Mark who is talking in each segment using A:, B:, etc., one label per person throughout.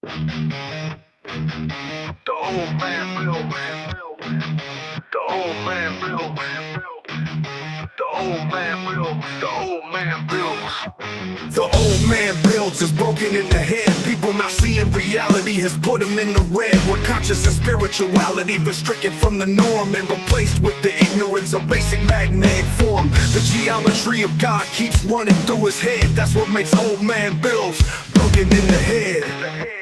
A: The old man built. The old man built. The old man built. The old man builds. The old man builds is broken in the head. People not seeing reality has put him in the red. Where conscious and spirituality been stricken from the norm and replaced with the ignorance of basic magnetic form. The geometry of God keeps running through his head. That's what makes old man builds broken in the head.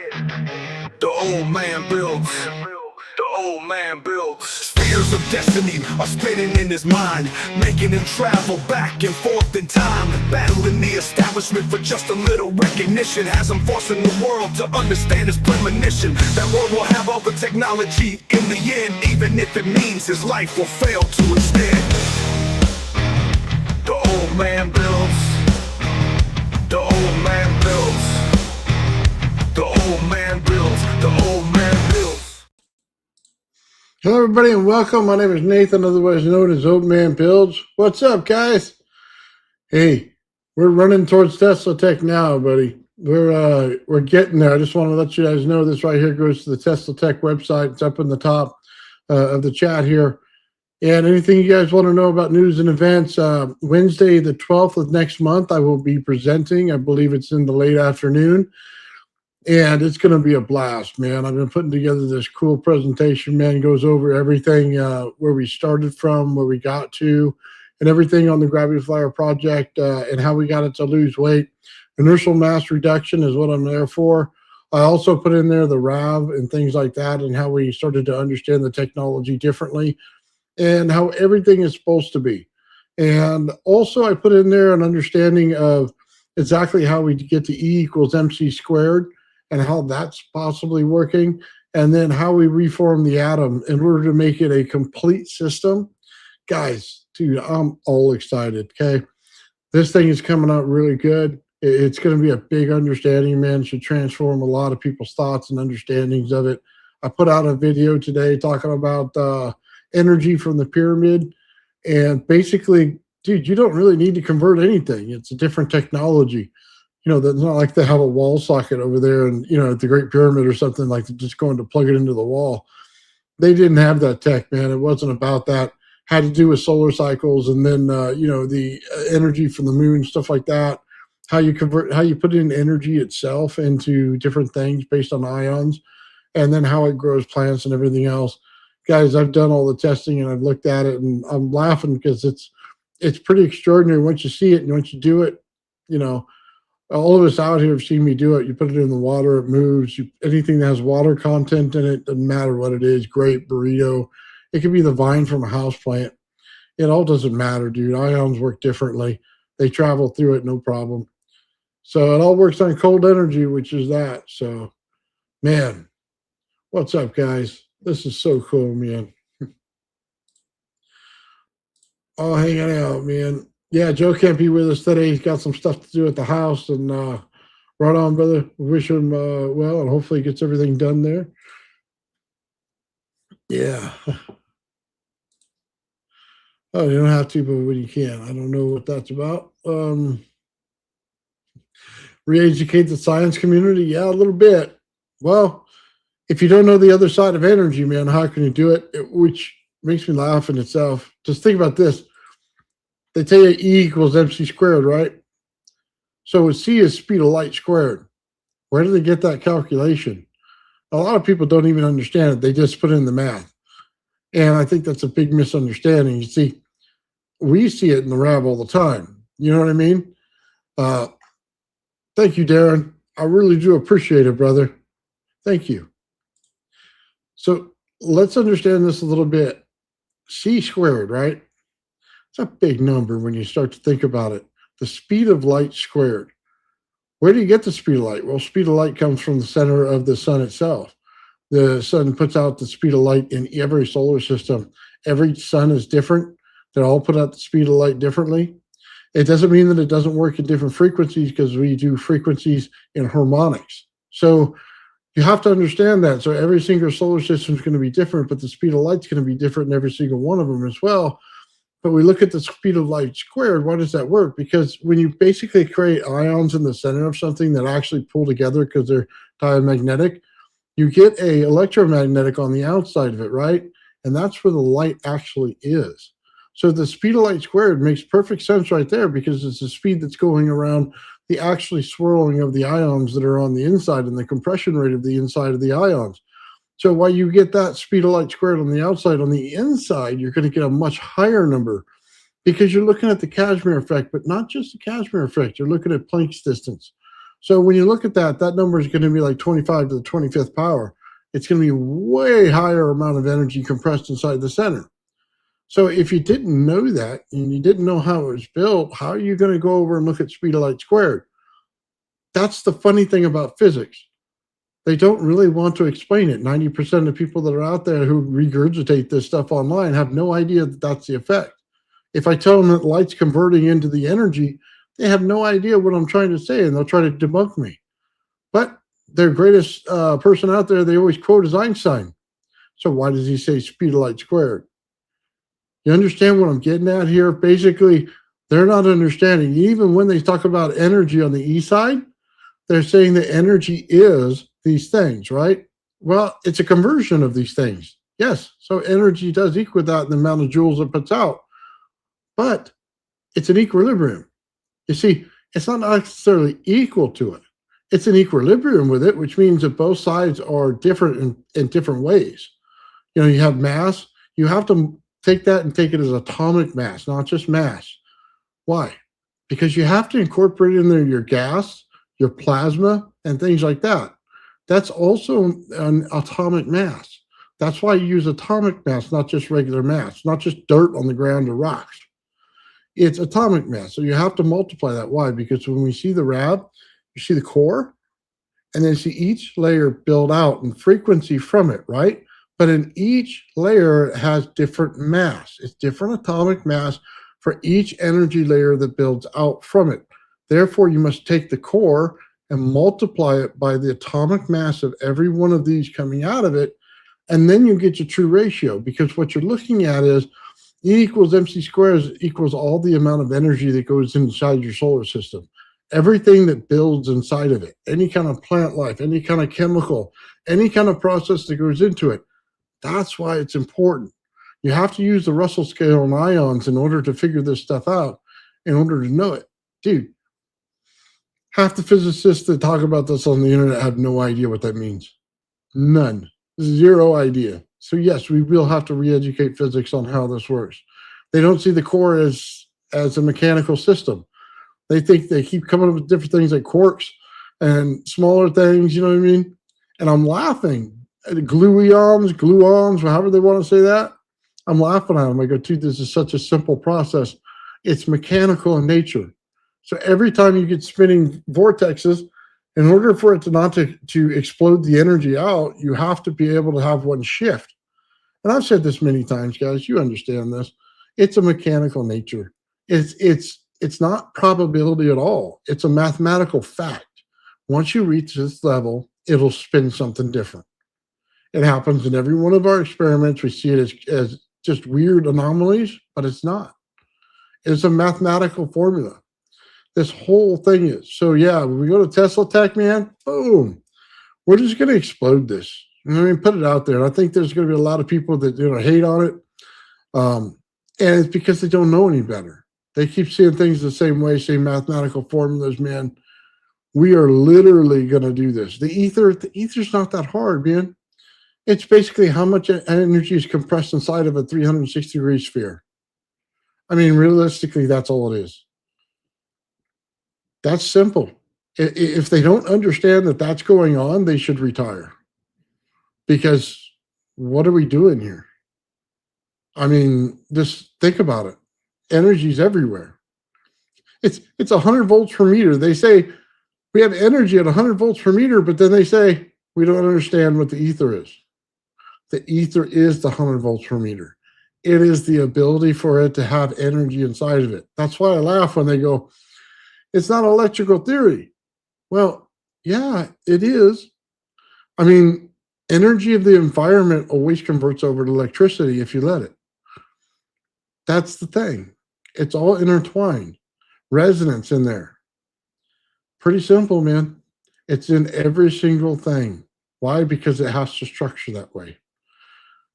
A: The old man builds. The old man builds. Spheres of destiny are spinning in his mind, making him travel back and forth in time, battling the establishment for just a little recognition. Has him forcing the world to understand his premonition. That world will have all the technology in the end, even if it means his life will fail to extend. The old man builds. The old man builds. The old man builds. The old man builds.
B: Hello everybody and welcome. My name is Nathan, otherwise known as Old Man Builds. What's up, guys? Hey, we're running towards Tesla Tech now, buddy. We're getting there. I just want to let you guys know this right here goes to the Tesla Tech website. It's up in the top of the chat here. And anything you guys want to know about news and events, Wednesday the 12th of next month, I will be presenting. I believe it's in the late afternoon. And it's going to be a blast, man. I've been putting together this cool presentation, man. It goes over everything, where we started from, where we got to, and everything on the Gravity Flyer project, and how we got it to lose weight. Inertial mass reduction is what I'm there for. I also put in there the RAV and things like that, and how we started to understand the technology differently and how everything is supposed to be. And also I put in there an understanding of exactly how we get to E equals MC squared, and how that's possibly working, and then how we reform the atom in order to make it a complete system. Guys, dude, I'm all excited, okay? This thing is coming out really good. It's going to be a big understanding, man. It should transform a lot of people's thoughts and understandings of it. I put out a video today talking about energy from the pyramid, and basically, dude, you don't really need to convert anything. It's a different technology. You know, that's not like they have a wall socket over there and, you know, at the Great Pyramid or something, like they're just going to plug it into the wall. They didn't have that tech, man. It wasn't about that. Had to do with solar cycles and then, you know, the energy from the moon, stuff like that. How you put in energy itself into different things based on ions, and then how it grows plants and everything else. Guys, I've done all the testing and I've looked at it, and I'm laughing because it's pretty extraordinary once you see it and once you do it. You know, all of us out here have seen me do it. You put it in the water, it moves. Anything that has water content in it, doesn't matter what it is, grape, burrito. It could be the vine from a house plant. It all doesn't matter, dude. Ions work differently. They travel through it, no problem. So it all works on cold energy, which is that. So, man, what's up, guys? This is so cool, man. All hanging out, man. Yeah, Joe can't be with us today. He's got some stuff to do at the house, and right on, brother. Wish him well, and hopefully he gets everything done there. Yeah. Oh, you don't have to, but when you can. I don't know what that's about. Re-educate the science community? Yeah, a little bit. Well, if you don't know the other side of energy, man, how can you do it? Which makes me laugh in itself. Just think about this. They tell you E equals MC squared, right? So C is speed of light squared. Where do they get that calculation? A lot of people don't even understand it. They just put in the math. And I think that's a big misunderstanding. You see, we see it in the RAV all the time. You know what I mean? Thank you, Darren. I really do appreciate it, brother. Thank you. So let's understand this a little bit. C squared, right? It's a big number when you start to think about it. The speed of light squared. Where do you get the speed of light? Well, speed of light comes from the center of the sun itself. The sun puts out the speed of light in every solar system. Every sun is different. They all put out the speed of light differently. It doesn't mean that it doesn't work at different frequencies, because we do frequencies in harmonics. So you have to understand that. So every single solar system is going to be different, but the speed of light is going to be different in every single one of them as well. But we look at the speed of light squared. Why does that work? Because when you basically create ions in the center of something that actually pull together because they're diamagnetic, you get a electromagnetic on the outside of it, right? And that's where the light actually is. So the speed of light squared makes perfect sense right there, because it's the speed that's going around the actually swirling of the ions that are on the inside and the compression rate of the inside of the ions. So while you get that speed of light squared on the outside, on the inside, you're going to get a much higher number, because you're looking at the Casimir effect, but not just the Casimir effect. You're looking at Planck's distance. So when you look at that, that number is going to be like 25 to the 25th power. It's going to be a way higher amount of energy compressed inside the center. So if you didn't know that, and you didn't know how it was built, how are you going to go over and look at speed of light squared? That's the funny thing about physics. They don't really want to explain it. 90% of people that are out there who regurgitate this stuff online have no idea that that's the effect. If I tell them that light's converting into the energy, they have no idea what I'm trying to say, and they'll try to debunk me. But their greatest person out there, they always quote, is Einstein. So why does he say speed of light squared? You understand what I'm getting at here? Basically, they're not understanding. Even when they talk about energy on the E side, they're saying that energy is these things, right? Well, it's a conversion of these things. Yes, so energy does equal that in the amount of joules it puts out. But it's an equilibrium. You see, it's not necessarily equal to it. It's an equilibrium with it, which means that both sides are different in different ways. You know, you have mass. You have to take that and take it as atomic mass, not just mass. Why? Because you have to incorporate in there your gas, your plasma, and things like that. That's also an atomic mass. That's why you use atomic mass, not just regular mass, not just dirt on the ground or rocks. It's atomic mass. So you have to multiply that. Why? Because when we see the rad, you see the core, and then you see each layer build out in frequency from it, right? But in each layer, it has different mass. It's different atomic mass for each energy layer that builds out from it. Therefore, you must take the core and multiply it by the atomic mass of every one of these coming out of it, and then you get your true ratio, because what you're looking at is E equals mc squared equals all the amount of energy that goes inside your solar system. Everything that builds inside of it, any kind of plant life, any kind of chemical, any kind of process that goes into it. That's why it's important. You have to use the Russell scale on ions in order to figure this stuff out, in order to know it. Dude, half the physicists that talk about this on the internet have no idea what that means. None. Zero idea. So yes, we will have to re-educate physics on how this works. They don't see the core as a mechanical system. They think they keep coming up with different things like quarks and smaller things, you know what I mean? And I'm laughing. Gluons, however they want to say that. I'm laughing at them. I go, dude, this is such a simple process. It's mechanical in nature. So every time you get spinning vortexes, in order for it to not to explode the energy out, you have to be able to have one shift. And I've said this many times, guys. You understand this. It's a mechanical nature. It's not probability at all. It's a mathematical fact. Once you reach this level, it'll spin something different. It happens in every one of our experiments. We see it as just weird anomalies, but it's not. It's a mathematical formula. This whole thing is. So yeah, when we go to Tesla Tech, man, boom, we're just going to explode this. I mean, put it out there. And I think there's going to be a lot of people that hate on it, and it's because they don't know any better. They keep seeing things the same way, same mathematical formulas. Man, we are literally going to do this. The ether's not that hard, man. It's basically how much energy is compressed inside of a 360-degree sphere. I mean, realistically, that's all it is. That's simple. If they don't understand that that's going on, they should retire. Because what are we doing here? I mean, just think about it. Energy's everywhere. It's 100 volts per meter. They say we have energy at 100 volts per meter, but then they say we don't understand what the ether is. The ether is the 100 volts per meter. It is the ability for it to have energy inside of it. That's why I laugh when they go, it's not electrical theory. Well, yeah, it is. I mean, energy of the environment always converts over to electricity if you let it. That's the thing. It's all intertwined. Resonance in there. Pretty simple, man. It's in every single thing. Why? Because it has to structure that way.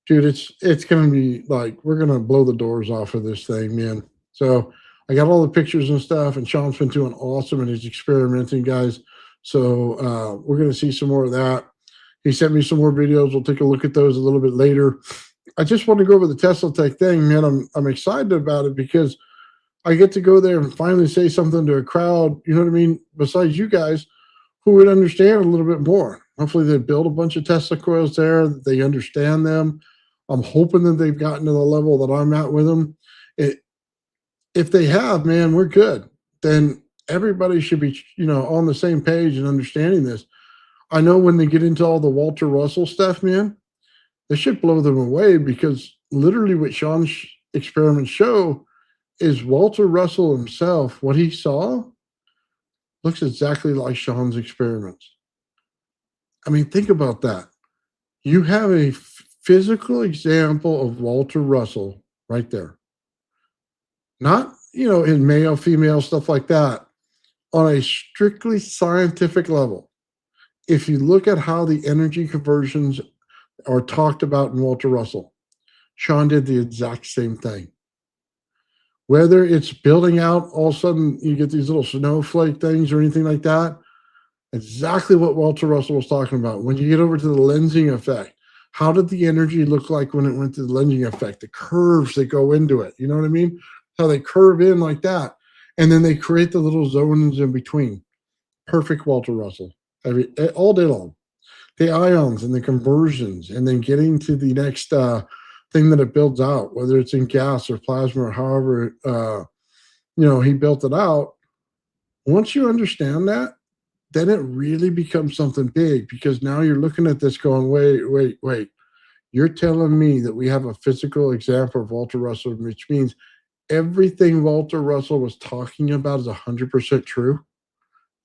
B: Dude, it's gonna be like we're gonna blow the doors off of this thing, man. So I got all the pictures and stuff, and Sean's been doing awesome and he's experimenting, guys. So we're gonna see some more of that. He sent me some more videos. We'll take a look at those a little bit later. I just want to go over the Tesla Tech thing, man. I'm excited about it because I get to go there and finally say something to a crowd, you know what I mean, besides you guys, who would understand a little bit more. Hopefully they build a bunch of Tesla coils there, that they understand them. I'm hoping that they've gotten to the level that I'm at with them. If they have, man, we're good. Then everybody should be, on the same page and understanding this. I know when they get into all the Walter Russell stuff, man, this should blow them away because literally what Sean's experiments show is Walter Russell himself, what he saw looks exactly like Sean's experiments. I mean, think about that. You have a physical example of Walter Russell right there. Not, in male, female, stuff like that, on a strictly scientific level. If you look at how the energy conversions are talked about in Walter Russell, Sean did the exact same thing. Whether it's building out, all of a sudden you get these little snowflake things or anything like that, exactly what Walter Russell was talking about. When you get over to the lensing effect, how did the energy look like when it went to the lensing effect? The curves that go into it, you know what I mean? How they curve in like that. And then they create the little zones in between. Perfect Walter Russell, all day long. The ions and the conversions, and then getting to the next thing that it builds out, whether it's in gas or plasma or however, he built it out. Once you understand that, then it really becomes something big because now you're looking at this going, wait. You're telling me that we have a physical example of Walter Russell, which means everything Walter Russell was talking about is 100% true?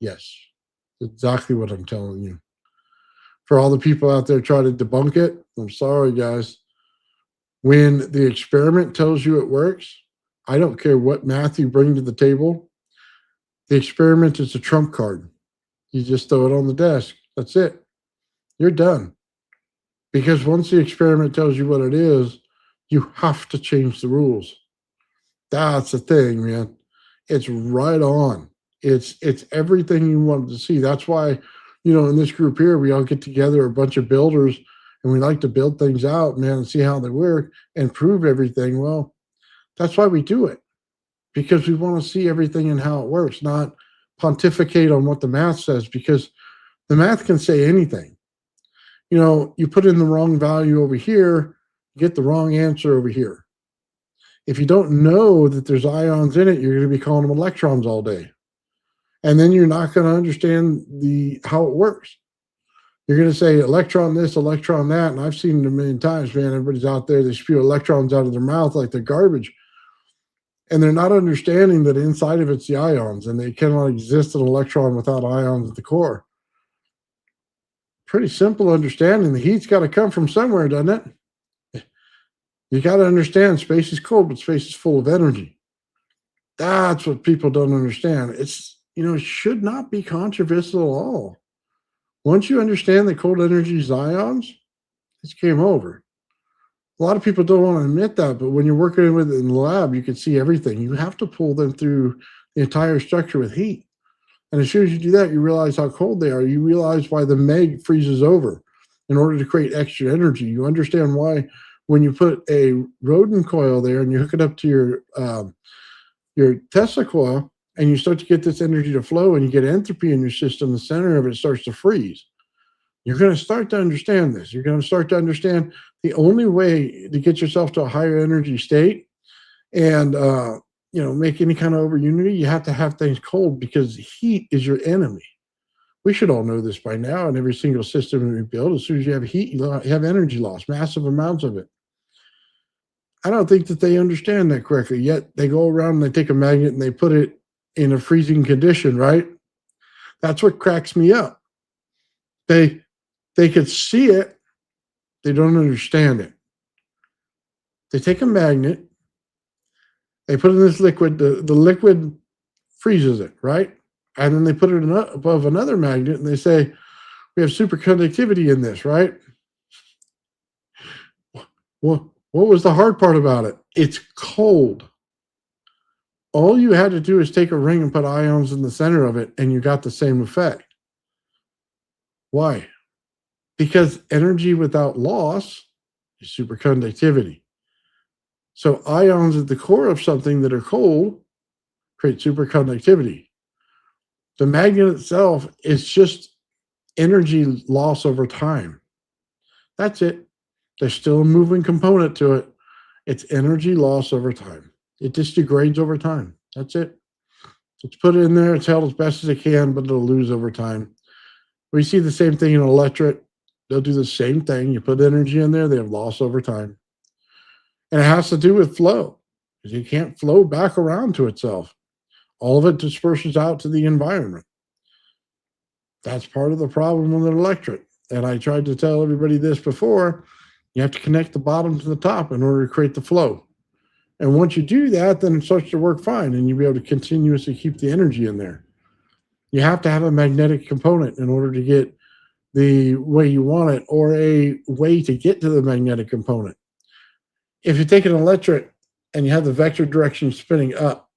B: Yes, exactly what I'm telling you. For all the people out there trying to debunk it, I'm sorry, guys. When the experiment tells you it works, I don't care what math you bring to the table. The experiment is a trump card. You just throw it on the desk. That's it. You're done. Because once the experiment tells you what it is, you have to change the rules. That's the thing, man. It's right on. It's everything you wanted to see. That's why, in this group here, we all get together, a bunch of builders, and we like to build things out, man, and see how they work and prove everything. Well, that's why we do it. Because we want to see everything and how it works, not pontificate on what the math says, because the math can say anything. You put in the wrong value over here, you get the wrong answer over here. If you don't know that there's ions in it, you're going to be calling them electrons all day. And then you're not going to understand how it works. You're going to say electron this, electron that. And I've seen it a million times, man. Everybody's out there, they spew electrons out of their mouth like they're garbage. And they're not understanding that inside of it's the ions, and they cannot exist an electron without ions at the core. Pretty simple understanding. The heat's got to come from somewhere, doesn't it? You got to understand space is cold, but space is full of energy. That's what people don't understand. It's, it should not be controversial at all. Once you understand that cold energy is ions, it's game over. A lot of people don't want to admit that, but when you're working with it in the lab, you can see everything. You have to pull them through the entire structure with heat. And as soon as you do that, you realize how cold they are. You realize why the meg freezes over in order to create extra energy. You understand why when you put a Rodin coil there and you hook it up to your Tesla coil and you start to get this energy to flow and you get entropy in your system, the center of it starts to freeze. You're going to start to understand this. You're going to start to understand the only way to get yourself to a higher energy state and make any kind of over unity, you have to have things cold because heat is your enemy. We should all know this by now. In every single system we build, as soon as you have heat, you have energy loss, massive amounts of it. I don't think that they understand that correctly. Yet they go around and they take a magnet and they put it in a freezing condition, right? That's what cracks me up. They could see it. They don't understand it. They take a magnet They put in this liquid. The liquid freezes it, right? And then they put it above another magnet, and they say, we have superconductivity in this, right? Well, what was the hard part about it? It's cold. All you had to do is take a ring and put ions in the center of it, and you got the same effect. Why? Because energy without loss is superconductivity. So ions at the core of something that are cold create superconductivity. The magnet itself is just energy loss over time. That's it. There's still a moving component to it. It's energy loss over time. It just degrades over time. That's it. It's put in there. It's held as best as it can, but it'll lose over time. We see the same thing in electric. They'll do the same thing. You put energy in there, they have loss over time. And it has to do with flow, because you can't flow back around to itself. All of it disperses out to the environment. That's part of the problem with an electric. And I tried to tell everybody this before. You have to connect the bottom to the top in order to create the flow. And once you do that, then it starts to work fine, and you'll be able to continuously keep the energy in there. You have to have a magnetic component in order to get the way you want it, or a way to get to the magnetic component. If you take an electric and you have the vector direction spinning up,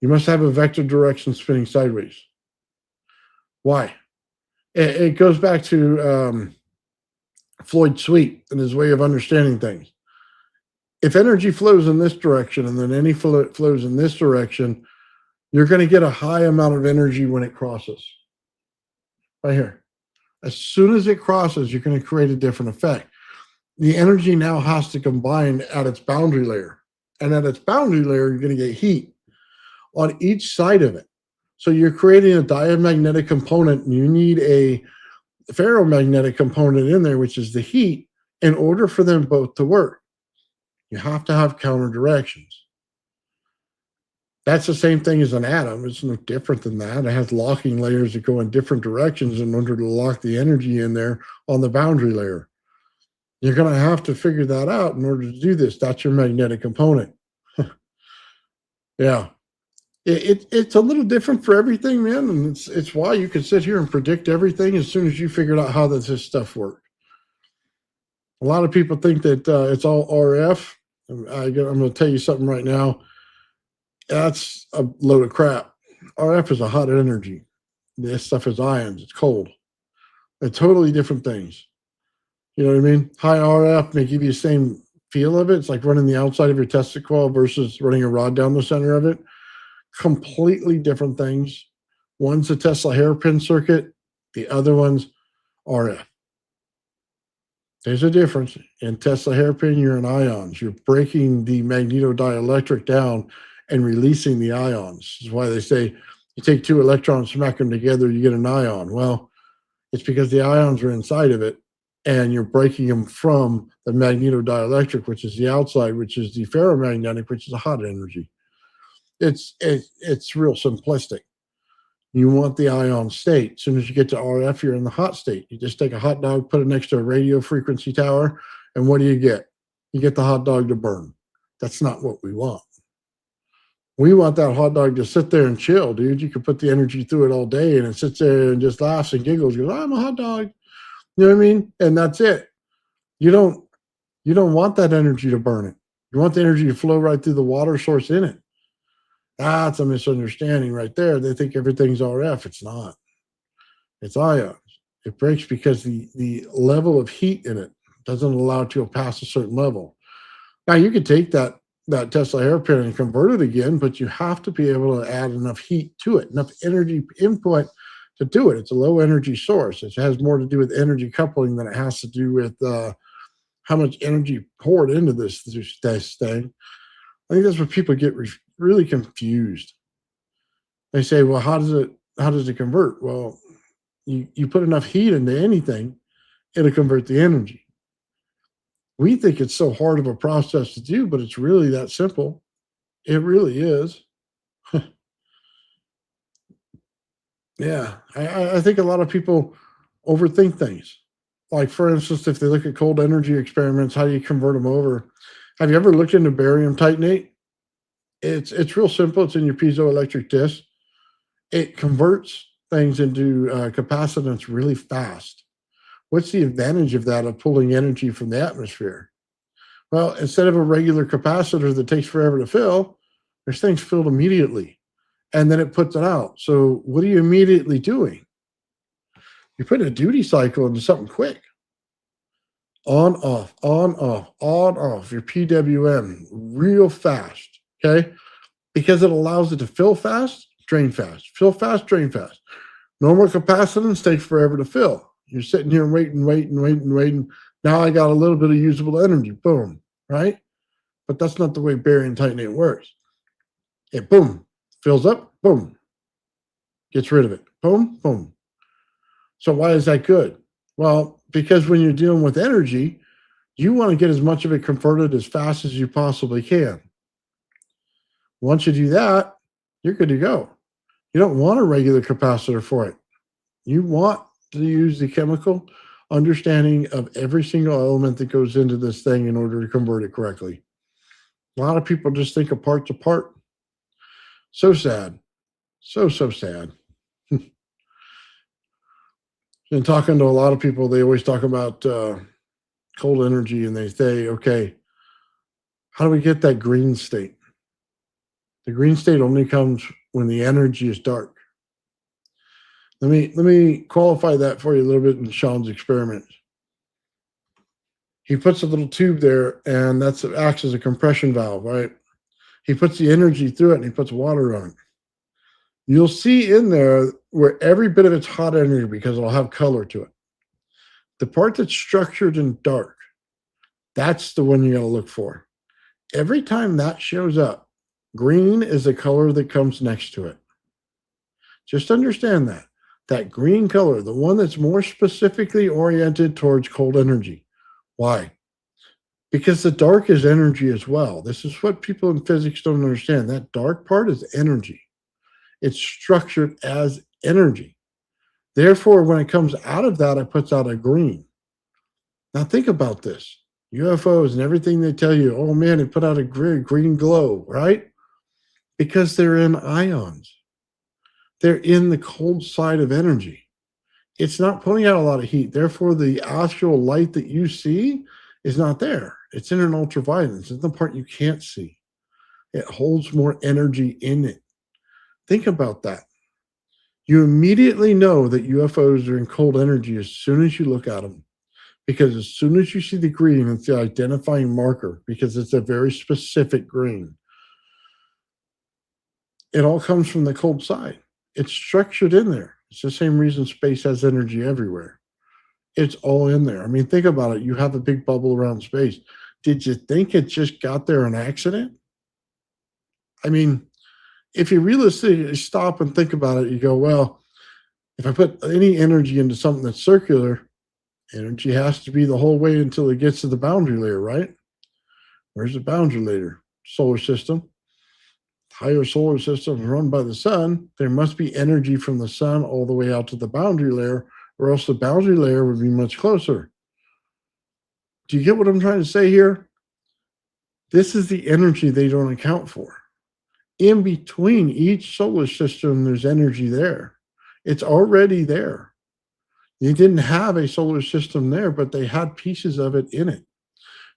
B: you must have a vector direction spinning sideways. Why? It goes back to Floyd Sweet and his way of understanding things. If energy flows in this direction and then any flows in this direction, you're going to get a high amount of energy when it crosses. Right here. As soon as it crosses, you're going to create a different effect. The energy now has to combine at its boundary layer. And at its boundary layer, you're going to get heat on each side of it. So you're creating a diamagnetic component, and you need a ferromagnetic component in there, which is the heat, in order for them both to work. You have to have counter directions. That's the same thing as an atom. It's no different than that. It has locking layers that go in different directions in order to lock the energy in there on the boundary layer. You're going to have to figure that out in order to do this. That's your magnetic component. Yeah. It's a little different for everything, man. And it's why you can sit here and predict everything as soon as you figured out how this stuff works. A lot of people think that it's all RF. I'm going to tell you something right now. That's a load of crap. RF is a hot energy. This stuff is ions. It's cold. They're totally different things. You know what I mean? High RF may give you the same feel of it. It's like running the outside of your Tesla coil versus running a rod down the center of it. Completely different things. One's a Tesla hairpin circuit. The other one's RF. There's a difference. In Tesla hairpin, you're in ions. You're breaking the magnetodielectric down and releasing the ions. This is why they say you take two electrons, smack them together, you get an ion. Well, it's because the ions are inside of it, and you're breaking them from the magnetodielectric, which is the outside, which is the ferromagnetic, which is a hot energy. It's real simplistic. You want the ion state. As soon as you get to RF, you're in the hot state. You just take a hot dog, put it next to a radio frequency tower, and what do you get? You get the hot dog to burn. That's not what we want. We want that hot dog to sit there and chill, dude. You can put the energy through it all day, and it sits there and just laughs and giggles. Goes, I'm a hot dog. You know what I mean? And that's it. You don't want that energy to burn it. You want the energy to flow right through the water source in it. That's a misunderstanding right there. They think everything's RF. It's not. It's ions. It breaks because the level of heat in it doesn't allow it to go past a certain level. Now, you could take that Tesla hairpin and convert it again, but you have to be able to add enough heat to it, enough energy input to do it. It's a low energy source. It has more to do with energy coupling than it has to do with how much energy poured into this thing. I think that's where people get really confused. They say, well, how does it convert? Well, you put enough heat into anything, it'll convert the energy. We think it's so hard of a process to do, but it's really that simple. It really is. Yeah, I think a lot of people overthink things. Like, for instance, if they look at cold energy experiments, how do you convert them over? Have you ever looked into barium titanate? It's real simple. It's in your piezoelectric disc. It converts things into capacitance really fast. What's the advantage of that, of pulling energy from the atmosphere? Well, instead of a regular capacitor that takes forever to fill, there's things filled immediately, and then it puts it out. So what are you immediately doing? You're putting a duty cycle into something quick. On, off, on, off, on, off, your PWM real fast, okay? Because it allows it to fill fast, drain fast, fill fast, drain fast. Normal capacitance takes forever to fill. You're sitting here waiting. Now I got a little bit of usable energy, boom, right? But that's not the way barium titanate works. It boom, fills up, boom, gets rid of it, boom, boom. So why is that good? Well, because when you're dealing with energy, you want to get as much of it converted as fast as you possibly can. Once you do that, you're good to go. You don't want a regular capacitor for it. You want to use the chemical understanding of every single element that goes into this thing in order to convert it correctly. A lot of people just think of parts apart. So sad. So sad. And talking to a lot of people, they always talk about cold energy, and they say, okay, how do we get that green state? The green state only comes when the energy is dark. Let me qualify that for you a little bit in Sean's experiment. He puts a little tube there, and that acts as a compression valve, right? He puts the energy through it, and he puts water on it. You'll see in there where every bit of it's hot energy because it'll have color to it. The part that's structured and dark, that's the one you got to look for. Every time that shows up, green is the color that comes next to it. Just understand that. That green color, the one that's more specifically oriented towards cold energy. Why? Because the dark is energy as well. This is what people in physics don't understand. That dark part is energy. It's structured as energy. Therefore, when it comes out of that, it puts out a green. Now think about this. UFOs and everything they tell you, oh man, it put out a green glow, right? Because they're in ions. They're in the cold side of energy. It's not putting out a lot of heat. Therefore, the actual light that you see is not there. It's in an ultraviolet. It's the part you can't see. It holds more energy in it. Think about that. You immediately know that UFOs are in cold energy as soon as you look at them. Because as soon as you see the green, it's the identifying marker because it's a very specific green. It all comes from the cold side. It's structured in there. It's the same reason space has energy everywhere. It's all in there. I mean, think about it. You have a big bubble around space. Did you think it just got there on accident? I mean, if you realistically stop and think about it, you go, well, if I put any energy into something that's circular, energy has to be the whole way until it gets to the boundary layer, right? Where's the boundary layer? Solar system. Higher solar systems run by the sun. There must be energy from the sun all the way out to the boundary layer, or else the boundary layer would be much closer. Do you get what I'm trying to say here? This is the energy they don't account for. In between each solar system, there's energy there. It's already there. They didn't have a solar system there, but they had pieces of it in it.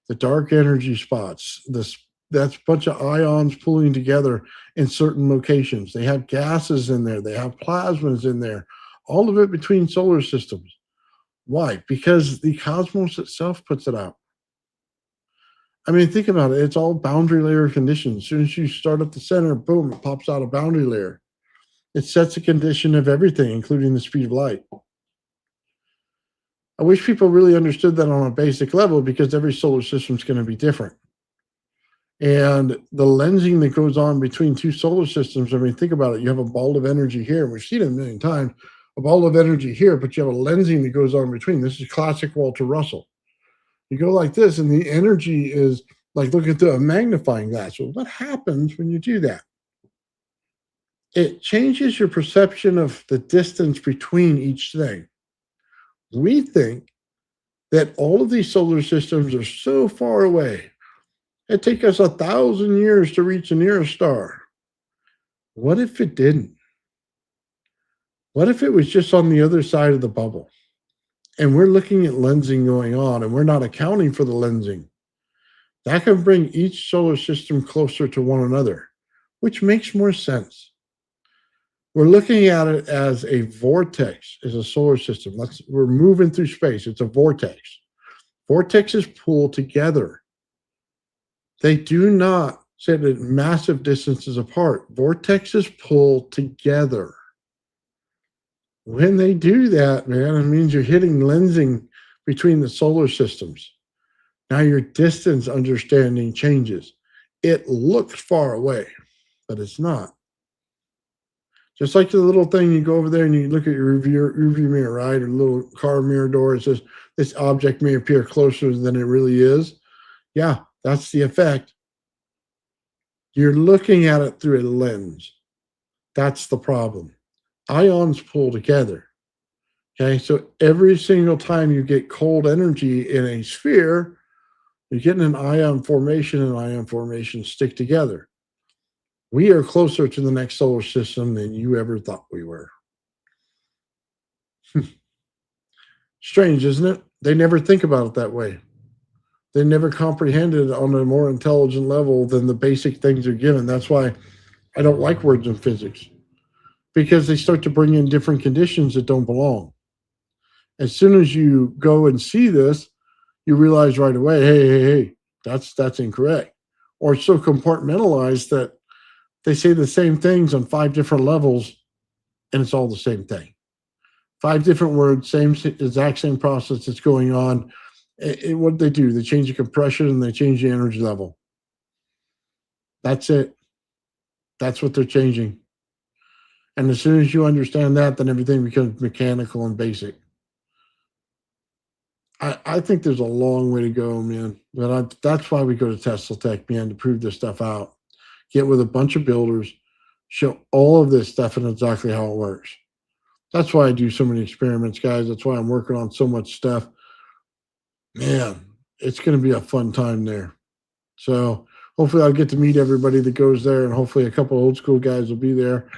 B: The dark energy spots, that's a bunch of ions pulling together in certain locations. They have gases in there. They have plasmas in there. All of it between solar systems. Why? Because the cosmos itself puts it out. I mean, think about it. It's all boundary layer conditions. As soon as you start at the center, boom, it pops out a boundary layer. It sets a condition of everything, including the speed of light. I wish people really understood that on a basic level because every solar system is going to be different. And the lensing that goes on between two solar systems, I mean, think about it. You have a ball of energy here. We've seen it a million times. A ball of energy here, but you have a lensing that goes on between. This is classic Walter Russell. You go like this, and the energy is like looking through a magnifying glass. So what happens when you do that? It changes your perception of the distance between each thing. We think that all of these solar systems are so far away, It'd take us 1,000 years to reach the nearest star. What if it didn't? What if it was just on the other side of the bubble? And we're looking at lensing going on and we're not accounting for the lensing. That can bring each solar system closer to one another, which makes more sense. We're looking at it as a vortex, as a solar system. We're moving through space. It's a vortex. Vortexes pull together. They do not sit at massive distances apart. Vortexes pull together. When they do that, man, it means you're hitting lensing between the solar systems. Now your distance understanding changes. It looks far away, but it's not. Just like the little thing, you go over there and you look at your rearview mirror, right? Or the little car mirror door, it says this object may appear closer than it really is. Yeah, that's the effect. You're looking at it through a lens. That's the problem. Ions pull together. Okay, so every single time you get cold energy in a sphere, you're getting an ion formation, and ion formations stick together. We are closer to the next solar system than you ever thought we were. Strange, isn't it? They never think about it that way. They never comprehend it on a more intelligent level than the basic things they're given. That's why I don't like words in physics, because they start to bring in different conditions that don't belong. As soon as you go and see this, you realize right away, hey, that's incorrect. Or it's so compartmentalized that they say the same things on 5 different levels, and it's all the same thing. 5 different words, exact same process that's going on. What they do, they change the compression and they change the energy level. That's it. That's what they're changing. And as soon as you understand that, then everything becomes mechanical and basic. I think there's a long way to go, man. But that's why we go to Tesla Tech, man, to prove this stuff out. Get with a bunch of builders, show all of this stuff and exactly how it works. That's why I do so many experiments, guys. That's why I'm working on so much stuff. Man, it's going to be a fun time there. So hopefully I'll get to meet everybody that goes there, and hopefully a couple of old school guys will be there.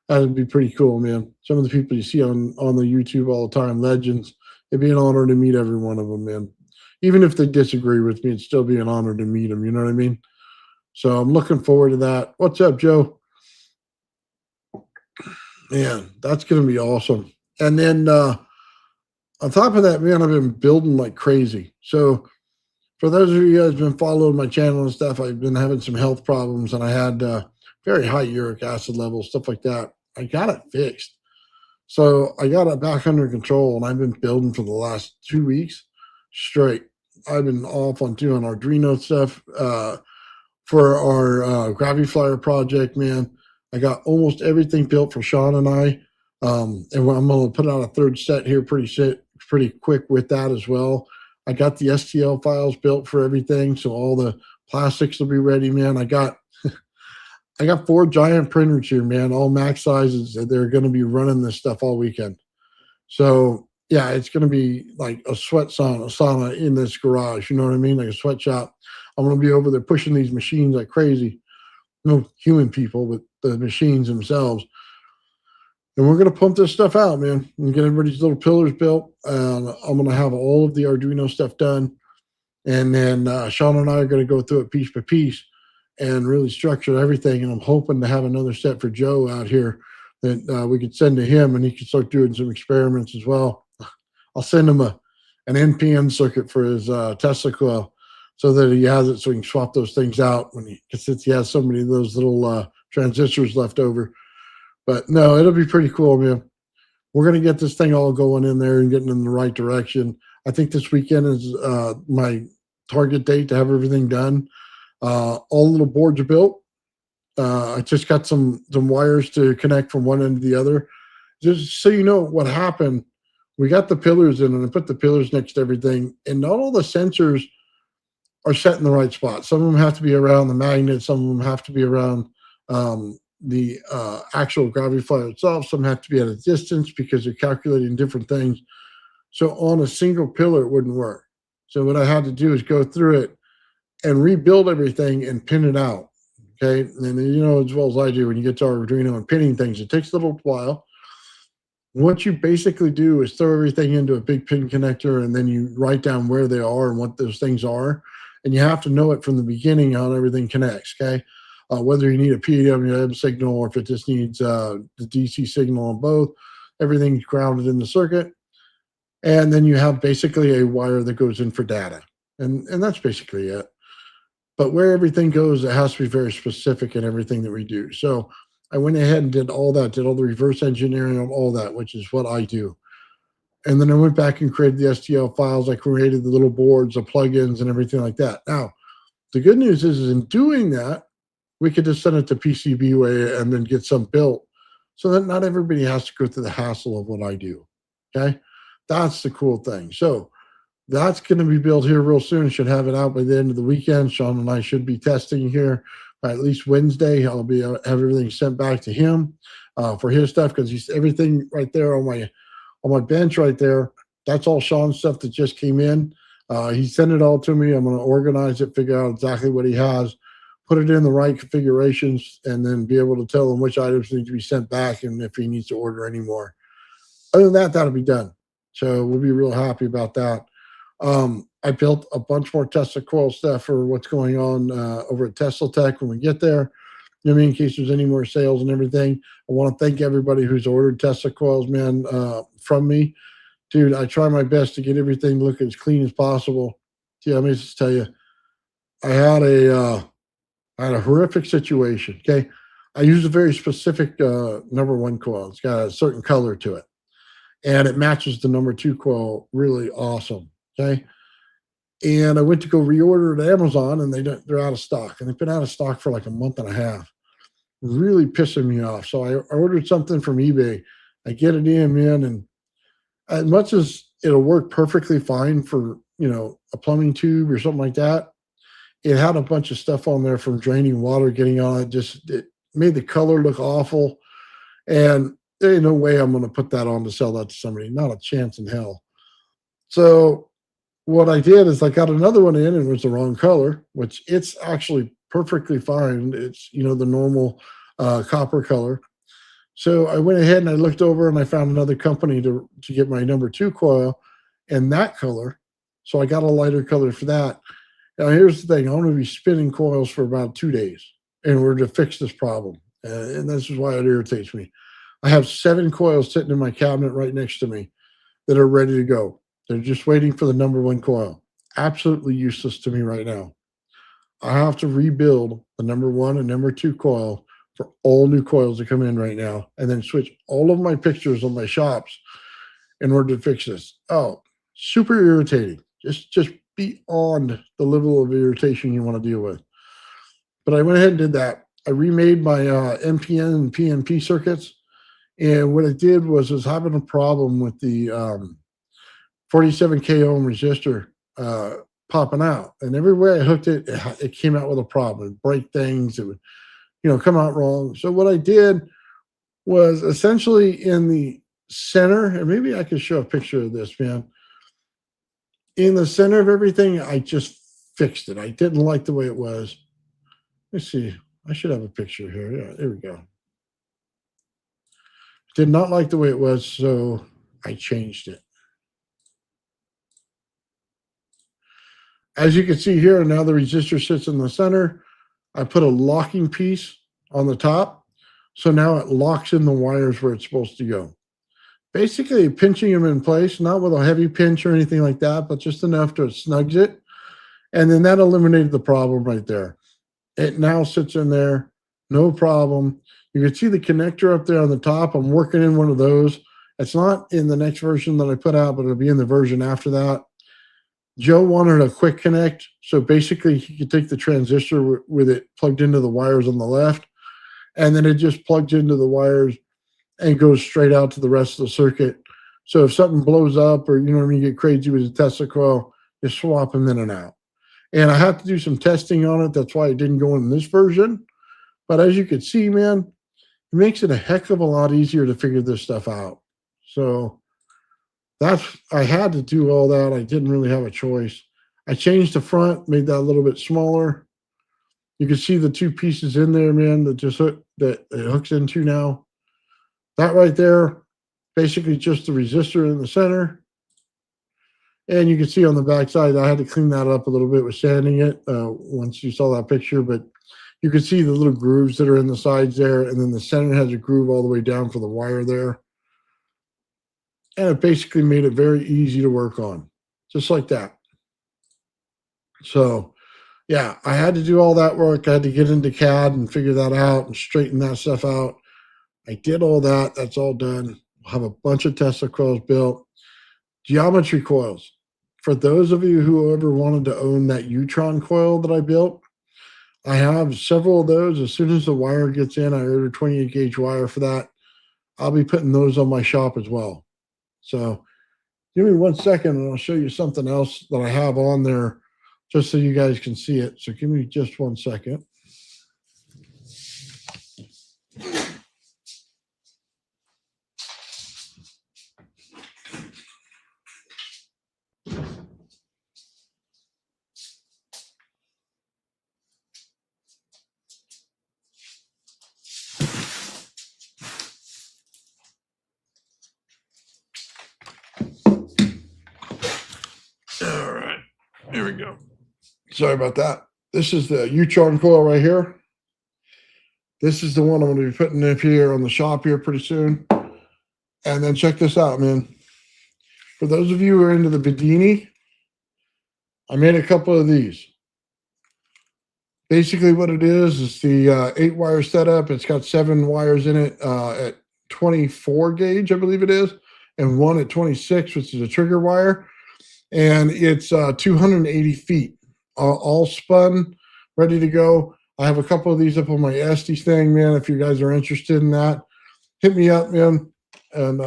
B: That would be pretty cool, man. Some of the people you see on the YouTube all the time, legends. It'd be an honor to meet every one of them, man. Even if they disagree with me, it'd still be an honor to meet them. You know what I mean? So I'm looking forward to that. What's up, Joe? Man, that's going to be awesome. And then on top of that, man, I've been building like crazy. So for those of you guys who've been following my channel and stuff, I've been having some health problems, and I had very high uric acid levels, stuff like that. I got it fixed. So I got it back under control, and I've been building for the last 2 weeks straight. I've been off on doing Arduino stuff for our Gravity Flyer project, man. I got almost everything built for Sean and I. And I'm going to put out a 3rd set here pretty quick with that as well. I got the STL files built for everything, so all the plastics will be ready, man. I got 4 giant printers here, man, all max sizes. They're going to be running this stuff all weekend. So, yeah, it's going to be like a sauna in this garage. You know what I mean? Like a sweatshop. I'm going to be over there pushing these machines like crazy. No human people, but the machines themselves. And we're going to pump this stuff out, man, and get everybody's little pillars built. I'm going to have all of the Arduino stuff done. And then Sean and I are going to go through it piece by piece and really structure everything. And I'm hoping to have another set for Joe out here that we could send to him, and he can start doing some experiments as well. I'll send him an NPN circuit for his Tesla coil so that he has it so he can swap those things out since he has so many of those little transistors left over. But no, it'll be pretty cool, man. We're going to get this thing all going in there and getting in the right direction. I think this weekend is my target date to have everything done. All the little boards are built. I just got some wires to connect from one end to the other. Just so you know what happened, we got the pillars in, and I put the pillars next to everything, and not all the sensors are set in the right spot. Some of them have to be around the magnet. Some of them have to be around the actual gravity flyer itself. Some have to be at a distance because they're calculating different things. So on a single pillar, it wouldn't work. So what I had to do is go through it and rebuild everything and pin it out. Okay. And you know, as well as I do, when you get to Arduino and pinning things, it takes a little while. What you basically do is throw everything into a big pin connector, and then you write down where they are and what those things are. And you have to know it from the beginning how everything connects. Okay. Whether you need a PWM signal or if it just needs the DC signal on both, everything's grounded in the circuit. And then you have basically a wire that goes in for data. And that's basically it. But where everything goes, it has to be very specific in everything that we do. So I went ahead and did all that, did all the reverse engineering on all that, which is what I do. And then I went back and created the STL files. I created the little boards, the plugins, and everything like that. Now, the good news is in doing that, we could just send it to PCBWay and then get some built so that not everybody has to go through the hassle of what I do. Okay? That's the cool thing. So that's going to be built here real soon. Should have it out by the end of the weekend. Sean and I should be testing here by at least Wednesday. I'll be have everything sent back to him for his stuff, because he's everything right there on my bench right there. That's all Sean's stuff that just came in. He sent it all to me. I'm going to organize it, figure out exactly what he has, put it in the right configurations, and then be able to tell him which items need to be sent back and if he needs to order any more. Other than that, that'll be done. So we'll be real happy about that. I built a bunch more Tesla coil stuff for what's going on over at Tesla Tech when we get there. You know what I mean? In case there's any more sales and everything. I want to thank everybody who's ordered Tesla coils, man, from me. Dude, I try my best to get everything look as clean as possible. Yeah, let me just tell you, I had a horrific situation. Okay, I used a very specific number 1 coil. It's got a certain color to it, and it matches the number 2 coil really awesome. Okay. And I went to go reorder at Amazon, and they're out of stock, and they've been out of stock for like a month and a half. Really pissing me off. So I ordered something from eBay. I get it in, and as much as it'll work perfectly fine for, you know, a plumbing tube or something like that, it had a bunch of stuff on there from draining water getting on it. It made the color look awful. And there ain't no way I'm going to put that on to sell that to somebody. Not a chance in hell. So what I did is I got another one in, and it was the wrong color, which it's actually perfectly fine. It's, you know, the normal copper color. So I went ahead and I looked over and I found another company to get my number 2 coil in that color. So I got a lighter color for that. Now here's the thing. I'm going to be spinning coils for about 2 days in order to fix this problem. And this is why it irritates me. I have 7 coils sitting in my cabinet right next to me that are ready to go. They're just waiting for the number 1 coil. Absolutely useless to me right now. I have to rebuild the number 1 and number 2 coil for all new coils that come in right now, and then switch all of my pictures on my shops in order to fix this. Oh, super irritating. Just beyond the level of irritation you want to deal with. But I went ahead and did that. I remade my NPN and PNP circuits, and what it did was having a problem with the 47K ohm resistor popping out, and everywhere I hooked it, it came out with a problem. It would break things. It would, you know, come out wrong. So what I did was essentially in the center, and maybe I could show a picture of this, man. In the center of everything, I just fixed it. I didn't like the way it was. Let's see. I should have a picture here. Yeah, there we go. Did not like the way it was, so I changed it. As you can see here, now the resistor sits in the center. I put a locking piece on the top, so now it locks in the wires where it's supposed to go. Basically pinching them in place, not with a heavy pinch or anything like that, but just enough to snugs it. And then that eliminated the problem right there. It now sits in there, no problem. You can see the connector up there on the top. I'm working in one of those. It's not in the next version that I put out, but it'll be in the version after that. Joe wanted a quick connect, so basically he could take the transistor with it plugged into the wires on the left, and then it just plugs into the wires and goes straight out to the rest of the circuit. So if something blows up, or you know what I mean, you get crazy with the Tesla coil, you swap them in and out. And I have to do some testing on it. That's why it didn't go in this version. But as you can see, man, it makes it a heck of a lot easier to figure this stuff out. So I had to do all that. I didn't really have a choice. I changed the front, made that a little bit smaller. You can see the two pieces in there, man, that that it hooks into now. That right there, basically just the resistor in the center. And you can see on the back side, I had to clean that up a little bit with sanding it once you saw that picture. But you can see the little grooves that are in the sides there. And then the center has a groove all the way down for the wire there. And it basically made it very easy to work on, just like that. So, yeah, I had to do all that work. I had to get into CAD and figure that out and straighten that stuff out. I did all that. That's all done. I'll have a bunch of Tesla coils built. Geometry coils. For those of you who ever wanted to own that Utron coil that I built, I have several of those. As soon as the wire gets in, I ordered 28 gauge wire for that. I'll be putting those on my shop as well. So give me 1 second and I'll show you something else that I have on there just so you guys can see it. So give me just 1 second. All right, here we go. Sorry about that. This is the Utron coil right here. This is the one I'm going to be putting up here on the shop here pretty soon. And then check this out, man. For those of you who are into the Bedini, I made a couple of these. Basically what it is the 8-wire setup. It's got 7 wires in it at 24 gauge, I believe it is, and 1 at 26, which is a trigger wire. And it's 280 feet, all spun, ready to go. I have a couple of these up on my Esty thing, man. If you guys are interested in that, hit me up, man. And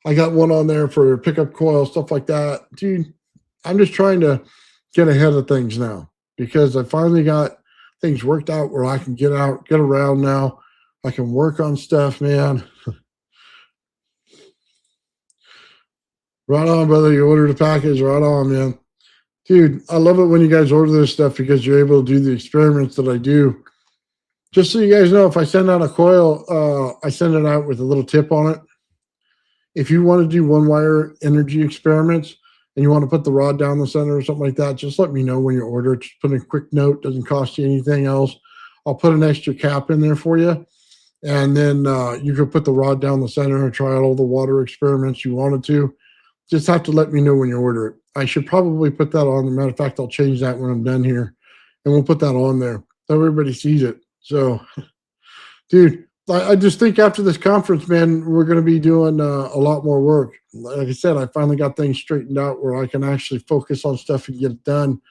B: I got one on there for pickup coil, stuff like that. Dude, I'm just trying to get ahead of things now because I finally got things worked out where I can get out, get around now. I can work on stuff, man. Right on, brother. You ordered a package. Right on, man. Dude, I love it when you guys order this stuff because you're able to do the experiments that I do. Just so you guys know, if I send out a coil, I send it out with a little tip on it. If you want to do 1-wire energy experiments and you want to put the rod down the center or something like that, just let me know when you order. Just put in a quick note. Doesn't cost you anything else. I'll put an extra cap in there for you. And then you can put the rod down the center and try out all the water experiments you wanted to. Just have to let me know when you order it. I should probably put that on. As a matter of fact, I'll change that when I'm done here. And we'll put that on there so everybody sees it. So, dude, I just think after this conference, man, we're going to be doing a lot more work. Like I said, I finally got things straightened out where I can actually focus on stuff and get it done.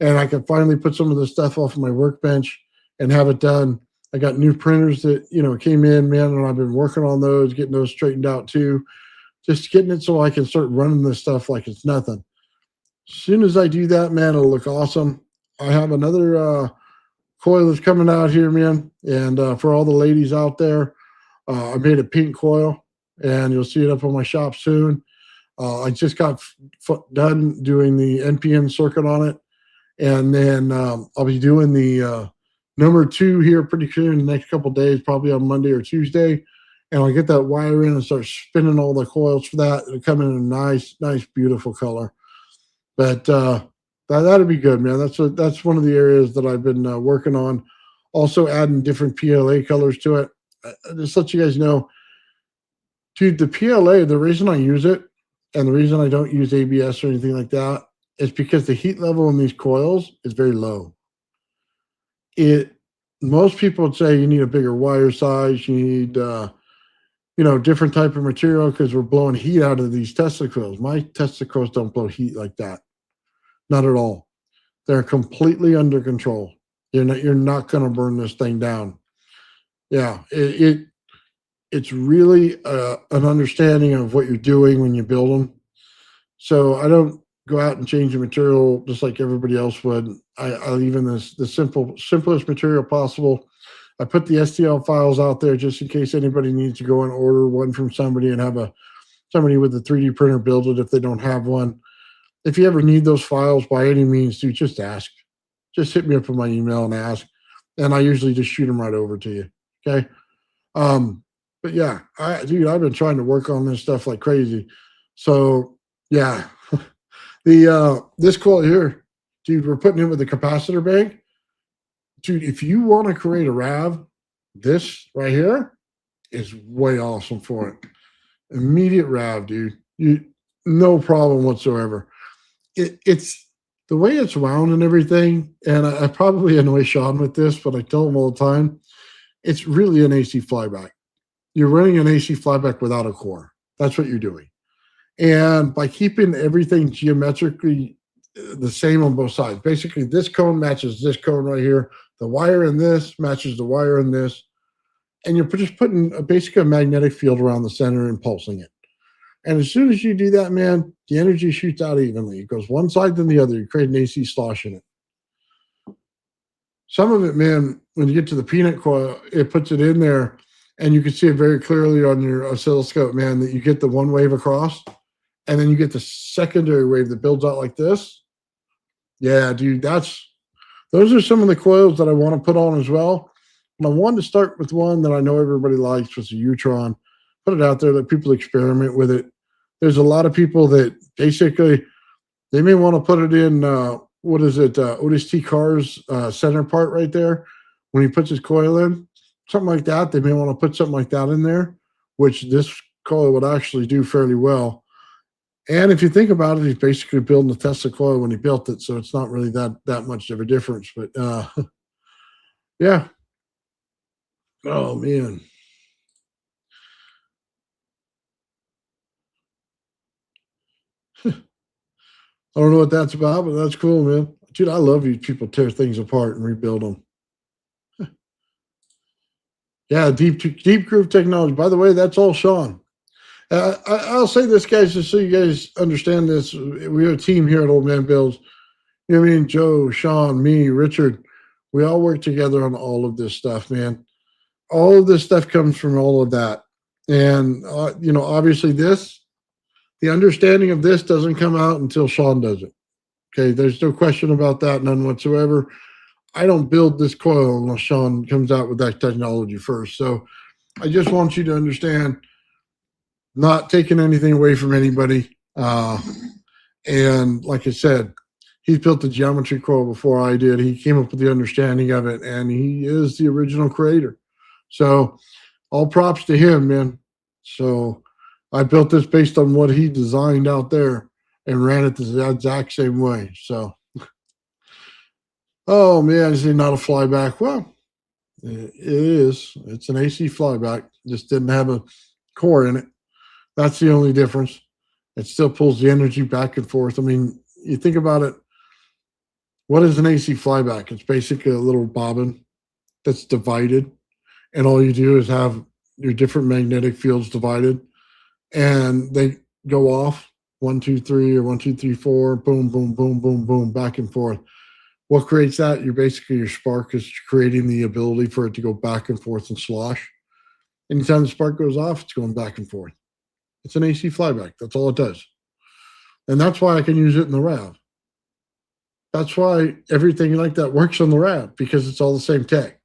B: And I can finally put some of the stuff off of my workbench and have it done. I got new printers that, came in, man, and I've been working on those, getting those straightened out too. Just getting it so I can start running this stuff like it's nothing. As soon as I do that, man, it'll look awesome. I have another coil that's coming out here, man. And for all the ladies out there, I made a pink coil, and you'll see it up on my shop soon. I just got done doing the NPN circuit on it. And then I'll be doing the number 2 here pretty soon in the next couple of days, probably on Monday or Tuesday. And I'll get that wire in and start spinning all the coils for that. It'll come in a nice, beautiful color. But that'll be good, man. That's one of the areas that I've been working on. Also adding different PLA colors to it. Just let you guys know, dude, the PLA, the reason I use it and the reason I don't use ABS or anything like that is because the heat level in these coils is very low. Most people would say you need a bigger wire size. You need different type of material because we're blowing heat out of these Tesla coils. My Tesla coils don't blow heat like that. Not at all. They're completely under control. You're not going to burn this thing down. Yeah, it's really an understanding of what you're doing when you build them. So I don't go out and change the material just like everybody else would. I leave in the simplest material possible. I put the STL files out there just in case anybody needs to go and order one from somebody and have somebody with a 3D printer build it if they don't have one. if you ever need those files by any means, dude, just ask. Just hit me up on my email and ask. And I usually just shoot them right over to you. Okay. But yeah, dude, I've been trying to work on this stuff like crazy. So yeah, this coil here, dude, we're putting it with the capacitor bank. Dude, if you want to create a RAV, this right here is way awesome for it. Immediate RAV, dude. No problem whatsoever. It's the way it's wound and everything, and I probably annoy Sean with this, but I tell him all the time, it's really an AC flyback. You're running an AC flyback without a core. That's what you're doing. And by keeping everything geometrically the same on both sides, basically this cone matches this cone right here. The wire in this matches the wire in this. And you're just putting basically a magnetic field around the center and pulsing it. And as soon as you do that, man, the energy shoots out evenly. It goes one side then the other. You create an AC slosh in it. Some of it, man, when you get to the peanut coil, it puts it in there, and you can see it very clearly on your oscilloscope, man, that you get the one wave across, and then you get the secondary wave that builds out like this. Yeah, dude, those are some of the coils that I want to put on as well. And I wanted to start with one that I know everybody likes, which is a Utron. Put it out there, let people experiment with it. There's a lot of people that basically, they may want to put it in, Otis T. Carr's center part right there. When he puts his coil in, something like that. They may want to put something like that in there, which this coil would actually do fairly well. And if you think about it, he's basically building a Tesla coil when he built it, so it's not really that much of a difference. But yeah. Oh, man. I don't know what that's about, but that's cool, man. Dude, I love you people tear things apart and rebuild them. Yeah, deep groove technology. By the way, that's all Sean. I'll say this, guys, just so you guys understand this. We're a team here at Old Man Builds. You know what I mean? Joe, Sean, me, Richard. We all work together on all of this stuff, man. All of this stuff comes from all of that. And, obviously the understanding of this doesn't come out until Sean does it. Okay, there's no question about that, none whatsoever. I don't build this coil unless Sean comes out with that technology first. So I just want you to understand, not taking anything away from anybody. And like I said, he built the geometry coil before I did. He came up with the understanding of it, and he is the original creator. So all props to him, man. So I built this based on what he designed out there and ran it the exact same way. So, oh man, is it not a flyback? Well, it is. It's an AC flyback. Just didn't have a core in it. That's the only difference. It still pulls the energy back and forth. I mean, you think about it. What is an AC flyback? It's basically a little bobbin that's divided, and all you do is have your different magnetic fields divided, and they go off 1, 2, 3, or 1, 2, 3, 4, boom, boom, boom, boom, boom, back and forth. What creates that? Your spark is creating the ability for it to go back and forth and slosh. Anytime the spark goes off, it's going back and forth. It's an AC flyback. That's all it does. And that's why I can use it in the RAV. That's why everything like that works on the RAV, because it's all the same tech.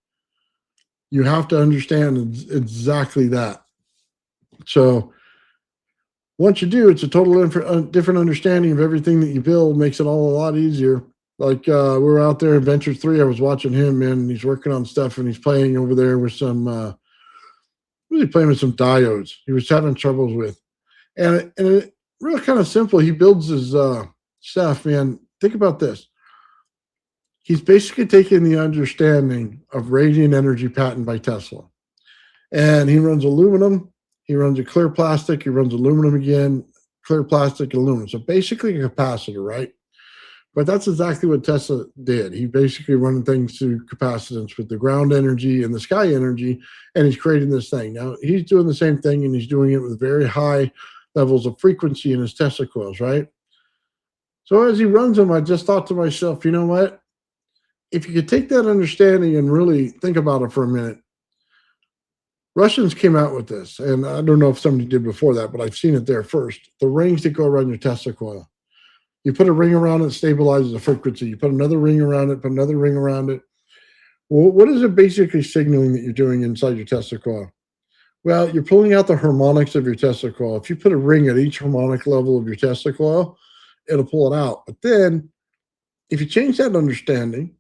B: You have to understand exactly that. So once you do, it's a total different understanding of everything that you build. Makes it all a lot easier. Like we were out there in Venture 3. I was watching him, and he's working on stuff, and he's playing over there with some really playing with some diodes he was having troubles with. And it really kind of simple. He builds his stuff, man. Think about this. He's basically taking the understanding of radiant energy patent by Tesla. And he runs aluminum. He runs a clear plastic. He runs aluminum again, clear plastic, aluminum. So basically a capacitor, right? But that's exactly what Tesla did. He basically run things through capacitance with the ground energy and the sky energy, and he's creating this thing. Now, he's doing the same thing, and he's doing it with very high levels of frequency in his Tesla coils, right? So as he runs them, I just thought to myself, you know what? If you could take that understanding and really think about it for a minute, Russians came out with this, and I don't know if somebody did before that, but I've seen it there first. The rings that go around your Tesla coil. You put a ring around it, stabilizes the frequency. You put another ring around it, put another ring around it. Well, what is it basically signaling that you're doing inside your Tesla coil? Well, you're pulling out the harmonics of your Tesla coil. If you put a ring at each harmonic level of your Tesla coil, it'll pull it out. But then if you change that understanding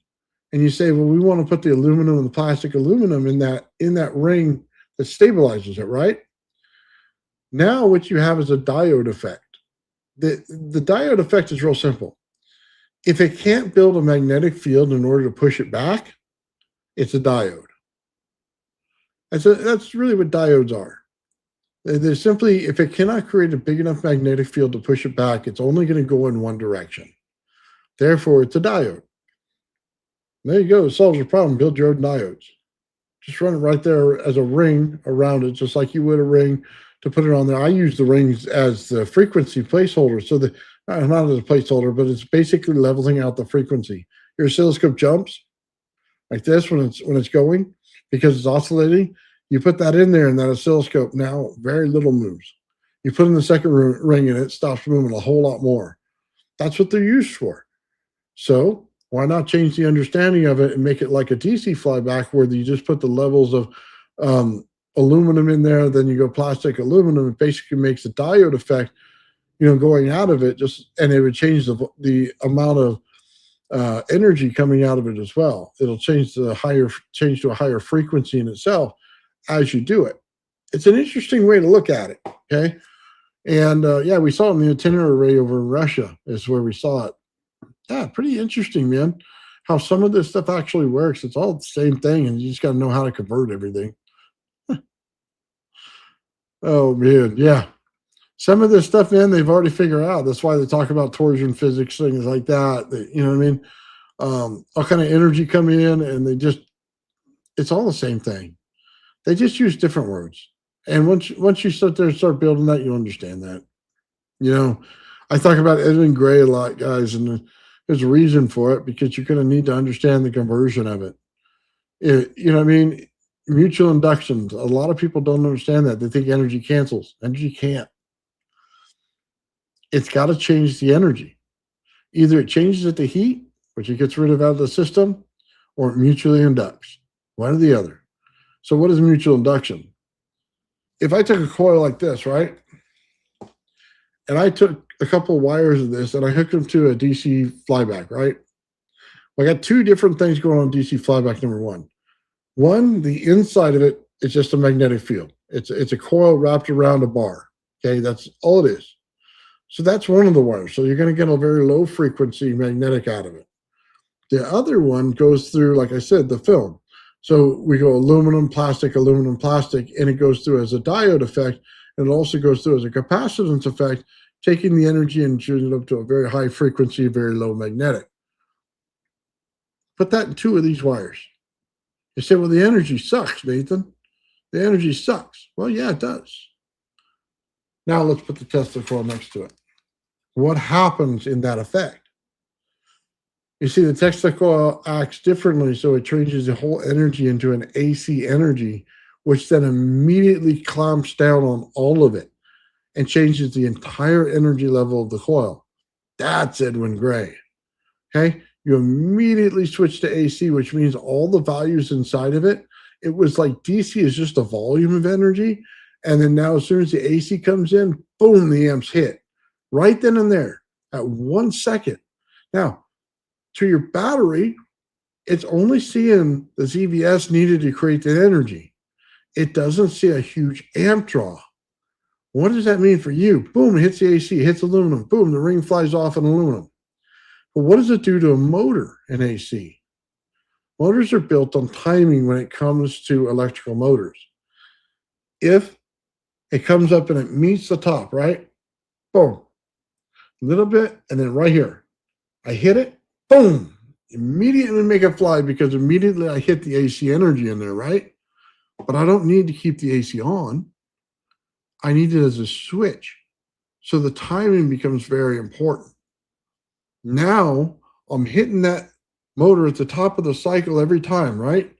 B: and you say, well, we want to put the aluminum and the plastic aluminum in that ring that stabilizes it, right? Now what you have is a diode effect. The diode effect is real simple. If it can't build a magnetic field in order to push it back, it's a diode. That's really what diodes are. They're simply, if it cannot create a big enough magnetic field to push it back, it's only going to go in one direction. Therefore, it's a diode. There you go. It solves your problem. Build your own diodes. Just run it right there as a ring around it, just like you would a ring to put it on there. I use the rings as the frequency placeholder. So not as a placeholder, but it's basically leveling out the frequency. Your oscilloscope jumps like this when it's going because it's oscillating. You put that in there and that oscilloscope, now very little moves. You put in the second ring and it stops moving a whole lot more. That's what they're used for. So why not change the understanding of it and make it like a DC flyback where you just put the levels of aluminum in there, then you go plastic, aluminum. It basically makes a diode effect, going out of it, and it would change the amount of energy coming out of it as well. It'll change to a higher frequency in itself as you do it. It's an interesting way to look at it. Okay. And we saw it in the antenna array over in Russia is where we saw it. Yeah, pretty interesting, man. How some of this stuff actually works. It's all the same thing, and you just got to know how to convert everything. Oh, man, yeah. Some of this stuff, man, they've already figured out. That's why they talk about torsion physics, things like that. You know what I mean? All kind of energy come in, and it's all the same thing. They just use different words. And once you sit there and start building that, you understand that. I talk about Edwin Gray a lot, guys, and there's a reason for it because you're going to need to understand the conversion of it. You know what I mean? Mutual inductions. A lot of people don't understand that. They think energy cancels. Energy can't. It's got to change the energy. Either it changes it to heat, which it gets rid of out of the system, or it mutually inducts. One or the other. So what is mutual induction? If I took a coil like this, right? And I took a couple of wires of this and I hooked them to a DC flyback, right? Well, I got two different things going on DC flyback, number one. One, the inside of it is just a magnetic field. It's a coil wrapped around a bar. Okay, that's all it is. So that's one of the wires. So you're going to get a very low frequency magnetic out of it. The other one goes through, like I said, the film. So we go aluminum, plastic, and it goes through as a diode effect. And it also goes through as a capacitance effect, taking the energy and tuning it up to a very high frequency, very low magnetic. Put that in two of these wires. You say, well, the energy sucks, Nathan. The energy sucks. Well, yeah, it does. Now let's put the Tesla coil next to it. What happens in that effect? You see, the Tesla coil acts differently, so it changes the whole energy into an AC energy, which then immediately clamps down on all of it and changes the entire energy level of the coil. That's Edwin Gray. Okay? You immediately switch to AC, which means all the values inside of it, it was like DC is just a volume of energy. And then now as soon as the AC comes in, boom, the amps hit. Right then and there at 1 second. Now, to your battery, it's only seeing the ZVS needed to create that energy. It doesn't see a huge amp draw. What does that mean for you? Boom, it hits the AC, hits aluminum. Boom, the ring flies off in aluminum. But what does it do to a motor in AC? Motors are built on timing when it comes to electrical motors. If it comes up and it meets the top, right? Boom. A little bit, and then right here. I hit it, boom. Immediately make it fly because immediately I hit the AC energy in there, right? But I don't need to keep the AC on. I need it as a switch. So the timing becomes very important. Now I'm hitting that motor at the top of the cycle every time, right?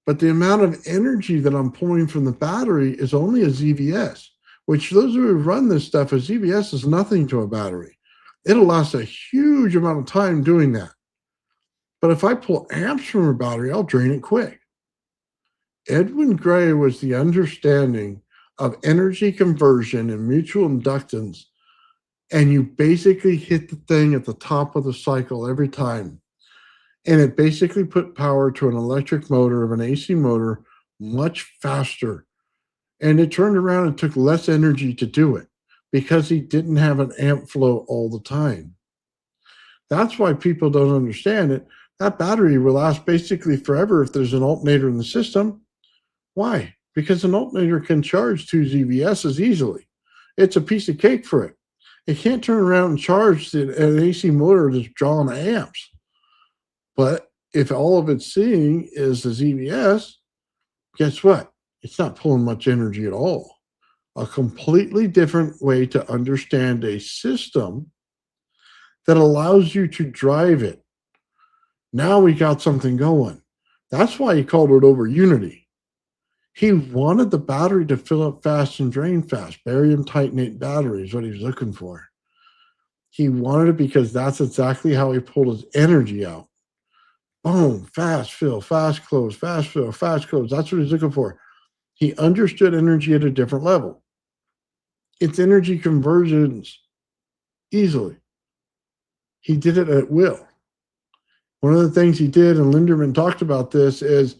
B: But the amount of energy that I'm pulling from the battery is only a ZVS, which those who run this stuff, a ZVS is nothing to a battery. It'll last a huge amount of time doing that. But if I pull amps from a battery, I'll drain it quick. Edwin Gray was the understanding of energy conversion and mutual inductance, and you basically hit the thing at the top of the cycle every time. And it basically put power to an electric motor of an AC motor much faster. And it turned around and took less energy to do it because he didn't have an amp flow all the time. That's why people don't understand it. That battery will last basically forever if there's an alternator in the system. Why? Because an alternator can charge 2 ZVSs easily. It's a piece of cake for it. It can't turn around and charge an AC motor that's drawing amps. But if all of it's seeing is the ZVS, guess what? It's not pulling much energy at all. A completely different way to understand a system that allows you to drive it. Now we got something going. That's why he called it over unity. He wanted the battery to fill up fast and drain fast. Barium titanate battery is what he was looking for. He wanted it because that's exactly how he pulled his energy out. Boom, fast fill, fast close, fast fill, fast close. That's what he's looking for. He understood energy at a different level. It's energy conversions easily. He did it at will. One of the things he did, and Linderman talked about this, is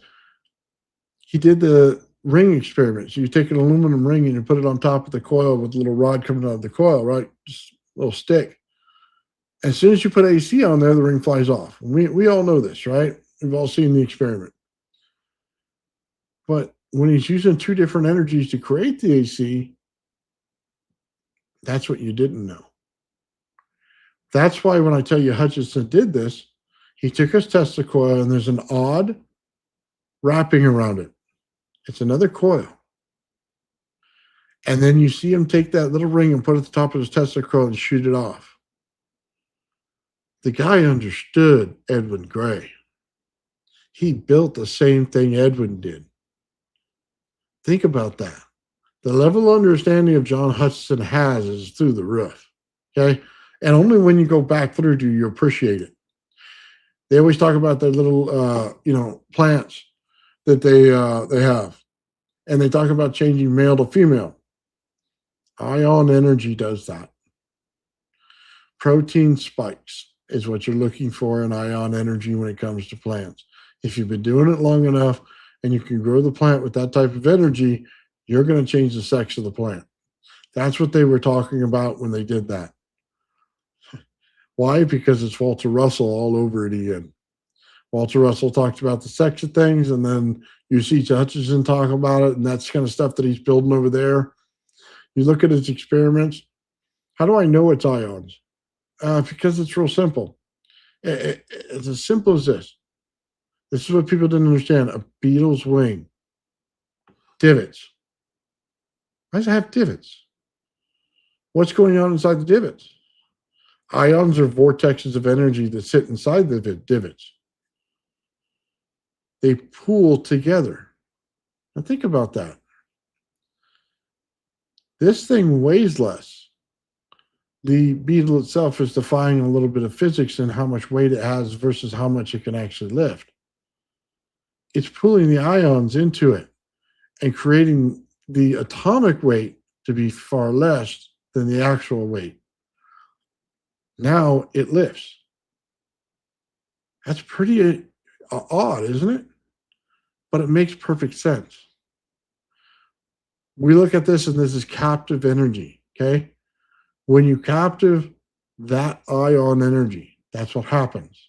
B: he did the ring experiment. So you take an aluminum ring and you put it on top of the coil with a little rod coming out of the coil, right? Just a little stick. As soon as you put AC on there, the ring flies off. We all know this, right? We've all seen the experiment. But when he's using two different energies to create the AC, that's what you didn't know. That's why when I tell you Hutchinson did this, he took his Tesla coil and there's an odd wrapping around it. It's another coil. And then you see him take that little ring and put it at the top of his Tesla coil and shoot it off. The guy understood Edwin Gray. He built the same thing Edwin did. Think about that. The level of understanding of John Hutchinson has is through the roof. Okay? And only when you go back through do you appreciate it. They always talk about their little, plants that they have. And they talk about changing male to female. Ion energy does that. Protein spikes is what you're looking for in ion energy when it comes to plants. If you've been doing it long enough and you can grow the plant with that type of energy, you're going to change the sex of the plant. That's what they were talking about when they did that. Why? Because it's Walter Russell all over it again. Walter Russell talked about the sex of things, and then you see Hutchinson talk about it, and that's kind of stuff that he's building over there. You look at his experiments. How do I know it's ions? Because it's real simple. It's as simple as this. This is what people didn't understand. A beetle's wing. Divots. Why does it have divots? What's going on inside the divots? Ions are vortexes of energy that sit inside the divots. They pool together. Now think about that. This thing weighs less. The beetle itself is defying a little bit of physics and how much weight it has versus how much it can actually lift. It's pulling the ions into it and creating the atomic weight to be far less than the actual weight. Now it lifts. That's pretty odd, isn't it? But it makes perfect sense. We look at this and this is captive energy, okay? When you captive that ion energy, that's what happens.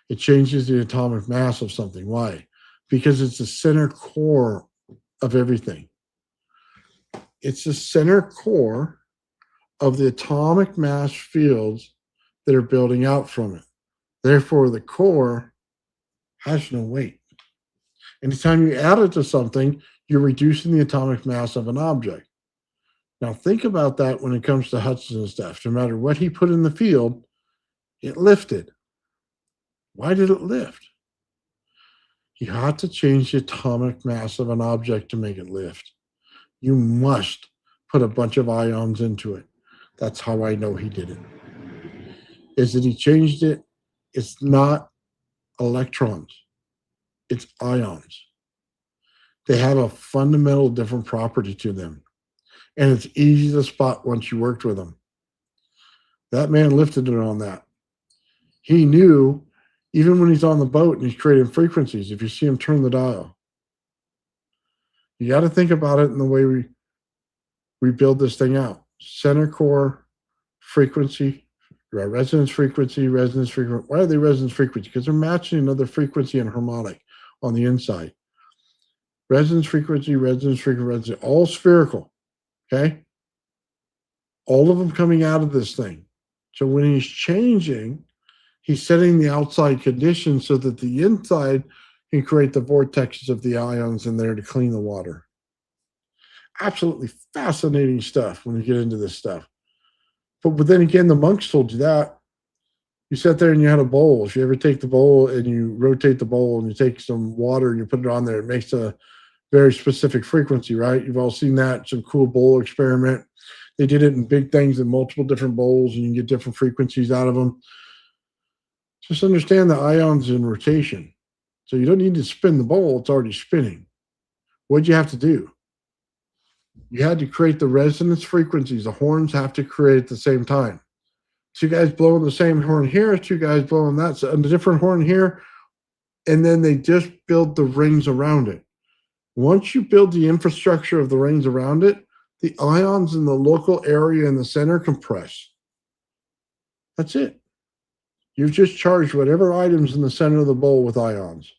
B: It changes the atomic mass of something. Why? Because it's the center core of everything. It's the center core of the atomic mass fields that are building out from it. Therefore, the core has no weight. Anytime you add it to something, you're reducing the atomic mass of an object. Now, think about that when it comes to Hutchinson stuff. No matter what he put in the field, it lifted. Why did it lift? You had to change the atomic mass of an object to make it lift. You must put a bunch of ions into it. That's how I know he did it. is that he changed it. It's not electrons, it's ions. They have a fundamental different property to them. And it's easy to spot once you worked with them. That man lifted it on that. He knew, even when he's on the boat and he's creating frequencies, if you see him turn the dial, you got to think about it in the way we build this thing out. Center core frequency, resonance frequency, resonance frequency. Why are they resonance frequency? Because they're matching another frequency and harmonic on the inside. Resonance frequency, all spherical. Okay? All of them coming out of this thing. So when he's changing, he's setting the outside conditions so that the inside can create the vortexes of the ions in there to clean the water. Absolutely fascinating stuff when you get into this stuff. But then again, the monks told you that. You sat there and you had a bowl. If you ever take the bowl and you rotate the bowl and you take some water and you put it on there, it makes a very specific frequency, right? You've all seen that. It's a cool bowl experiment. They did it in big things in multiple different bowls, and you can get different frequencies out of them. Just understand the ions in rotation. So you don't need to spin the bowl. It's already spinning. What'd you have to do? You had to create the resonance frequencies. The horns have to create at the same time. Two guys blowing the same horn here, two guys blowing that, so a different horn here, and then they just build the rings around it. Once you build the infrastructure of the rings around it, the ions in the local area in the center compress. That's it. You've just charged whatever items in the center of the bowl with ions.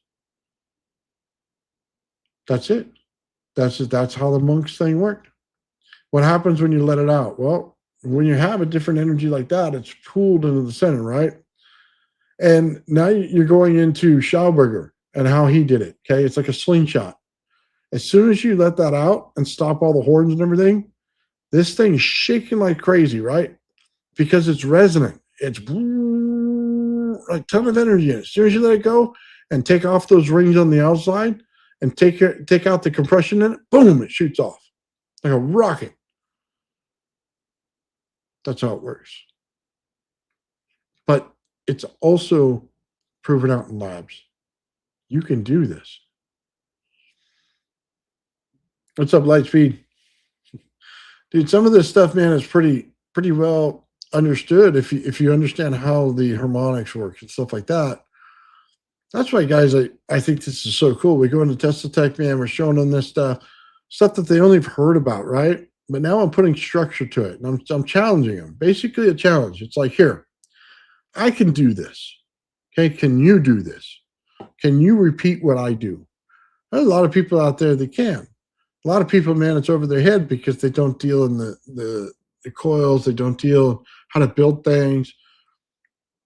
B: That's it. That's how the monks thing worked. What happens when you let it out? Well, when you have a different energy like that, it's pooled into the center, right? And now you're going into Schauberger and how he did it. Okay, it's like a slingshot. As soon as you let that out and stop all the horns and everything, this thing is shaking like crazy, right? Because it's resonant. It's a ton of energy in it. As soon as you let it go and take off those rings on the outside and take out the compression in it, boom, it shoots off like a rocket. That's how it works. But it's also proven out in labs. You can do this. What's up, Lightspeed? Dude, some of this stuff, man, is pretty well understood if you understand how the harmonics work and stuff like that. That's why, guys, I think this is so cool. We go into Tesla Tech, man, we're showing them this stuff that they only have heard about, right? But now I'm putting structure to it, and I'm challenging them. Basically a challenge. It's like, here, I can do this. Okay, can you do this? Can you repeat what I do? There's a lot of people out there that can. A lot of people, man, it's over their head because they don't deal in the coils. They don't deal how to build things.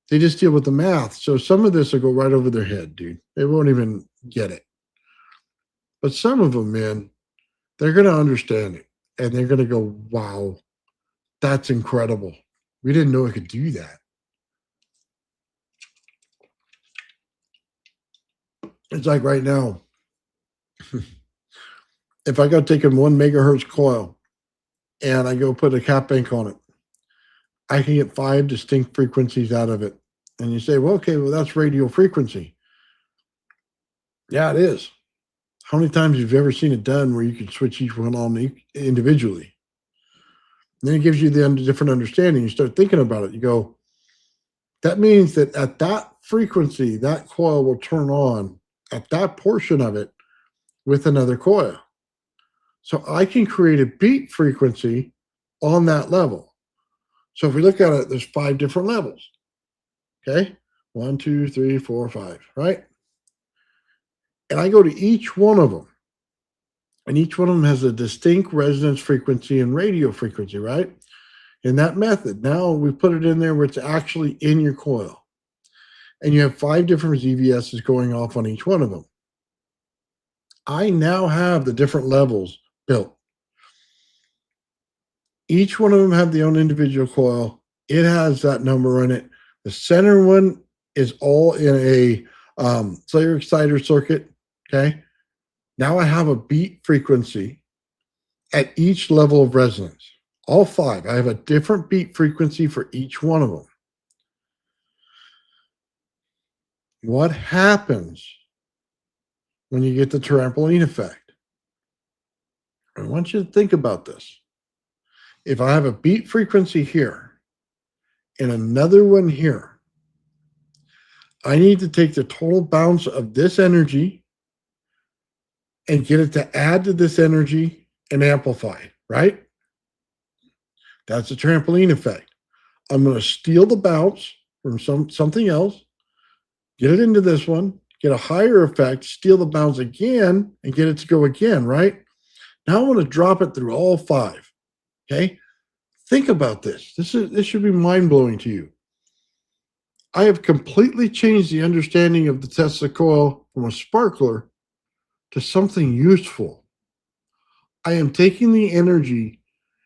B: They just deal with the math. So some of this will go right over their head, dude. They won't even get it. But some of them, man, they're going to understand it. And they're going to go, wow, that's incredible. We didn't know it could do that. It's like right now, if I go take a 1 megahertz coil and I go put a cap bank on it, I can get 5 distinct frequencies out of it. And you say, well, okay, well, that's radio frequency. Yeah, it is. How many times have you ever seen it done where you can switch each one on individually? And then it gives you the different understanding. You start thinking about it. You go, that means that at that frequency, that coil will turn on at that portion of it with another coil. So I can create a beat frequency on that level. So if we look at it, there's 5 different levels. Okay? 1, 2, 3, 4, 5, right? And I go to each one of them. And each one of them has a distinct resonance frequency and radio frequency, right? In that method, now we put it in there where it's actually in your coil. And you have 5 different ZVSs going off on each one of them. I now have the different levels built. Each one of them have their own individual coil. It has that number in it. The center one is all in a Slayer exciter circuit. Okay. Now I have a beat frequency at each level of resonance. All 5. I have a different beat frequency for each one of them. What happens when you get the trampoline effect? I want you to think about this. If I have a beat frequency here and another one here, I need to take the total bounce of this energy and get it to add to this energy and amplify, right? That's the trampoline effect. I'm going to steal the bounce from something else, get it into this one, get a higher effect, steal the bounce again, and get it to go again, right? Now I want to drop it through all five. Okay? Think about this. This should be mind-blowing to you. I have completely changed the understanding of the Tesla coil from a sparkler to something useful. I am taking the energy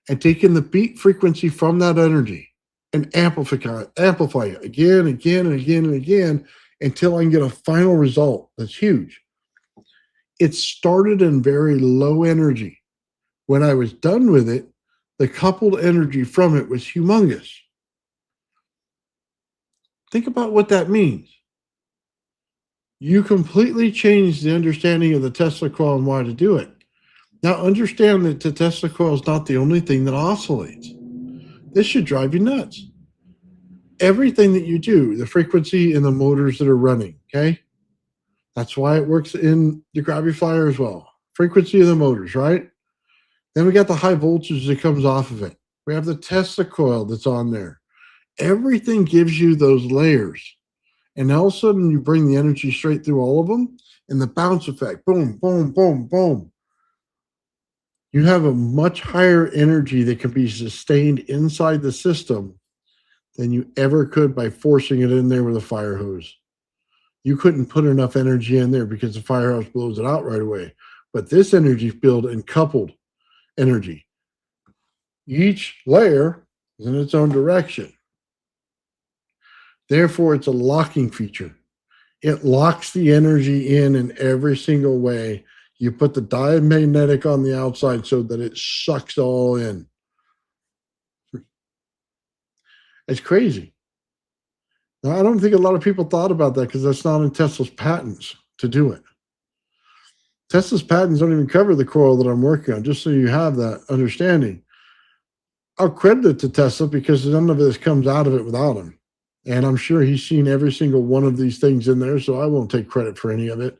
B: and taking the beat frequency from that energy and amplify it again, again, and again, and again until I can get a final result that's huge. It started in very low energy. When I was done with it, the coupled energy from it was humongous. Think about what that means. You completely changed the understanding of the Tesla coil and why to do it. Now, understand that the Tesla coil is not the only thing that oscillates. This should drive you nuts. Everything that you do, the frequency and the motors that are running, okay? That's why it works in the gravity flyer as well. Frequency of the motors, right? Then we got the high voltage that comes off of it. We have the Tesla coil that's on there. Everything gives you those layers. And all of a sudden, you bring the energy straight through all of them, and the bounce effect, boom, boom, boom, boom. You have a much higher energy that can be sustained inside the system than you ever could by forcing it in there with a fire hose. You couldn't put enough energy in there because the fire hose blows it out right away. But this energy field and coupled energy, each layer is in its own direction. Therefore, it's a locking feature. It locks the energy in every single way. You put the diamagnetic on the outside so that it sucks all in. It's crazy. Now, I don't think a lot of people thought about that because that's not in Tesla's patents to do it. Tesla's patents don't even cover the coil that I'm working on, just so you have that understanding. I'll credit it to Tesla because none of this comes out of it without him. And I'm sure he's seen every single one of these things in there, so I won't take credit for any of it.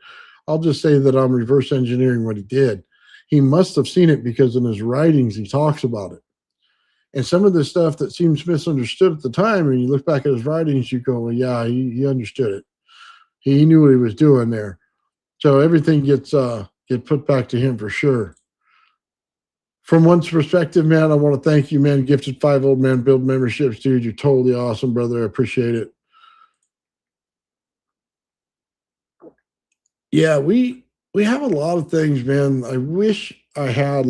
B: I'll just say that I'm reverse engineering what he did. He must have seen it because in his writings, he talks about it. And some of the stuff that seems misunderstood at the time, and you look back at his writings, you go, well, yeah, he understood it. He knew what he was doing there. So everything gets put back to him for sure. From one's perspective, man, I want to thank you, man. Gifted 5 Old Man Build memberships, dude. You're totally awesome, brother. I appreciate it. Yeah, we have a lot of things, man. I wish I had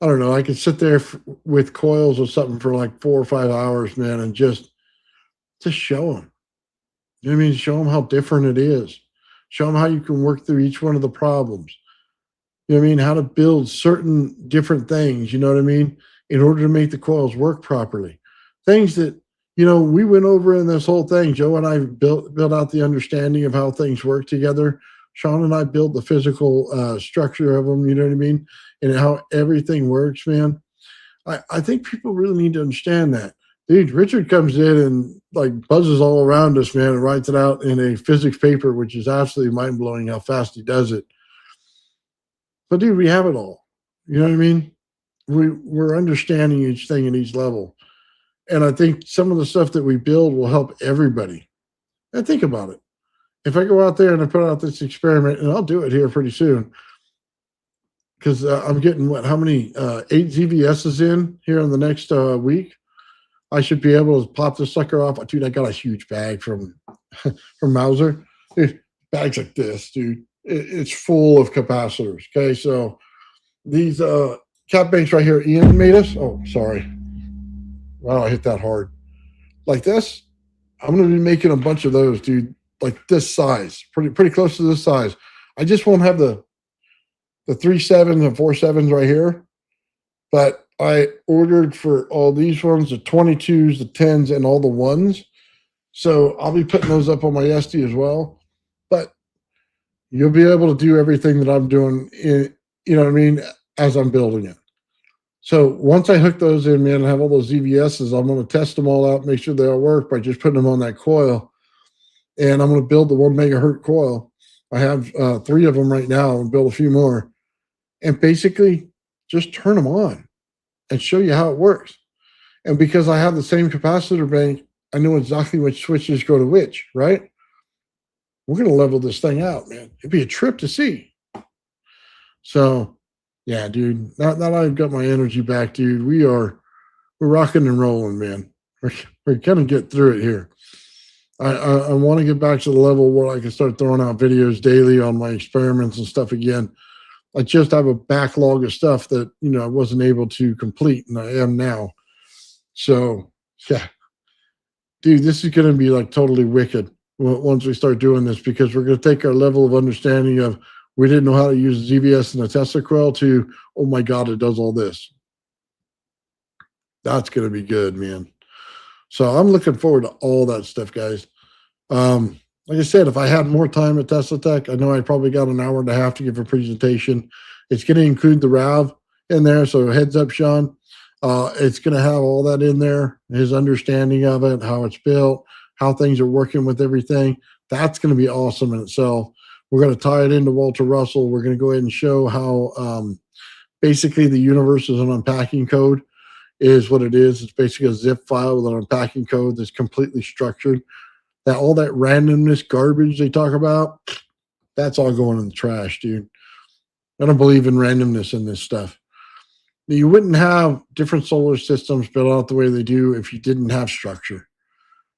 B: I don't know, I could sit there with coils or something for like 4 or 5 hours, man, and just show them. You know what I mean? Show them how different it is. Show them how you can work through each one of the problems. You know what I mean? How to build certain different things, you know what I mean? In order to make the coils work properly. Things that, we went over in this whole thing. Joe and I built out the understanding of how things work together. Sean and I built the physical structure of them, you know what I mean? And how everything works, man. I think people really need to understand that. Dude, Richard comes in and buzzes all around us, man, and writes it out in a physics paper, which is absolutely mind-blowing how fast he does it. But dude, we have it all. You know what I mean? We're understanding each thing at each level. And I think some of the stuff that we build will help everybody. And think about it. If I go out there and I put out this experiment, and I'll do it here pretty soon, because I'm getting how many 8 ZVSs in here in the next week. I should be able to pop this sucker off. Dude, I got a huge bag from Mauser. Dude, bags like this, dude. It's full of capacitors. Okay, so these cap banks right here, Ian made us. Oh, sorry. Wow, I hit that hard. Like this, I'm going to be making a bunch of those, dude. Like this size, pretty close to this size. I just won't have the 3.7s and 4.7s right here, but I ordered for all these ones, the 22s, the 10s, and all the 1s. So I'll be putting those up on my Esty as well. But you'll be able to do everything that I'm doing, you know what I mean, as I'm building it. So once I hook those in, man, and have all those ZVSs, I'm going to test them all out, make sure they all work by just putting them on that coil. And I'm going to build the 1 megahertz coil. I have 3 of them right now and build a few more. And basically just turn them on and show you how it works. And because I have the same capacitor bank, I know exactly which switches go to which, right? We're going to level this thing out, man. It'd be a trip to see. So, yeah, dude, now that I've got my energy back, dude, we're rocking and rolling, man. We're going to get through it here. I want to get back to the level where I can start throwing out videos daily on my experiments and stuff again. I just have a backlog of stuff that, you know, I wasn't able to complete, and I am now. So, yeah. Dude, this is going to be like totally wicked once we start doing this, because we're going to take our level of understanding of we didn't know how to use ZVS in a Tesla coil to, oh my God, it does all this. That's going to be good, man. So I'm looking forward to all that stuff, guys. Like I said, if I had more time at Tesla Tech, I know I probably got an hour and a half to give a presentation. It's going to include the RAV in there. So heads up, Sean. It's going to have all that in there, his understanding of it, how it's built, how things are working with everything. That's going to be awesome in itself. We're going to tie it into Walter Russell. We're going to go ahead and show how basically the universe is an unpacking code is what it is. It's basically a zip file with an unpacking code that's completely structured. That all that randomness garbage they talk about, that's all going in the trash, dude. I don't believe in randomness in this stuff. You wouldn't have different solar systems built out the way they do if you didn't have structure.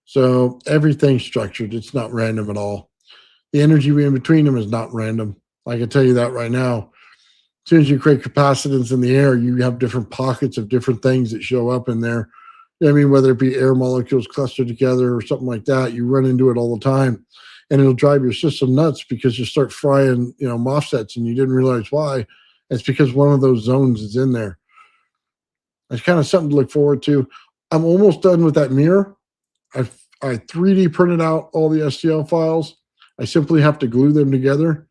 B: So everything's structured. It's not random at all. The energy in between them is not random. I can tell you that right now. As soon as you create capacitance in the air, you have different pockets of different things that show up in there. I mean, whether it be air molecules clustered together or something like that, you run into it all the time. And it'll drive your system nuts because you start frying, you know, MOSFETs and you didn't realize why. It's because one of those zones is in there. It's kind of something to look forward to. I'm almost done with that mirror. I 3D printed out all the STL files. I simply have to glue them together,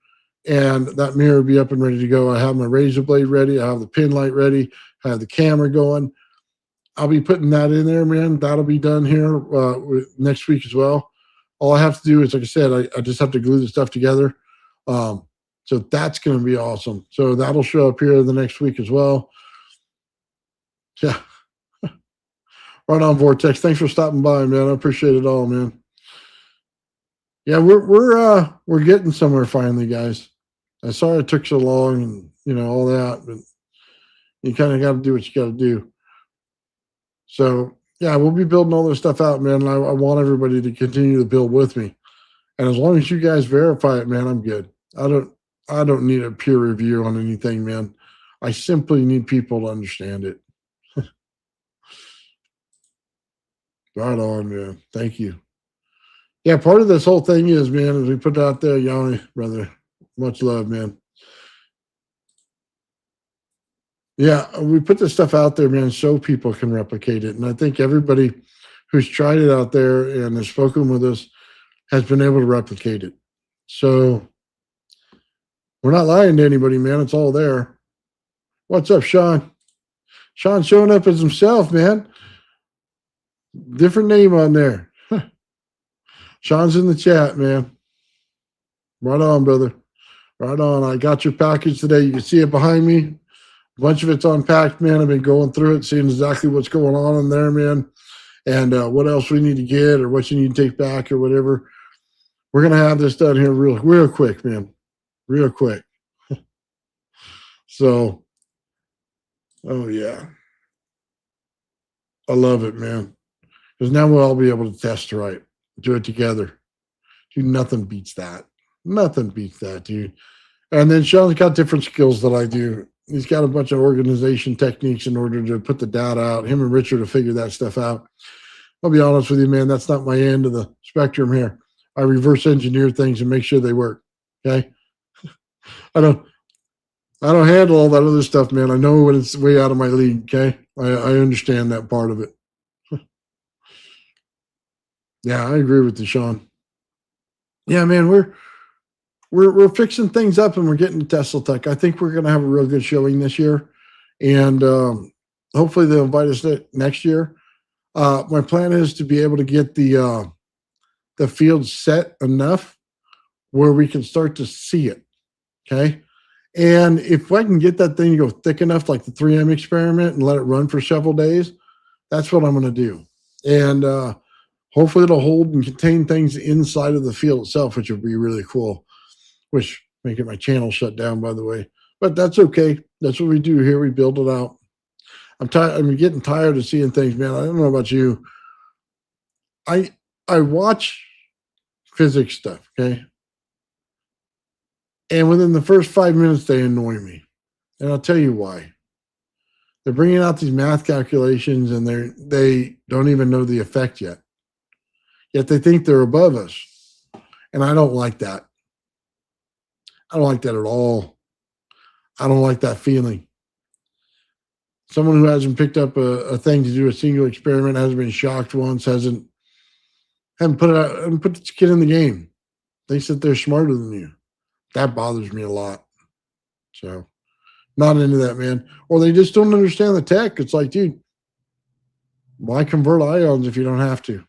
B: and that mirror will be up and ready to go. I have my razor blade ready. I have the pin light ready. I have the camera going. I'll be putting that in there, man. That'll be done here next week as well. All I have to do is, like I said, I just have to glue the stuff together. So that's going to be awesome. So that'll show up here the next week as well. Yeah. Right on, Vortex. Thanks for stopping by, man. I appreciate it all, man. Yeah, we're getting somewhere finally, guys. I'm sorry it took so long and, you know, all that, but you kind of got to do what you got to do. So, yeah, we'll be building all this stuff out, man. I want everybody to continue to build with me. And as long as you guys verify it, man, I'm good. I don't need a peer review on anything, man. I simply need people to understand it. Right on, man. Thank you. Yeah, part of this whole thing is, man, as we put it out there, Yanni, brother, much love, man. Yeah, we put this stuff out there, man, so people can replicate it. And I think everybody who's tried it out there and has spoken with us has been able to replicate it. So we're not lying to anybody, man. It's all there. What's up, Sean? Sean showing up as himself, man. Different name on there. Sean's in the chat, man. Right on, brother. Right on. I got your package today. You can see it behind me. A bunch of it's unpacked, man. I've been going through it, seeing exactly what's going on in there, man. And what else we need to get or what you need to take back or whatever. We're going to have this done here real quick, man. Real quick. So, oh, yeah. I love it, man. Because now we'll all be able to test right. Do it together. Dude, nothing beats that. Nothing beats that, dude. And then Sean's got different skills that I do. He's got a bunch of organization techniques in order to put the data out. Him and Richard will figure that stuff out. I'll be honest with you, man. That's not my end of the spectrum here. I reverse engineer things and make sure they work. Okay. I don't handle all that other stuff, man. I know when it's way out of my league. Okay. I understand that part of it. Yeah, I agree with you, Sean. Yeah, man, we're fixing things up and we're getting to Tesla Tech. I think we're going to have a real good showing this year, and hopefully they'll invite us next year. My plan is to be able to get the field set enough where we can start to see it. Okay. And if I can get that thing to go thick enough, like the 3M experiment, and let it run for several days, that's what I'm going to do. And hopefully it'll hold and contain things inside of the field itself, which would be really cool. Which making my channel shut down, by the way. But that's okay. That's what we do here. We build it out. I'm tired. I'm getting tired of seeing things, man. I don't know about you. I watch physics stuff, okay? And within the first 5 minutes, they annoy me. And I'll tell you why. They're bringing out these math calculations, and they don't even know the effect yet. Yet they think they're above us. And I don't like that. I don't like that at all. I don't like that feeling. Someone who hasn't picked up a thing to do a single experiment, hasn't been shocked once, haven't put it out and put the skin in the game. They said they're smarter than you. That bothers me a lot. So, not into that, man. Or they just don't understand the tech. It's like, dude, why convert ions if you don't have to?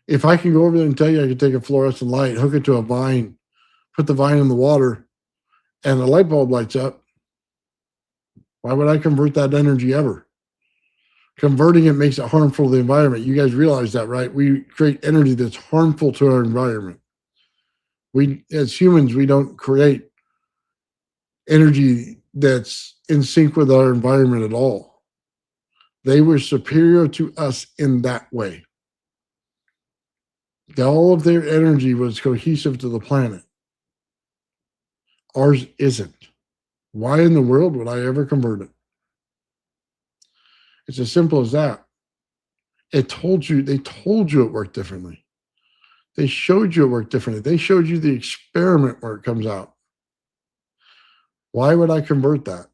B: If I can go over there and tell you I can take a fluorescent light, hook it to a vine, put the vine in the water, and the light bulb lights up, why would I convert that energy ever? Converting it makes it harmful to the environment. You guys realize that, right? We create energy that's harmful to our environment. We, as humans, we don't create energy that's in sync with our environment at all. They were superior to us in that way. All of their energy was cohesive to the planet. Ours isn't. Why in the world would I ever convert it? It's as simple as that. They told you it worked differently. They showed you it worked differently. They showed you the experiment where it comes out. Why would I convert that?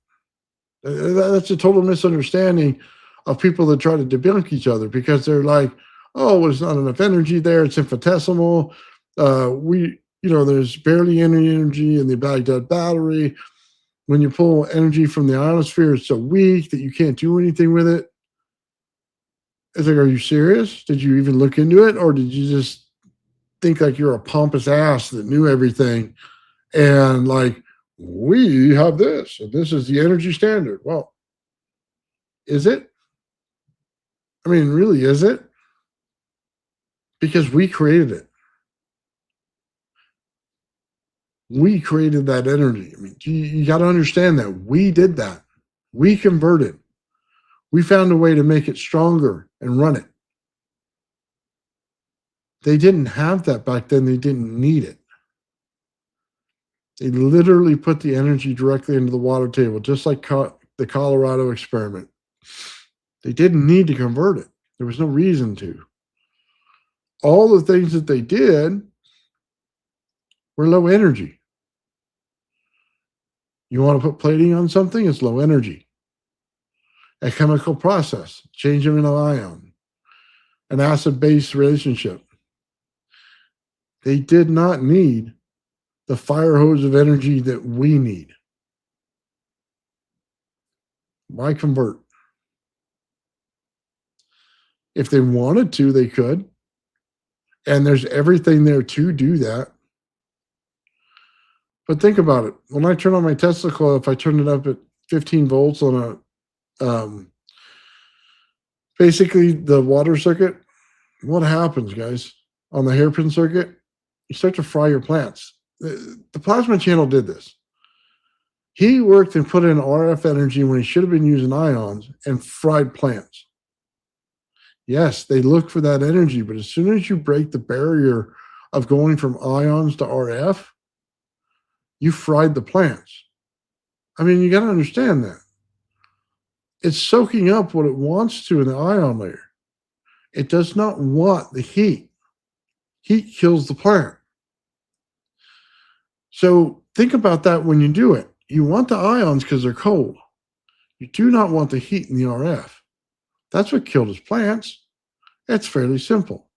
B: That's a total misunderstanding of people that try to debunk each other, because they're like, oh, well, there's not enough energy there. It's infinitesimal. There's barely any energy in the Baghdad battery. When you pull energy from the ionosphere, it's so weak that you can't do anything with it. It's like, are you serious? Did you even look into it? Or did you just think like you're a pompous ass that knew everything and like, we have this, and this is the energy standard? Well, is it? I mean, really, is it? Because we created it. We created that energy. I mean, you got to understand that we did that. We converted. We found a way to make it stronger and run it. They didn't have that back then. They didn't need it. They literally put the energy directly into the water table, just like the Colorado experiment. They didn't need to convert it. There was no reason to. All the things that they did were low energy. You want to put plating on something? It's low energy. A chemical process, change them into ion, an acid-base relationship. They did not need the fire hose of energy that we need. Why convert? If they wanted to, they could. And there's everything there to do that. But think about it. When I turn on my Tesla coil, if I turn it up at 15 volts on basically the water circuit, what happens, guys? On the hairpin circuit, you start to fry your plants. The plasma channel did this. He worked and put in RF energy when he should have been using ions and fried plants. Yes, they look for that energy, but as soon as you break the barrier of going from ions to RF, you fried the plants. I mean, you got to understand that. It's soaking up what it wants to in the ion layer. It does not want the heat. Heat kills the plant. So think about that when you do it. You want the ions because they're cold. You do not want the heat in the RF. That's what killed his plants. It's fairly simple.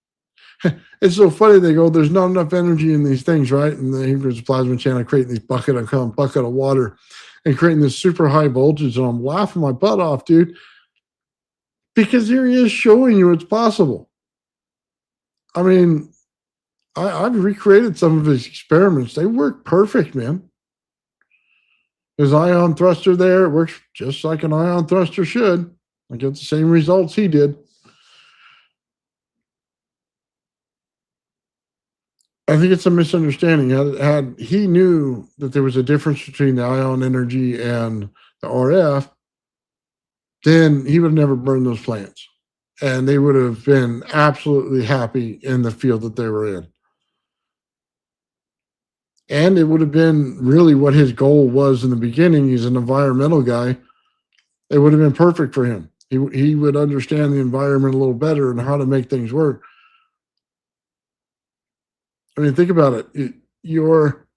B: It's so funny. They go, there's not enough energy in these things, right? And the Hebrews plasma channel creating these bucket of water and creating this super high voltage. And I'm laughing my butt off, dude, because here he is showing you it's possible. I mean, I've recreated some of his experiments. They work perfect, man. His ion thruster there, it works just like an ion thruster should. I get the same results he did. I think it's a misunderstanding. Had he knew that there was a difference between the ion energy and the RF, then he would have never burned those plants. And they would have been absolutely happy in the field that they were in. And it would have been really what his goal was in the beginning. He's an environmental guy. It would have been perfect for him. He would understand the environment a little better and how to make things work. I mean, think about it. You're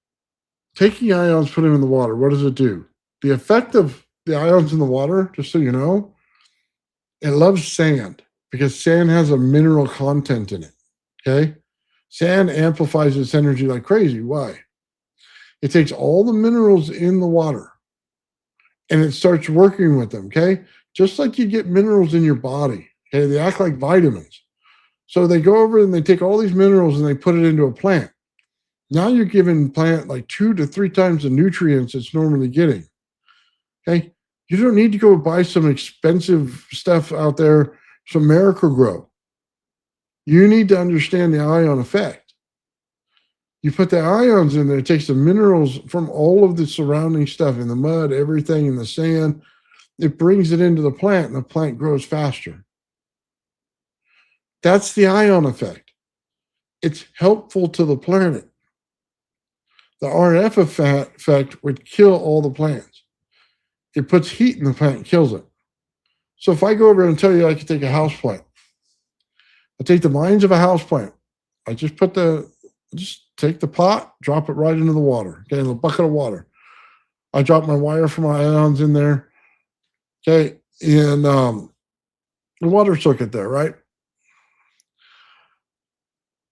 B: taking ions, putting them in the water. What does it do? The effect of the ions in the water, just so you know, it loves sand because sand has a mineral content in it. Okay? Sand amplifies its energy like crazy. Why? It takes all the minerals in the water and it starts working with them. Okay? Just like you get minerals in your body. Okay? They act like vitamins. So they go over and they take all these minerals and they put it into a plant. Now you're giving plant like 2 to 3 times the nutrients it's normally getting. Okay? You don't need to go buy some expensive stuff out there, some Miracle-Gro. You need to understand the ion effect. You put the ions in there, it takes the minerals from all of the surrounding stuff in the mud, everything in the sand. It brings it into the plant and the plant grows faster. That's the ion effect. It's helpful to the planet. The RF effect would kill all the plants. It puts heat in the plant and kills it. So if I go over and tell you I could take a house plant, I take the minds of a house plant. I just take the pot, drop it right into the water. Okay, in a bucket of water. I drop my wire for my ions in there. Okay, and the water circuit there, right?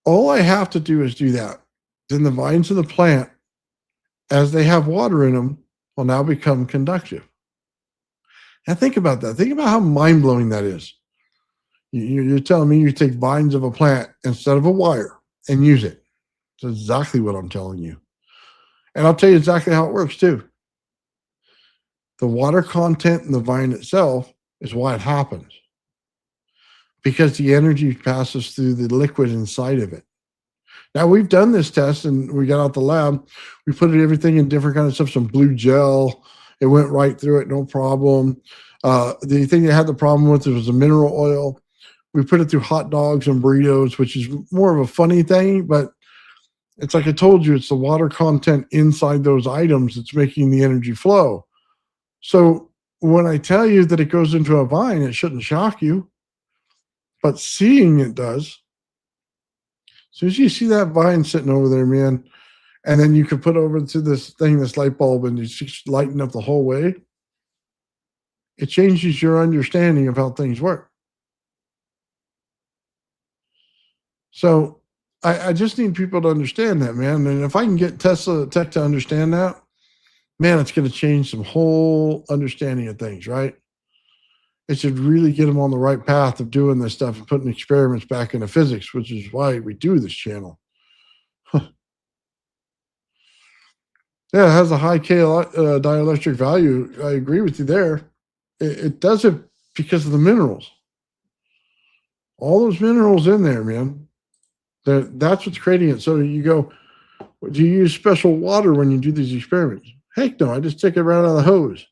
B: All I have to do is do that. Then the vines of the plant, as they have water in them, will now become conductive. Now think about that. Think about how mind-blowing that is. You're telling me you take vines of a plant instead of a wire and use it. That's exactly what I'm telling you. And I'll tell you exactly how it works too. The water content in the vine itself is why it happens. Because the energy passes through the liquid inside of it. Now, we've done this test and we got out the lab. We put everything in different kind of stuff, some blue gel. It went right through it, no problem. The thing they had the problem with was the mineral oil. We put it through hot dogs and burritos, which is more of a funny thing, but it's like I told you, it's the water content inside those items that's making the energy flow. So when I tell you that it goes into a vine, it shouldn't shock you, but seeing it does. As soon as you see that vine sitting over there, man, and then you could put over to this thing, this light bulb, and you just lighten up the whole way, it changes your understanding of how things work. So I just need people to understand that, man. And if I can get Tesla Tech to understand that, man, it's going to change some whole understanding of things, right? It should really get them on the right path of doing this stuff and putting experiments back into physics, which is why we do this channel. Yeah, it has a high dielectric value. I agree with you there. It does it because of the minerals. All those minerals in there, man. That's what's creating it. So you go, do you use special water when you do these experiments? Heck no, I just take it right out of the hose.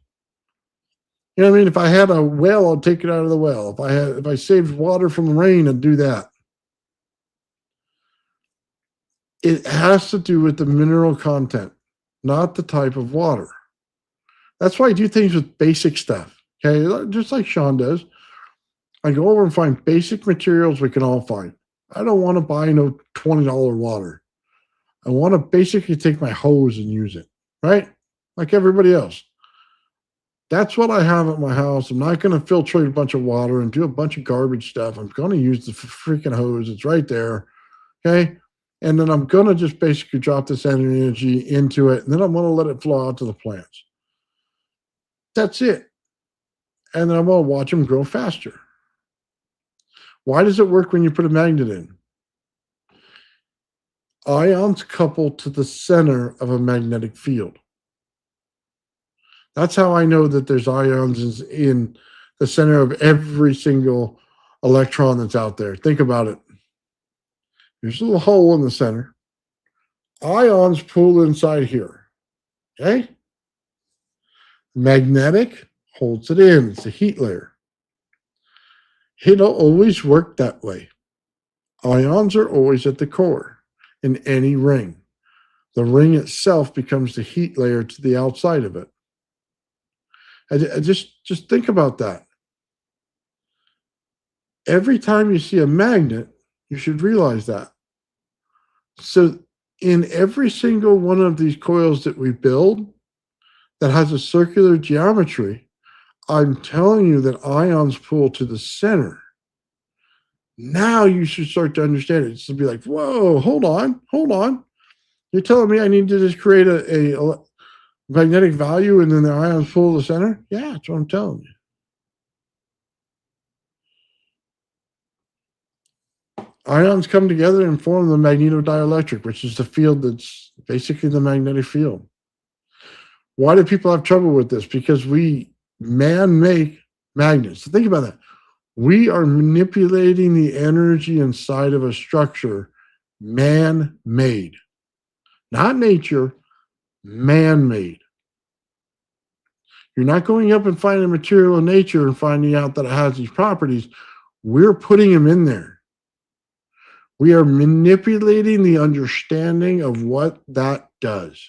B: You know what I mean? If I had a well, I'd take it out of the well. If I saved water from the rain, I'd do that. It has to do with the mineral content, not the type of water. That's why I do things with basic stuff. Okay, just like Sean does. I go over and find basic materials we can all find. I don't want to buy no $20 water. I want to basically take my hose and use it, right? Like everybody else. That's what I have at my house. I'm not going to filtrate a bunch of water and do a bunch of garbage stuff. I'm going to use the freaking hose. It's right there. Okay. And then I'm going to just basically drop this energy into it. And then I'm going to let it flow out to the plants. That's it. And then I'm going to watch them grow faster. Why does it work when you put a magnet in? Ions couple to the center of a magnetic field. That's how I know that there's ions in the center of every single electron that's out there. Think about it. There's a little hole in the center. Ions pull inside here. Okay? Magnetic holds it in. It's a heat layer. It'll always work that way. Ions are always at the core in any ring. The ring itself becomes the heat layer to the outside of it. I just think about that. Every time you see a magnet, you should realize that. So in every single one of these coils that we build that has a circular geometry, I'm telling you that ions pull to the center. Now you should start to understand it. It's to be like, whoa, hold on. You're telling me I need to just create a magnetic value and then the ions pull to the center? Yeah, that's what I'm telling you. Ions come together and form the magnetodielectric, which is the field that's basically the magnetic field. Why do people have trouble with this? Because we man-make magnets. So think about that. We are manipulating the energy inside of a structure man-made. Not nature, man-made. You're not going up and finding material in nature and finding out that it has these properties. We're putting them in there. We are manipulating the understanding of what that does.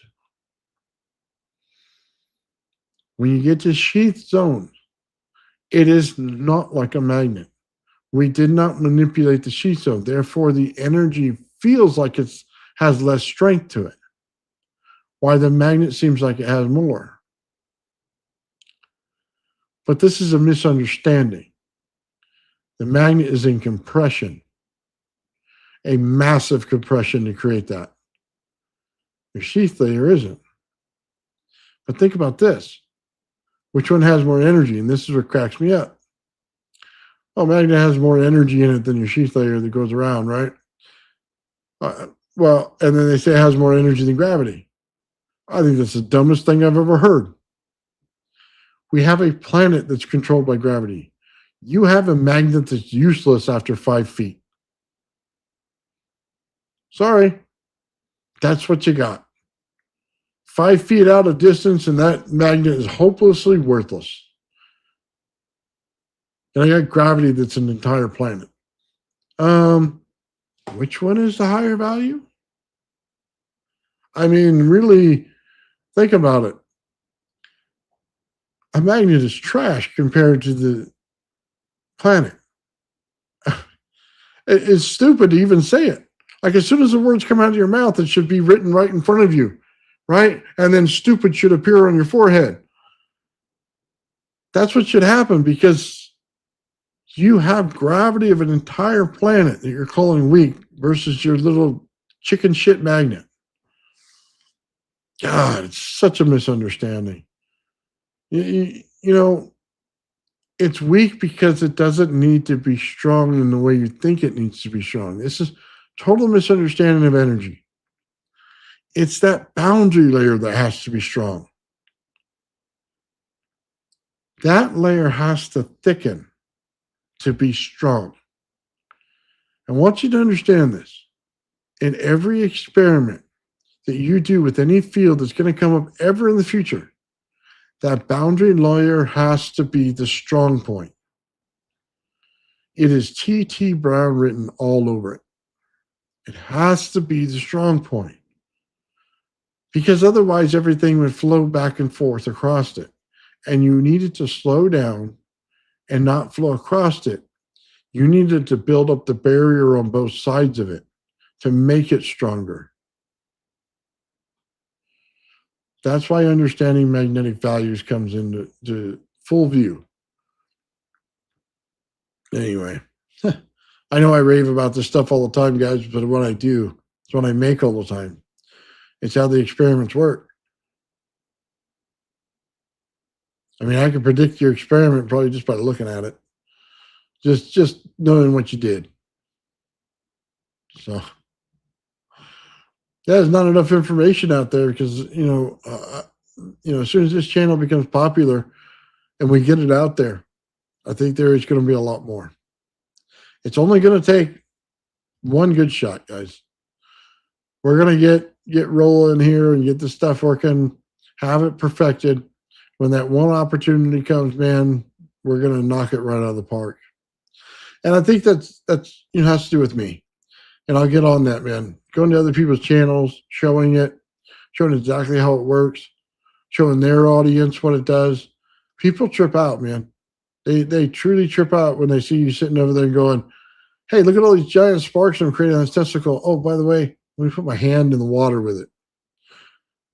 B: When you get to sheath zones, it is not like a magnet. We did not manipulate the sheath zone. Therefore, the energy feels like it has less strength to it. Why the magnet seems like it has more. But this is a misunderstanding. The magnet is in compression. A massive compression to create that. Your sheath layer isn't. But think about this. Which one has more energy? And this is what cracks me up. Oh, magnet has more energy in it than your sheath layer that goes around, right? Well, and then they say it has more energy than gravity. I think that's the dumbest thing I've ever heard. We have a planet that's controlled by gravity. You have a magnet that's useless after 5 feet. Sorry. That's what you got. 5 feet out of distance, and that magnet is hopelessly worthless. And I got gravity that's an entire planet. Which one is the higher value? I mean, really, think about it. A magnet is trash compared to the planet. It's stupid to even say it. Like, as soon as the words come out of your mouth, it should be written right in front of you, right? And then stupid should appear on your forehead. That's what should happen, because you have gravity of an entire planet that you're calling weak versus your little chicken shit magnet. God, it's such a misunderstanding. You know, it's weak because it doesn't need to be strong in the way you think it needs to be strong. This is total misunderstanding of energy. It's that boundary layer that has to be strong. That layer has to thicken to be strong. I want you to understand this. In every experiment that you do with any field that's going to come up ever in the future, that boundary layer has to be the strong point. It is T.T. Brown written all over it. It has to be the strong point. Because otherwise everything would flow back and forth across it. And you needed to slow down and not flow across it. You needed to build up the barrier on both sides of it to make it stronger. That's why understanding magnetic values comes into full view. Anyway, I know I rave about this stuff all the time, guys, but what I do, it's what I make all the time. It's how the experiments work. I mean, I can predict your experiment probably just by looking at it. Just knowing what you did. So there's not enough information out there because as soon as this channel becomes popular and we get it out there, I think there is going to be a lot more. It's only going to take one good shot, guys. We're going to get rolling here and get this stuff working, have it perfected. When that one opportunity comes, man, we're going to knock it right out of the park. And I think that's has to do with me. And I'll get on that, man. Going to other people's channels, showing exactly how it works, showing their audience what it does. People trip out, man. They truly trip out when they see you sitting over there going, hey, look at all these giant sparks I'm creating on this testicle. Oh, by the way, let me put my hand in the water with it.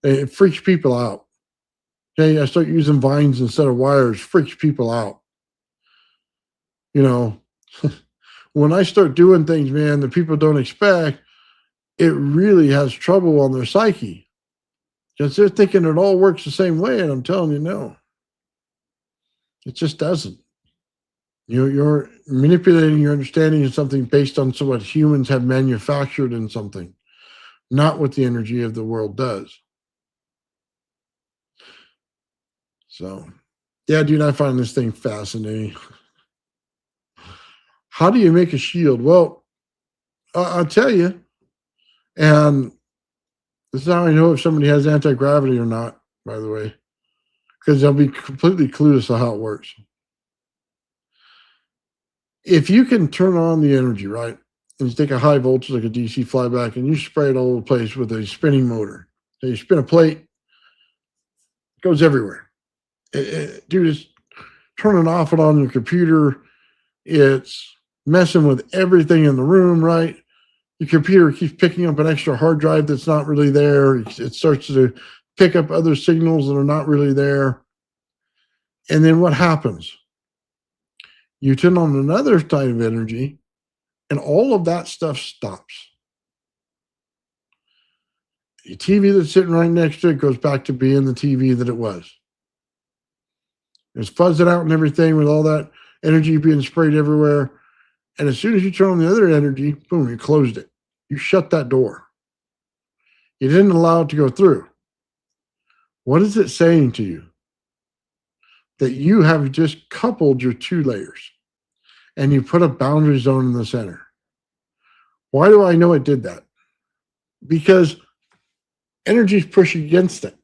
B: It freaks people out. Okay, I start using vines instead of wires, freaks people out. When I start doing things, man, that people don't expect, it really has trouble on their psyche. Because they're thinking it all works the same way, and I'm telling you, no. It just doesn't. You're manipulating your understanding of something based on what humans have manufactured in something, not what the energy of the world does. So, yeah, dude, I find this thing fascinating. How do you make a shield? Well, I'll tell you, and this is how I know if somebody has anti-gravity or not, by the way, because they'll be completely clueless to how it works. If you can turn on the energy, right, and you take a high voltage like a DC flyback and you spray it all over the place with a spinning motor, so you spin a plate, it goes everywhere. Dude, it's turning off and on your computer. It's messing with everything in the room, right? Your computer keeps picking up an extra hard drive that's not really there. It starts to pick up other signals that are not really there. And then what happens? You turn on another type of energy, and all of that stuff stops. The TV that's sitting right next to it goes back to being the TV that it was. It's fuzzing out and everything with all that energy being sprayed everywhere. And as soon as you turn on the other energy, boom, you closed it. You shut that door. You didn't allow it to go through. What is it saying to you? That you have just coupled your two layers and you put a boundary zone in the center. Why do I know it did that? Because energies push against it.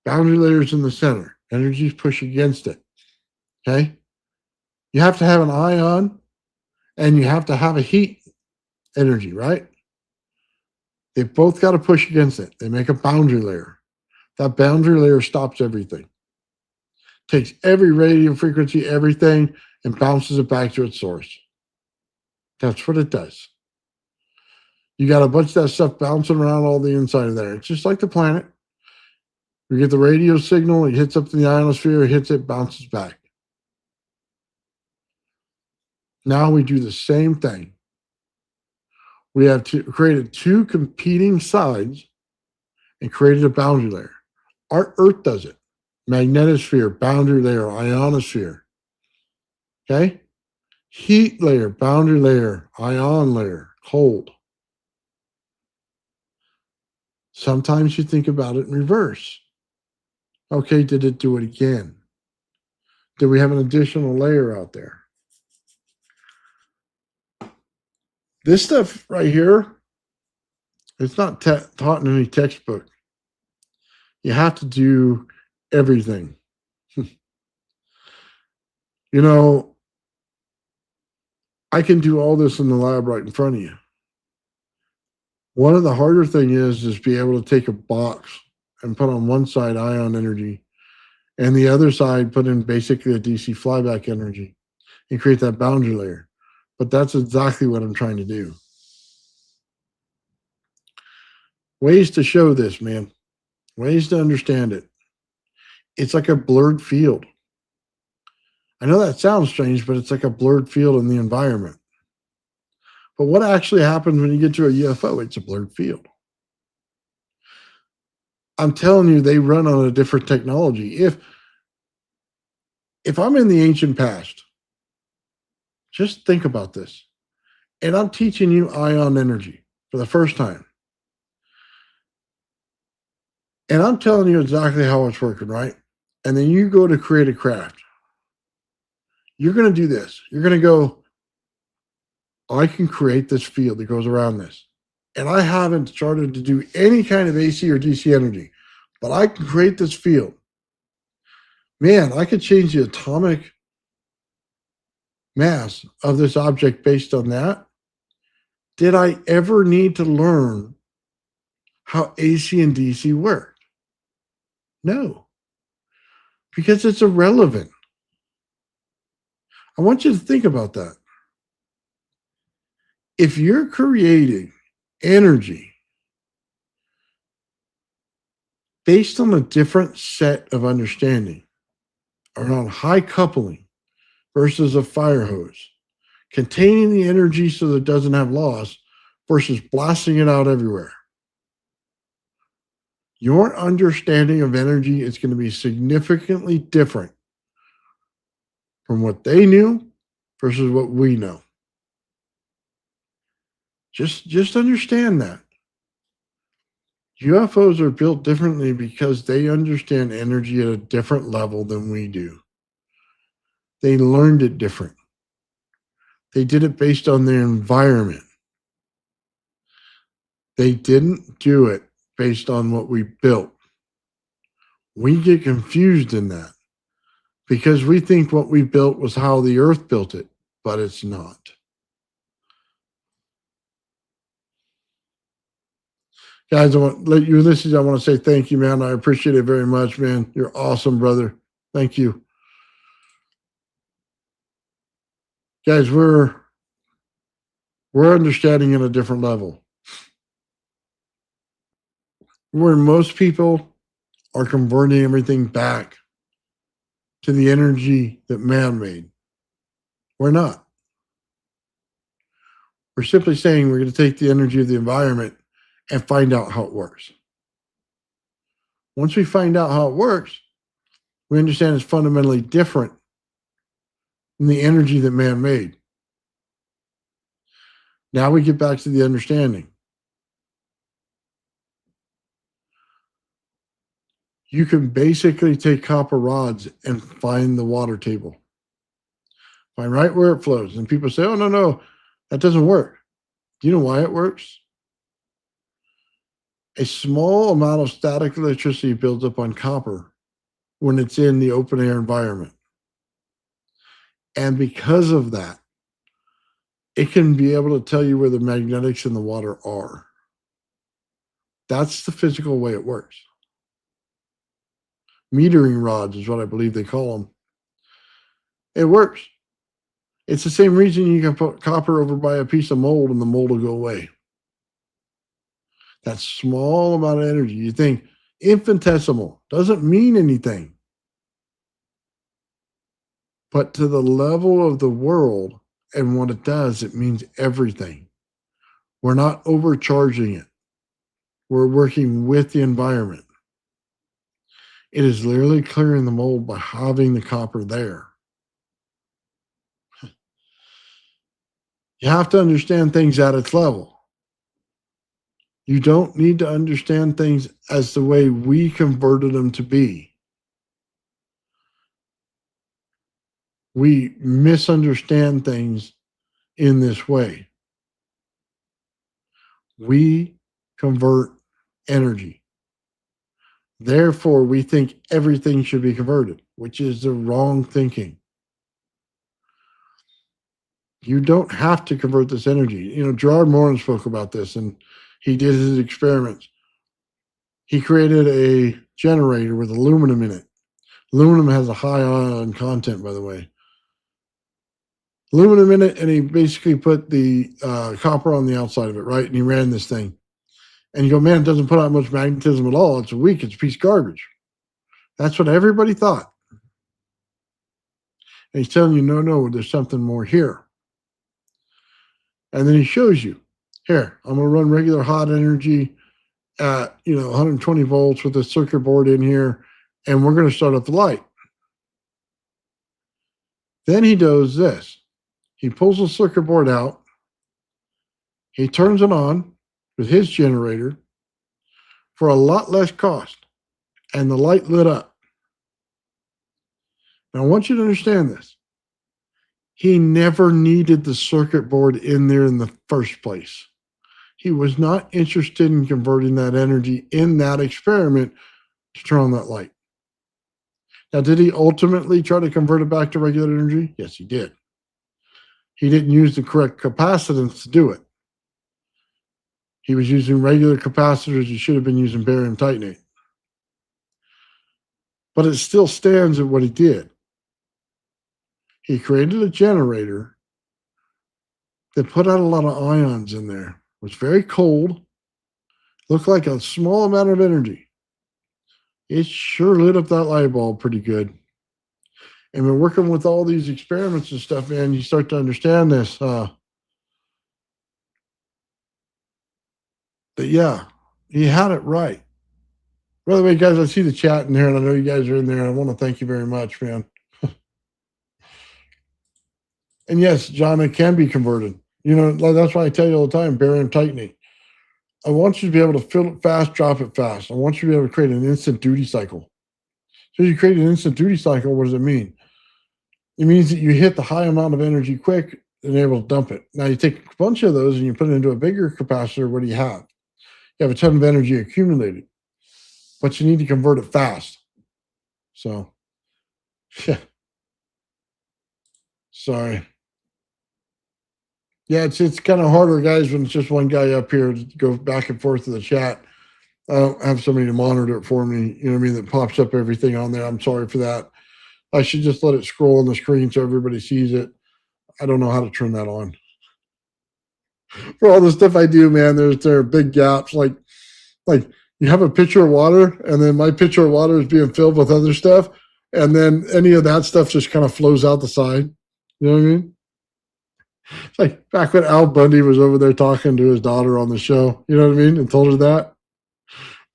B: Boundary layers in the center. Energies push against it. Okay? You have to have an ion and you have to have a heat energy, right? They both got to push against it. They make a boundary layer. That boundary layer stops everything. Takes every radio frequency, everything, and bounces it back to its source. That's what it does. You got a bunch of that stuff bouncing around all the inside of there. It's just like the planet. You get the radio signal, it hits up to the ionosphere, it hits it, bounces back. Now we do the same thing. We have created two competing sides and created a boundary layer. Our Earth does it. Magnetosphere, boundary layer, ionosphere. Okay? Heat layer, boundary layer, ion layer, cold. Sometimes you think about it in reverse. Okay, did it do it again? Did we have an additional layer out there? This stuff right here, it's not taught in any textbook. You have to do everything. I can do all this in the lab right in front of you. One of the harder things is be able to take a box and put on one side ion energy and the other side put in basically a DC flyback energy and create that boundary layer. But that's exactly what I'm trying to do. Ways to show this, man. Ways to understand it. It's like a blurred field. I know that sounds strange, but it's like a blurred field in the environment. But what actually happens when you get to a UFO? It's a blurred field. I'm telling you, they run on a different technology. If I'm in the ancient past, just think about this. And I'm teaching you ion energy for the first time. And I'm telling you exactly how it's working, right? And then you go to create a craft. You're going to do this. You're going to go, I can create this field that goes around this. And I haven't started to do any kind of AC or DC energy, but I can create this field. Man, I could change the atomic mass of this object based on that. Did I ever need to learn how AC and DC work? No, because it's irrelevant. I want you to think about that. If you're creating energy based on a different set of understanding around high coupling versus a fire hose, containing the energy so that it doesn't have loss versus blasting it out everywhere, your understanding of energy is going to be significantly different from what they knew versus what we know. Just understand that. UFOs are built differently because they understand energy at a different level than we do. They learned it different. They did it based on their environment. They didn't do it based on what we built. We get confused in that because we think what we built was how the earth built it, but it's not. Guys, I want to let you listen. I want to say thank you, man. I appreciate it very much, man. You're awesome, brother. Thank you. Guys, we're understanding at a different level. Where most people are converting everything back to the energy that man made. We're not. We're simply saying we're going to take the energy of the environment and find out how it works. Once we find out how it works, we understand it's fundamentally different than the energy that man made. Now we get back to the understanding. You can basically take copper rods and find the water table. Find right where it flows. And people say, oh, no, that doesn't work. Do you know why it works? A small amount of static electricity builds up on copper when it's in the open air environment. And because of that, it can be able to tell you where the magnetics in the water are. That's the physical way it works. Metering rods is what I believe they call them. It works. It's the same reason you can put copper over by a piece of mold and the mold will go away. That small amount of energy, you think infinitesimal, doesn't mean anything. But to the level of the world and what it does, it means everything. We're not overcharging it. We're working with the environment. It is literally clearing the mold by having the copper there. You have to understand things at its level. You don't need to understand things as the way we converted them to be. We misunderstand things in this way. We convert energy. Therefore, we think everything should be converted, which is the wrong thinking. You don't have to convert this energy. You know, Gerard Morin spoke about this, and he did his experiments. He created a generator with aluminum in it. Aluminum has a high ion content, by the way. Aluminum in it, and he basically put the copper on the outside of it, right? And he ran this thing. And you go, man, it doesn't put out much magnetism at all. It's weak. It's a piece of garbage. That's what everybody thought. And he's telling you, no, there's something more here. And then he shows you, here, I'm going to run regular hot energy at 120 volts with a circuit board in here, and we're going to start up the light. Then he does this. He pulls the circuit board out. He turns it on with his generator for a lot less cost, and the light lit up. Now, I want you to understand this. He never needed the circuit board in there in the first place. He was not interested in converting that energy in that experiment to turn on that light. Now, did he ultimately try to convert it back to regular energy? Yes, he did. He didn't use the correct capacitance to do it. He was using regular capacitors. He should have been using barium titanate. But it still stands at what he did. He created a generator that put out a lot of ions in there. It was very cold, looked like a small amount of energy. It sure lit up that light bulb pretty good. And we're working with all these experiments and stuff, man, you start to understand this. That, yeah, he had it right. By the way, guys, I see the chat in there, and I know you guys are in there, and I want to thank you very much, man. And yes, John, it can be converted. That's why I tell you all the time, barium titanate. I want you to be able to fill it fast, drop it fast. I want you to be able to create an instant duty cycle. So you create an instant duty cycle, what does it mean? It means that you hit the high amount of energy quick and able to dump it. Now you take a bunch of those and you put it into a bigger capacitor. What do you have? You have a ton of energy accumulated, but you need to convert it fast. So, yeah. Sorry. Yeah, it's kind of harder, guys, when it's just one guy up here to go back and forth to the chat. I don't have somebody to monitor it for me, that pops up everything on there. I'm sorry for that. I should just let it scroll on the screen so everybody sees it. I don't know how to turn that on. For all the stuff I do, man, there are big gaps. Like you have a pitcher of water, and then my pitcher of water is being filled with other stuff, and then any of that stuff just kind of flows out the side. You know what I mean? It's like back when Al Bundy was over there talking to his daughter on the show, you know what I mean, and told her that.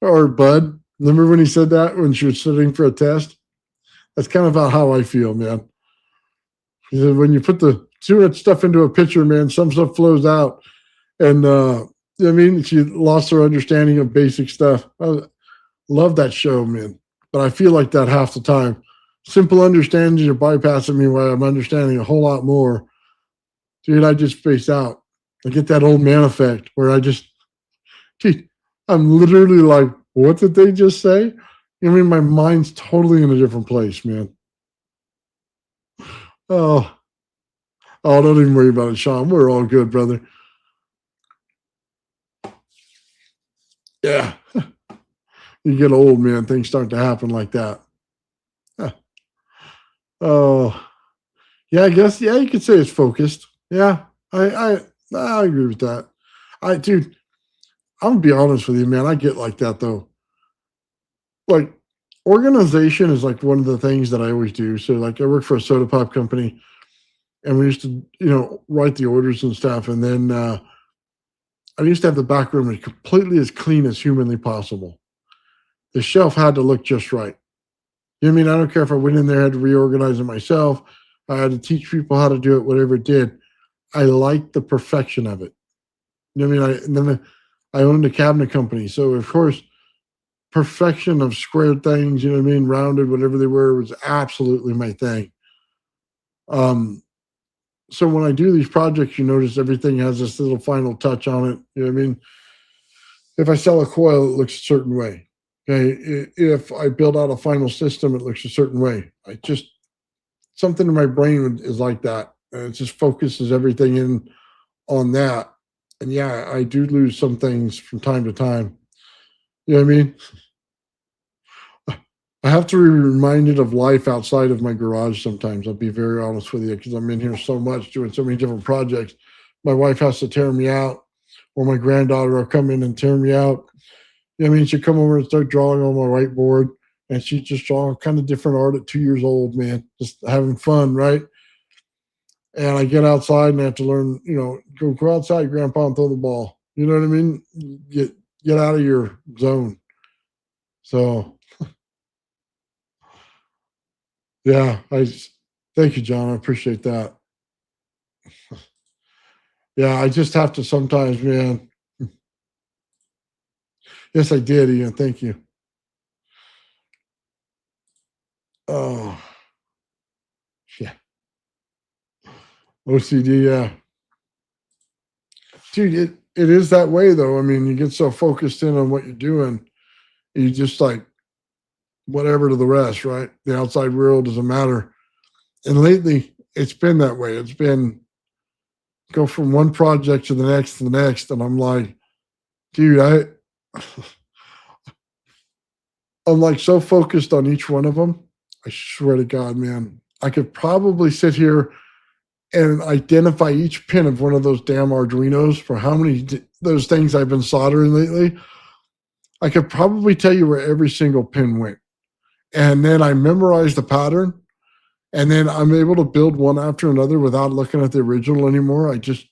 B: Or Bud, remember when he said that when she was sitting for a test? That's kind of about how I feel, man. He said, when you put too much stuff into a pitcher, man, some stuff flows out. And, she lost her understanding of basic stuff. I love that show, man. But I feel like that half the time. Simple understandings are bypassing me while I'm understanding a whole lot more. Dude, I just space out. I get that old man effect where I'm literally like, what did they just say? My mind's totally in a different place, man. Oh, don't even worry about it, Sean. We're all good, brother. Yeah. You get old, man. Things start to happen like that. Oh, yeah, I guess. Yeah, you could say it's focused. Yeah, I agree with that. Dude, I'm gonna be honest with you, man. I get like that though. Like, organization is like one of the things that I always do. So, like, I work for a soda pop company, and we used to, write the orders and stuff. And then I used to have the back room as completely as clean as humanly possible. The shelf had to look just right. You know what I mean? I don't care if I went in there, had to reorganize it myself. I had to teach people how to do it, whatever it did. I liked the perfection of it. You know what I mean? Then I owned a cabinet company. So, of course, perfection of squared things, you know what I mean? Rounded, whatever they were, was absolutely my thing. So when I do these projects, you notice everything has this little final touch on it. You know what I mean? If I sell a coil, it looks a certain way. Okay. If I build out a final system, it looks a certain way. Something in my brain is like that. And it just focuses everything in on that. And yeah, I do lose some things from time to time. You know what I mean? I have to be reminded of life outside of my garage sometimes. I'll be very honest with you, because I'm in here so much doing so many different projects. My wife has to tear me out, or my granddaughter will come in and tear me out. You know what I mean? She'll come over and start drawing on my whiteboard, and she's just drawing kind of different art at 2 years old, man, just having fun, right? and I get outside and I have to learn, go outside, grandpa, and throw the ball. You know what I mean? Get out of your zone. So yeah, thank you, John. I appreciate that. Yeah, I just have to sometimes, man. Yes, I did, Ian. Thank you. Oh, yeah. OCD, yeah. Dude, it is that way though. I mean, you get so focused in on what you're doing, you just like whatever to the rest, right? The outside world doesn't matter. And lately, it's been that way. It's been go from one project to the next, and I'm like, dude, I'm like so focused on each one of them. I swear to God, man, I could probably sit here and identify each pin of one of those damn Arduinos for how many those things I've been soldering lately. I could probably tell you where every single pin went. And then I memorized the pattern. And then I'm able to build one after another without looking at the original anymore. I just,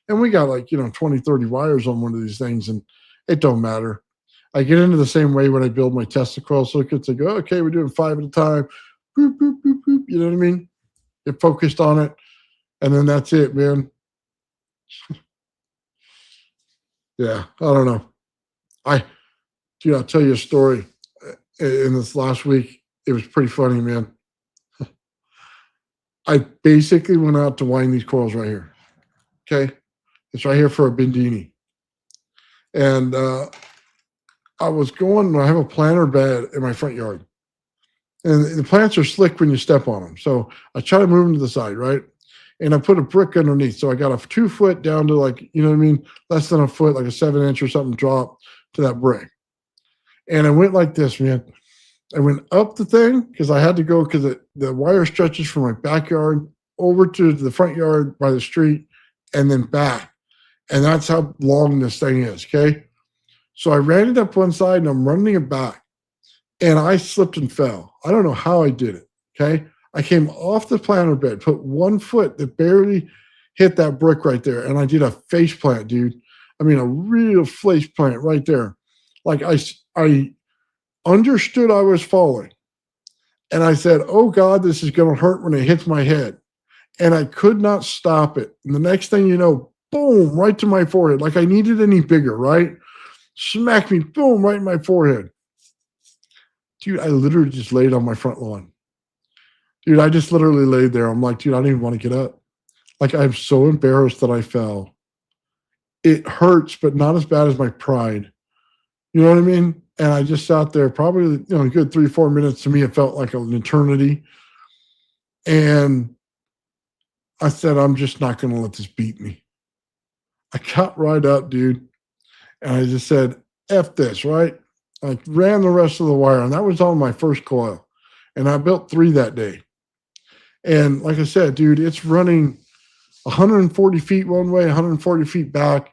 B: and we got like, 20, 30 wires on one of these things, and it don't matter. I get into the same way when I build my Tesla coil circuits. I go, okay, we're doing 5 at a time. Boop, boop, boop, boop. You know what I mean? Get focused on it. And then that's it, man. Yeah, I don't know. Dude, I'll tell you a story. In this last week, it was pretty funny, man. I basically went out to wind these coils right here. Okay. It's right here for a Bendini. And I have a planter bed in my front yard. And the plants are slick when you step on them. So I try to move them to the side, right? And I put a brick underneath. So I got a 2 foot down to like, you know what I mean? Less than a foot, like a 7-inch or something drop to that brick. And I went like this, man. I went up the thing because I had to go because the wire stretches from my backyard over to the front yard by the street and then back. And that's how long this thing is, okay? So I ran it up one side and I'm running it back. And I slipped and fell. I don't know how I did it, okay? I came off the planter bed, put 1 foot that barely hit that brick right there. And I did a face plant, dude. I mean, a real face plant right there. Like I understood I was falling. And I said, oh God, this is going to hurt when it hits my head. And I could not stop it. And the next thing you know, boom, right to my forehead. Like I needed any bigger, right? Smack me, boom, right in my forehead. Dude, I literally just laid on my front lawn. Dude, I just literally laid there. I'm like, dude, I don't even want to get up. Like, I'm so embarrassed that I fell. It hurts, but not as bad as my pride. You know what I mean? And I just sat there probably, a good 3-4 minutes. To me, it felt like an eternity. And I said, I'm just not going to let this beat me. I got right up, dude. And I just said, F this, right? I ran the rest of the wire, and that was on my first coil. And I built 3 that day. And like I said, dude, it's running 140 feet one way, 140 feet back,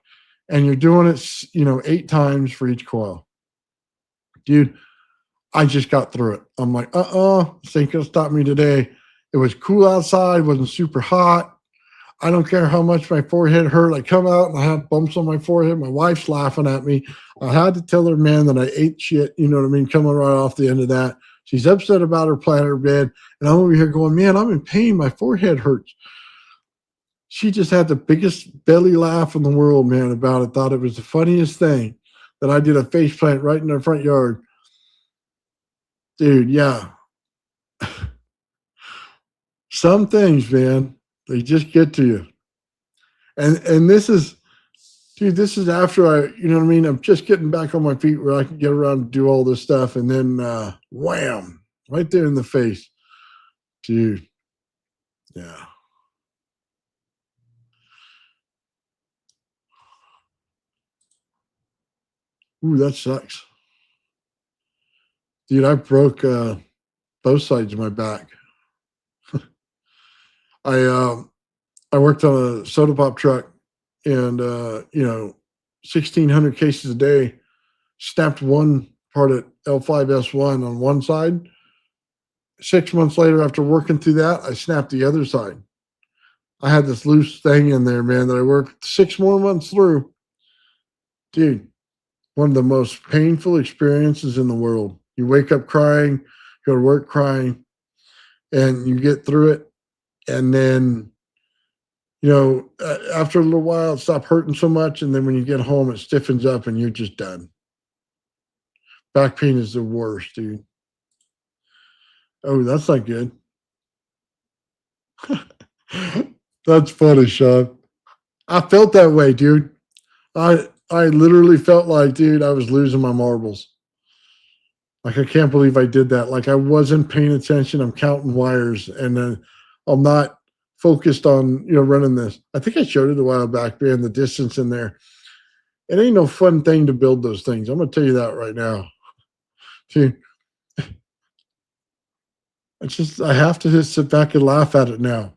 B: and you're doing it, 8 times for each coil. Dude, I just got through it. I'm like, this ain't gonna stop me today. It was cool outside, wasn't super hot. I don't care how much my forehead hurt. I come out and I have bumps on my forehead. My wife's laughing at me. I had to tell her, man, that I ate shit, you know what I mean, coming right off the end of that. She's upset about her planter bed. And I'm over here going, man, I'm in pain. My forehead hurts. She just had the biggest belly laugh in the world, man, about it. Thought it was the funniest thing that I did a face plant right in their front yard. Dude, yeah. Some things, man, they just get to you. And this is, dude, this is after I'm just getting back on my feet where I can get around and do all this stuff. And then wham, right there in the face. Dude, yeah. Ooh, that sucks. Dude, I broke both sides of my back. I worked on a soda pop truck and 1,600 cases a day. Snapped one part at L5S1 on one side, 6 months later, after working through that, I snapped the other side. I had this loose thing in there, man, that I worked 6 more months through. Dude, one of the most painful experiences in the world. You wake up crying, go to work crying, and you get through it. And then, after a little while, it stops hurting so much. And then when you get home, it stiffens up and you're just done. Back pain is the worst, dude. Oh, that's not good. That's funny, Sean. I felt that way, dude. I literally felt like, dude, I was losing my marbles. Like, I can't believe I did that. Like, I wasn't paying attention. I'm counting wires, and then I'm not focused on, running this. I think I showed it a while back, man, the distance in there. It ain't no fun thing to build those things. I'm going to tell you that right now. See, I have to just sit back and laugh at it now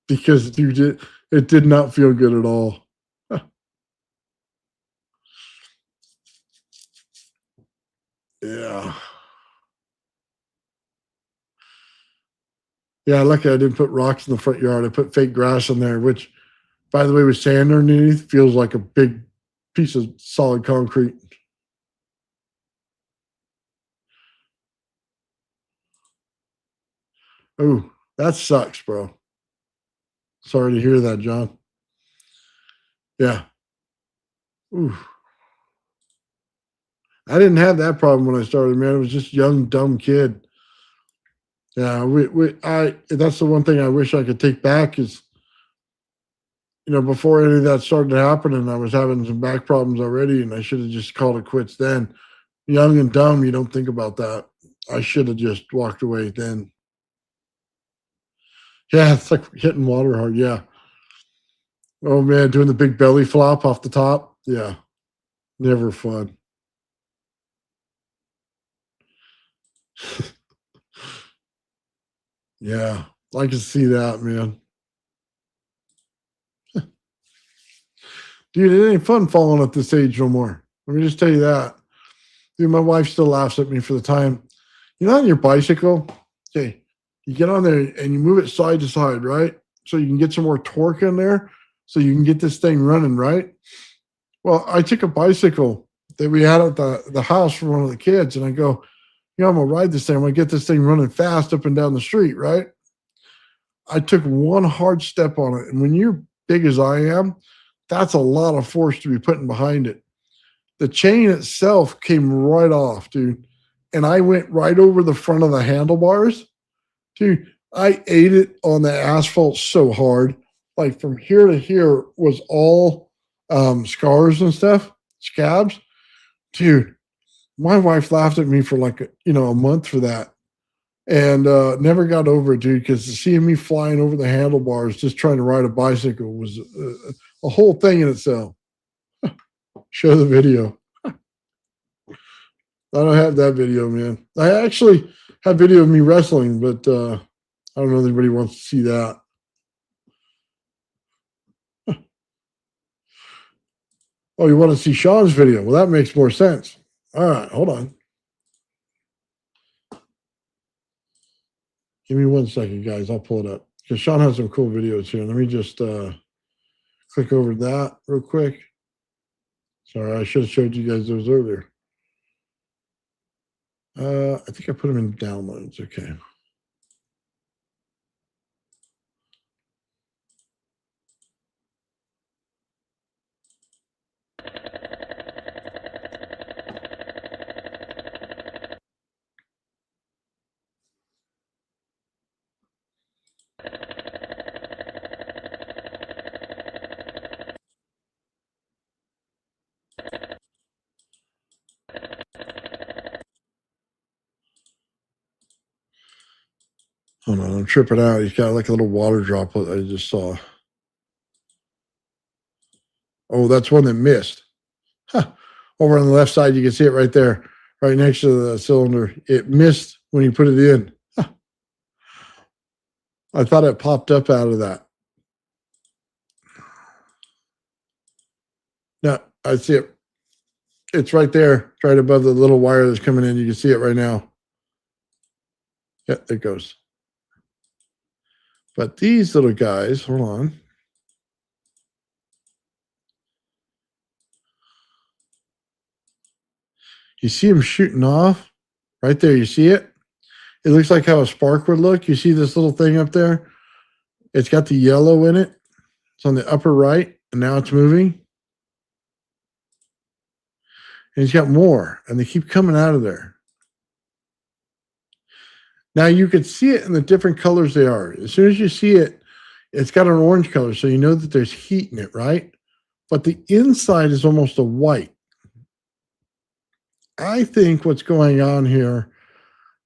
B: because it did not feel good at all. Yeah. Yeah, lucky I didn't put rocks in the front yard. I put fake grass in there, which, by the way, with sand underneath, feels like a big piece of solid concrete. Oh, that sucks, bro. Sorry to hear that, John. Yeah. Ooh. I didn't have that problem when I started, man. I was just a young, dumb kid. Yeah, that's the one thing I wish I could take back is, before any of that started happening, I was having some back problems already, and I should have just called it quits then. Young and dumb, you don't think about that. I should have just walked away then. Yeah, it's like hitting water hard. Yeah. Oh man, doing the big belly flop off the top. Yeah, never fun. Yeah, I can see that, man. Dude, it ain't fun falling at this age no more. Let me just tell you that. Dude, my wife still laughs at me for the time. On your bicycle, okay, you get on there and you move it side to side, right? So you can get some more torque in there so you can get this thing running, right? Well, I took a bicycle that we had at the house for one of the kids, and I go, I'm going to ride this thing. I'm going to get this thing running fast up and down the street, right? I took one hard step on it. And when you're big as I am, that's a lot of force to be putting behind it. The chain itself came right off, dude. And I went right over the front of the handlebars. Dude, I ate it on the asphalt so hard. Like from here to here was all scars and stuff, scabs. Dude, my wife laughed at me for like, a month for that. And never got over it, dude, because seeing me flying over the handlebars just trying to ride a bicycle was a whole thing in itself. Show the video. I don't have that video, man. I actually have video of me wrestling, but I don't know if anybody wants to see that. Oh, you want to see Sean's video? Well, that makes more sense. All right, hold on. Give me 1 second, guys. I'll pull it up because Sean has some cool videos here. Let me just click over that real quick. Sorry, I should have showed you guys those earlier. I think I put them in downloads. Okay. Hold on, I'm tripping out. He's got like a little water droplet I just saw. Oh, that's one that missed. Huh. Over on the left side, you can see it right there, right next to the cylinder. It missed when you put it in. Huh. I thought it popped up out of that. No, I see it. It's right there, right above the little wire that's coming in. You can see it right now. Yeah, there it goes. But these little guys, hold on. You see them shooting off right there. You see it? It looks like how a spark would look. You see this little thing up there? It's got the yellow in it. It's on the upper right, and now it's moving. And he's got more, and they keep coming out of there. Now you can see it in the different colors they are. As soon as you see it, it's got an orange color, so you know that there's heat in it, right? But the inside is almost a white. I think what's going on here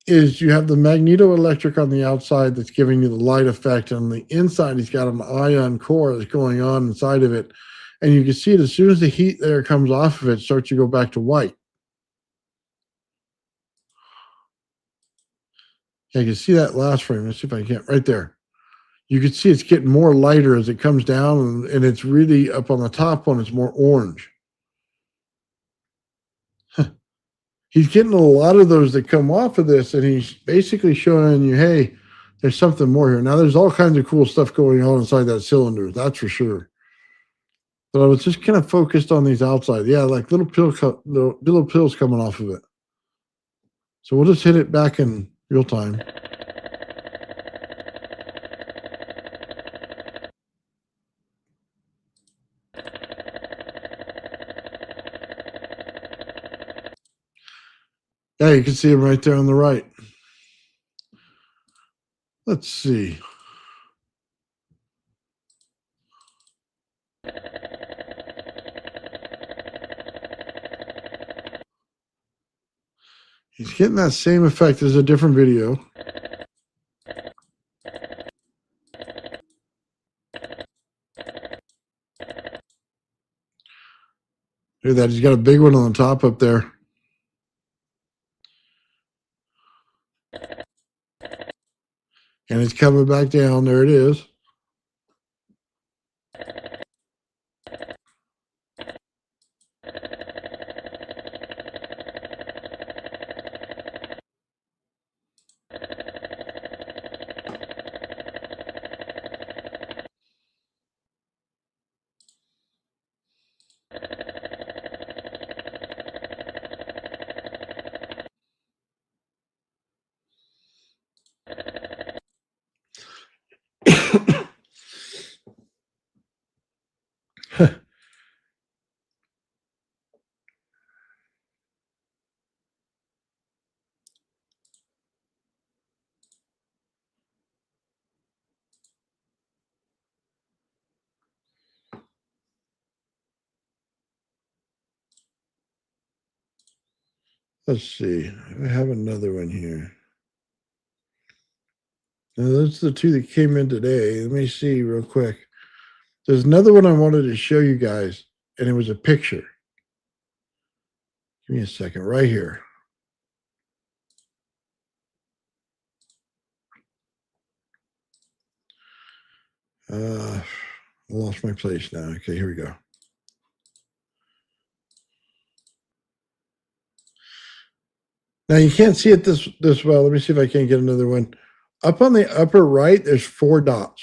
B: is you have the magnetoelectric on the outside that's giving you the light effect. And on the inside, he's got an ion core that's going on inside of it. And you can see it as soon as the heat there comes off of it, starts to go back to white. Yeah, you can see that last frame. Let's see if I can. Right there. You can see it's getting more lighter as it comes down, and it's really up on the top one, it's more orange. He's getting a lot of those that come off of this, and he's basically showing you, hey, there's something more here. Now, there's all kinds of cool stuff going on inside that cylinder, that's for sure. But I was just kind of focused on these outside. Yeah, like little pills coming off of it. So we'll just hit it back in real time. Yeah, you can see him right there on the right. Let's see. He's getting that same effect as a different video. Look at that. He's got a big one on the top up there. And it's coming back down. There it is. Let's see. I have another one here. Now, those are the two that came in today. Let me see real quick. There's another one I wanted to show you guys, and it was a picture. Give me a second. Right here. I lost my place now. Okay, here we go. Now you can't see it this well. Let me see if I can get another one. Up on the upper right, there's 4 dots.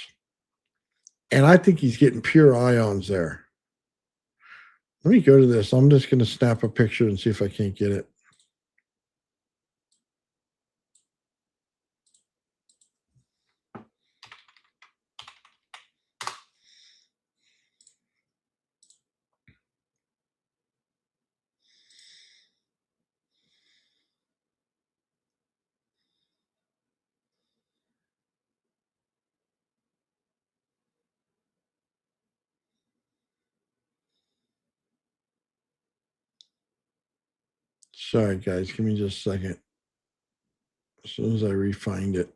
B: And I think he's getting pure ions there. Let me go to this. I'm just going to snap a picture and see if I can't get it. Sorry, guys. Give me just a second. As soon as I refind it.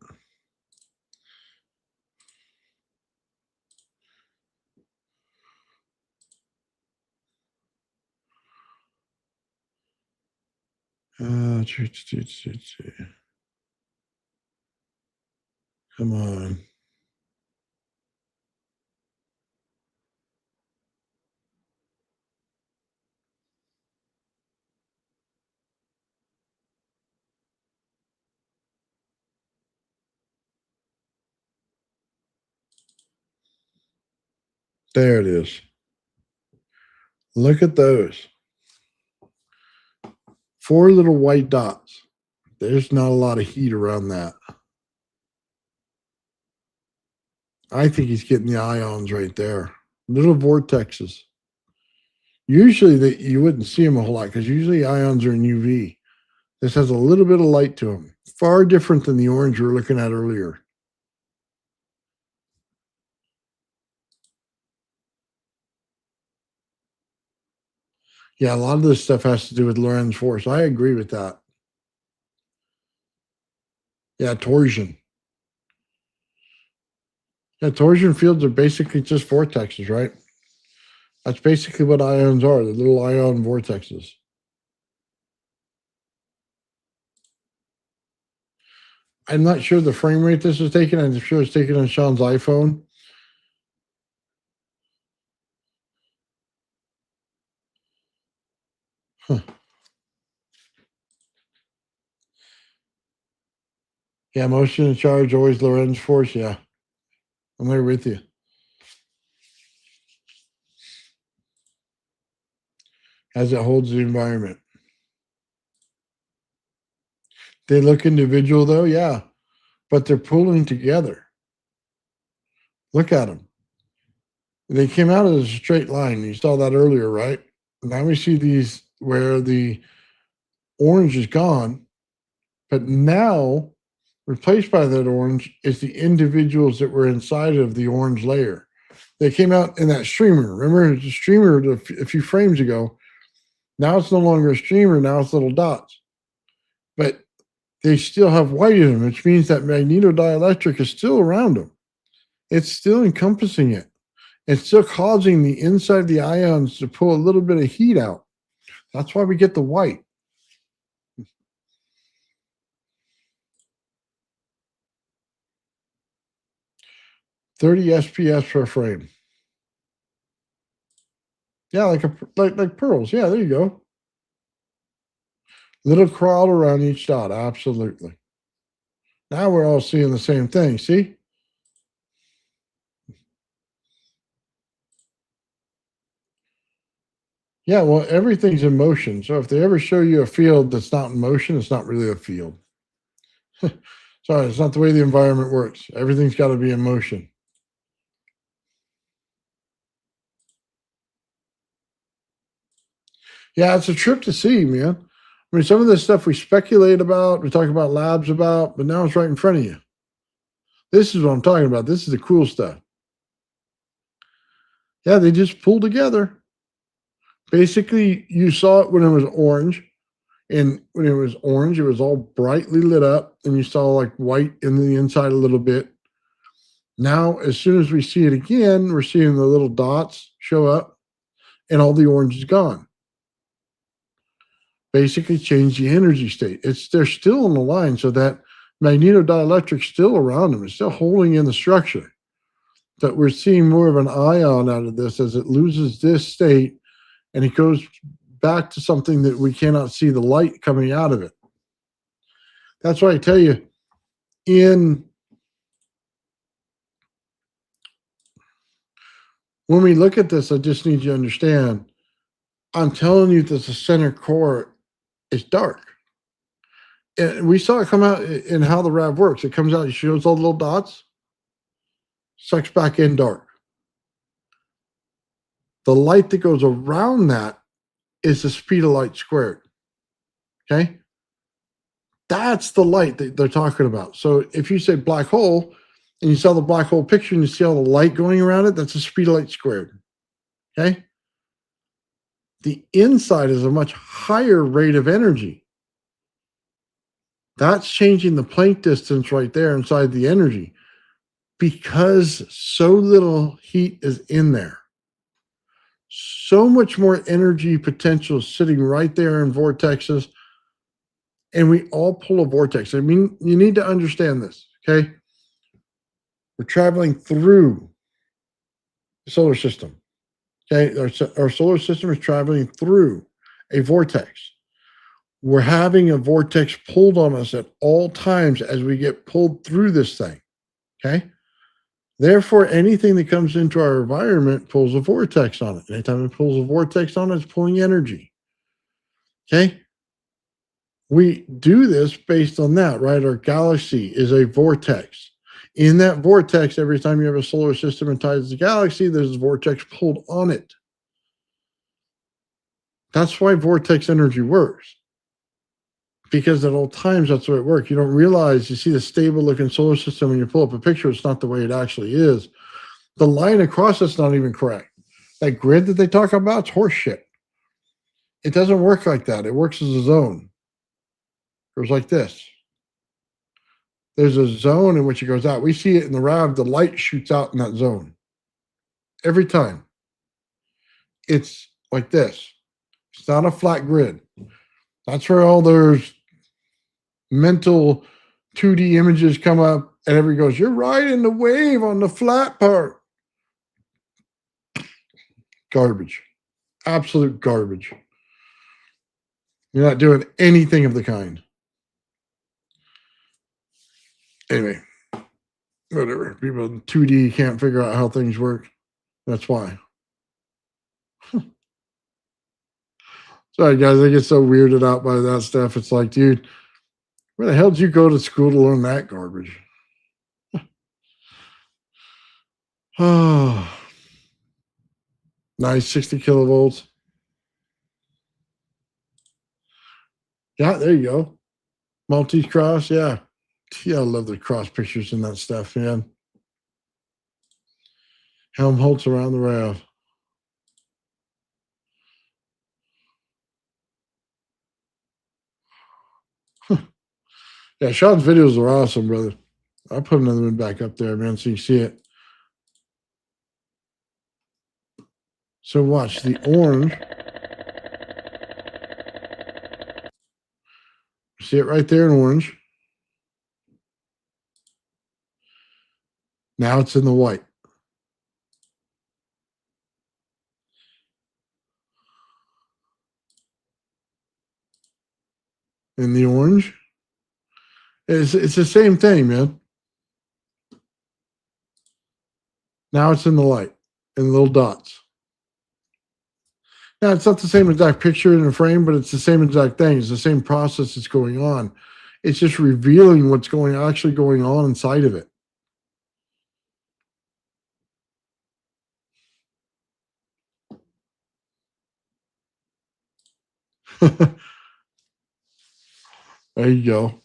B: Come on. There it is. Look at those. 4 little white dots. There's not a lot of heat around that. I think he's getting the ions right there. Little vortexes. Usually you wouldn't see them a whole lot because usually ions are in UV. This has a little bit of light to them. Far different than the orange we were looking at earlier. Yeah, a lot of this stuff has to do with Lorentz force. I agree with that. Yeah, torsion. Yeah, torsion fields are basically just vortexes, right? That's basically what ions are, the little ion vortexes. I'm not sure the frame rate this is taken. I'm sure it's taken on Sean's iPhone. Huh. Yeah, motion and charge, always Lorentz force. Yeah, I'm there with you. As it holds the environment. They look individual though, yeah, but they're pulling together. Look at them. They came out as a straight line. You saw that earlier, right? Now we see these where the orange is gone, but now replaced by that orange is the individuals that were inside of the orange layer. They came out in that streamer. Remember the streamer a few frames ago? Now it's no longer a streamer. Now it's little dots. But they still have white in them, which means that magnetodielectric is still around them. It's still encompassing it. It's still causing the inside of the ions to pull a little bit of heat out. That's why we get the white. "30 SPS per frame." Yeah, like pearls. Yeah, there you go. Little crawl around each dot. Absolutely. Now we're all seeing the same thing. See? Yeah, well, everything's in motion. So if they ever show you a field that's not in motion, it's not really a field. Sorry, it's not the way the environment works. Everything's got to be in motion. Yeah, it's a trip to see, man. I mean, some of this stuff we speculate about, we talk about labs about, but now it's right in front of you. This is what I'm talking about. This is the cool stuff. Yeah, they just pull together. Basically, you saw it when it was orange. And when it was orange, it was all brightly lit up, and you saw like white in the inside a little bit. Now, as soon as we see it again, we're seeing the little dots show up, and all the orange is gone. Basically, change the energy state. They're still on the line, so that magnetodielectric's still around them. It's still holding in the structure. But we're seeing more of an ion out of this as it loses this state, and it goes back to something that we cannot see the light coming out of it. That's why I tell you, when we look at this, I just need you to understand, I'm telling you that the center core is dark. And we saw it come out in how the RAV works. It comes out, it shows all the little dots, sucks back in dark. The light that goes around that is the speed of light squared. Okay? That's the light that they're talking about. So if you say black hole and you saw the black hole picture and you see all the light going around it, that's the speed of light squared. Okay? The inside is a much higher rate of energy. That's changing the Planck distance right there inside the energy because so little heat is in there. So much more energy potential sitting right there in vortexes. And we all pull a vortex. I mean, you need to understand this, okay? We're traveling through the solar system. Okay, our solar system is traveling through a vortex. We're having a vortex pulled on us at all times as we get pulled through this thing. Okay, Therefore, anything that comes into our environment pulls a vortex on it. Anytime it pulls a vortex on it, it's pulling energy. Okay? We do this based on that, right? Our galaxy is a vortex. In that vortex, every time you have a solar system and ties the galaxy, there's a vortex pulled on it. That's why vortex energy works. Because at all times, that's the way it works. You don't realize, you see the stable looking solar system when you pull up a picture, it's not the way it actually is. The line across it's not even correct. That grid that they talk about, it's horse shit. It doesn't work like that. It works as a zone. It goes like this. There's a zone in which it goes out. We see it in the RAV, the light shoots out in that zone. Every time. It's like this. It's not a flat grid. That's where all those mental 2D images come up, and everybody goes, you're riding the wave on the flat part. Garbage. Absolute garbage. You're not doing anything of the kind. Anyway, whatever. People in 2D can't figure out how things work. That's why. Sorry, guys. I get so weirded out by that stuff. It's like, dude, where the hell did you go to school to learn that garbage? Oh, nice. 60 kilovolts. Yeah, there you go. Maltese cross. Yeah. Yeah, I love the cross pictures and that stuff, man. Helmholtz around the RAV. Yeah, Sean's videos are awesome, brother. I'll put another one back up there, man, so you see it. So watch the orange. See it right there in orange. Now it's in the white. In the orange. It's the same thing, man. Now it's in the light, in little dots. Now, it's not the same exact picture in the frame, but it's the same exact thing. It's the same process that's going on. It's just revealing what's actually going on inside of it. There you go.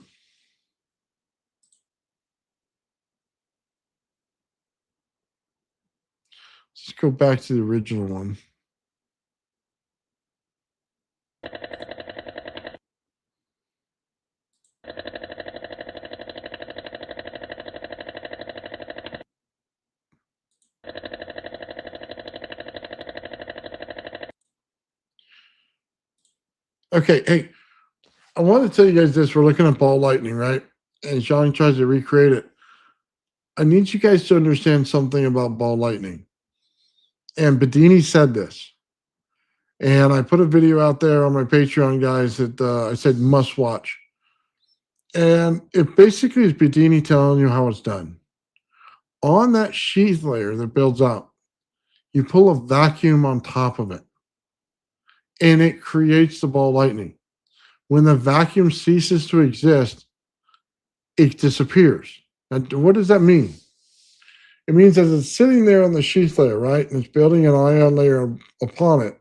B: Let's go back to the original one. Okay, hey, I want to tell you guys this. We're looking at ball lightning, right? And Sean tries to recreate it. I need you guys to understand something about ball lightning. And Bedini said this. And I put a video out there on my Patreon, guys, that I said must watch. And it basically is Bedini telling you how it's done. On that sheath layer that builds up, you pull a vacuum on top of it. And it creates the ball lightning. When the vacuum ceases to exist, it disappears. Now, what does that mean? It means as it's sitting there on the sheath layer, right, and it's building an ion layer upon it,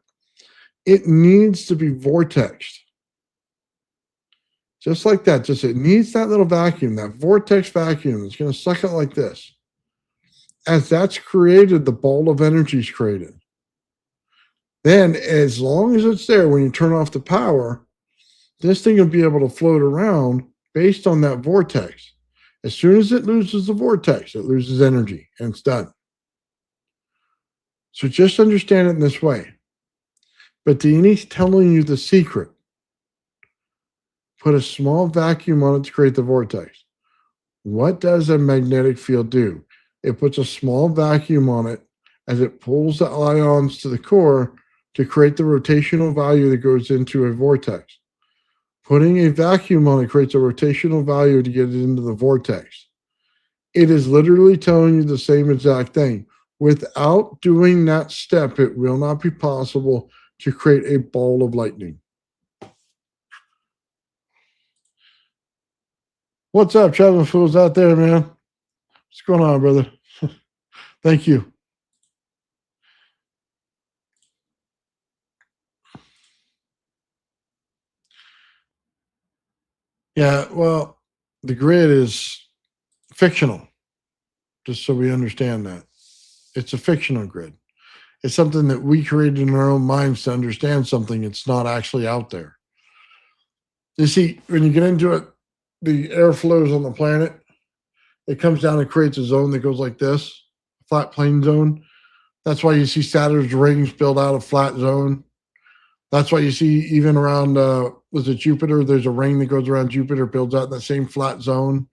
B: it needs to be vortexed. Just like that. Just it needs that little vacuum, that vortex vacuum. It's going to suck it like this. As that's created, the ball of energy is created. Then, as long as it's there, when you turn off the power, this thing will be able to float around based on that vortex. As soon as it loses the vortex, it loses energy, and it's done. So just understand it in this way. But Deani's telling you the secret. Put a small vacuum on it to create the vortex. What does a magnetic field do? It puts a small vacuum on it as it pulls the ions to the core to create the rotational value that goes into a vortex. Putting a vacuum on it creates a rotational value to get it into the vortex. It is literally telling you the same exact thing. Without doing that step, it will not be possible to create a ball of lightning. What's up, traveling fools out there, man? What's going on, brother? Thank you. Yeah, well, the grid is fictional, just so we understand that. It's a fictional grid. It's something that we created in our own minds to understand something. It's not actually out there. You see, when you get into it, the air flows on the planet. It comes down and creates a zone that goes like this, flat plane zone. That's why you see Saturn's rings build out a flat zone. That's why you see even around, was it Jupiter? There's a ring that goes around Jupiter, builds out that same flat zone.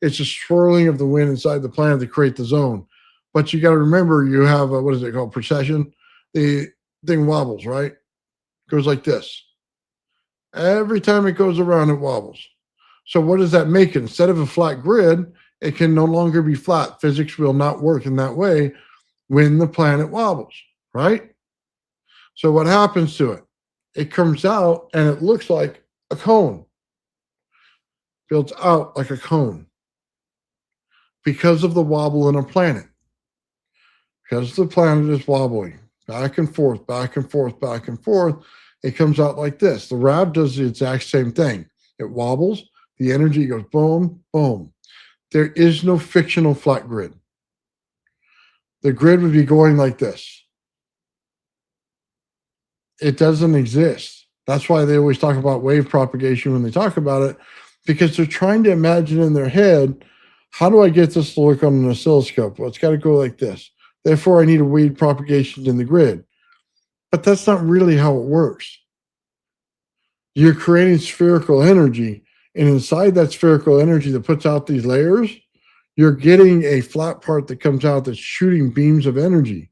B: It's a swirling of the wind inside the planet to create the zone. But you got to remember, you have what is it called? Precession. The thing wobbles, right? Goes like this. Every time it goes around, it wobbles. So what does that make it? Instead of a flat grid, it can no longer be flat. Physics will not work in that way when the planet wobbles, right? So what happens to it? It comes out and it looks like a cone. Builds out like a cone because of the wobble in a planet. Because the planet is wobbling back and forth, back and forth, back and forth, it comes out like this. The rod does the exact same thing. It wobbles, the energy goes boom, boom. There is no fictional flat grid. The grid would be going like this. It doesn't exist. That's why they always talk about wave propagation when they talk about it, because they're trying to imagine in their head, how do I get this to look on an oscilloscope? Well, it's got to go like this. Therefore, I need a wave propagation in the grid. But that's not really how it works. You're creating spherical energy, and inside that spherical energy that puts out these layers, you're getting a flat part that comes out that's shooting beams of energy.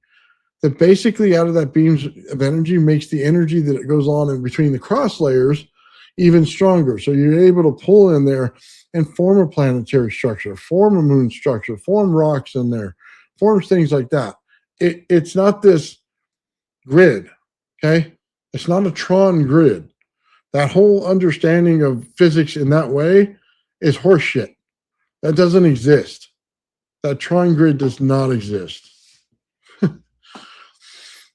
B: That basically out of that beams of energy makes the energy that it goes on in between the cross layers even stronger. So you're able to pull in there and form a planetary structure, form a moon structure, form rocks in there, forms things like that. It's not this grid, okay? It's not a Tron grid. That whole understanding of physics in that way is horseshit. That doesn't exist. That Tron grid does not exist.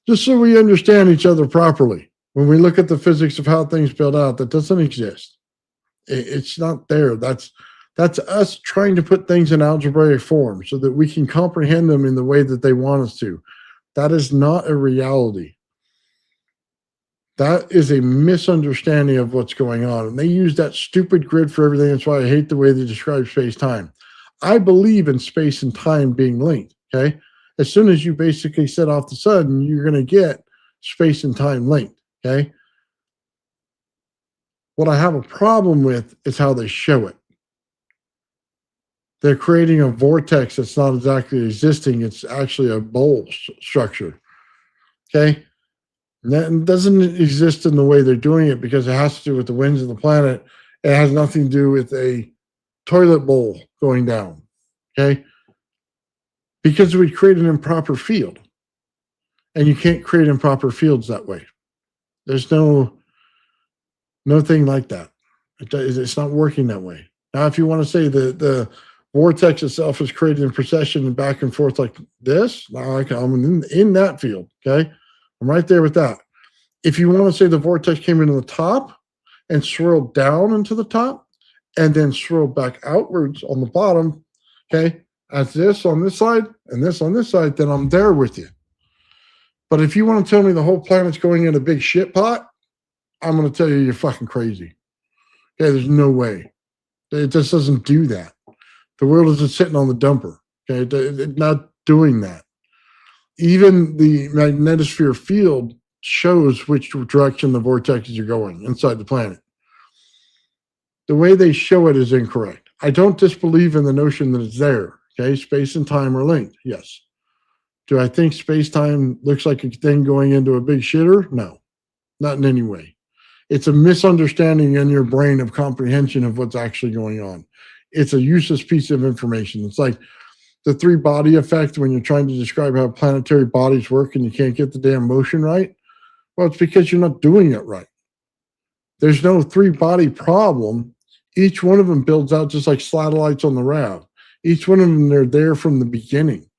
B: Just so we understand each other properly. When we look at the physics of how things build out, that doesn't exist. It's not there. That's us trying to put things in algebraic form so that we can comprehend them in the way that they want us to. That is not a reality. That is a misunderstanding of what's going on. And they use that stupid grid for everything. That's why I hate the way they describe space-time. I believe in space and time being linked, okay? As soon as you basically set off the sun, you're going to get space and time linked, okay? What I have a problem with is how they show it. They're creating a vortex that's not exactly existing. It's actually a bowl structure, okay? And that doesn't exist in the way they're doing it because it has to do with the winds of the planet. It has nothing to do with a toilet bowl going down, okay? Because we create an improper field. And you can't create improper fields that way. There's no thing like that. It's not working that way. Now, if you want to say the vortex itself is created in precession and back and forth like this, I'm in that field, okay? I'm right there with that. If you want to say the vortex came into the top and swirled down into the top and then swirled back outwards on the bottom, okay, as this on this side and this on this side, then I'm there with you. But if you want to tell me the whole planet's going in a big shit pot, I'm going to tell you you're fucking crazy. Okay, there's no way. It just doesn't do that. The world isn't sitting on the dumper. Okay, it's not doing that. Even the magnetosphere field shows which direction the vortexes are going inside the planet. The way they show it is incorrect. I don't disbelieve in the notion that it's there. Okay, space and time are linked. Yes. Do I think space-time looks like a thing going into a big shitter? No, not in any way. It's a misunderstanding in your brain of comprehension of what's actually going on. it's a useless piece of information. It's like the three body effect when you're trying to describe how planetary bodies work and you can't get the damn motion right. Well, it's because you're not doing it right. There's no three body problem. Each one of them builds out just like satellites on the RAV. Each one of them, they're there from the beginning.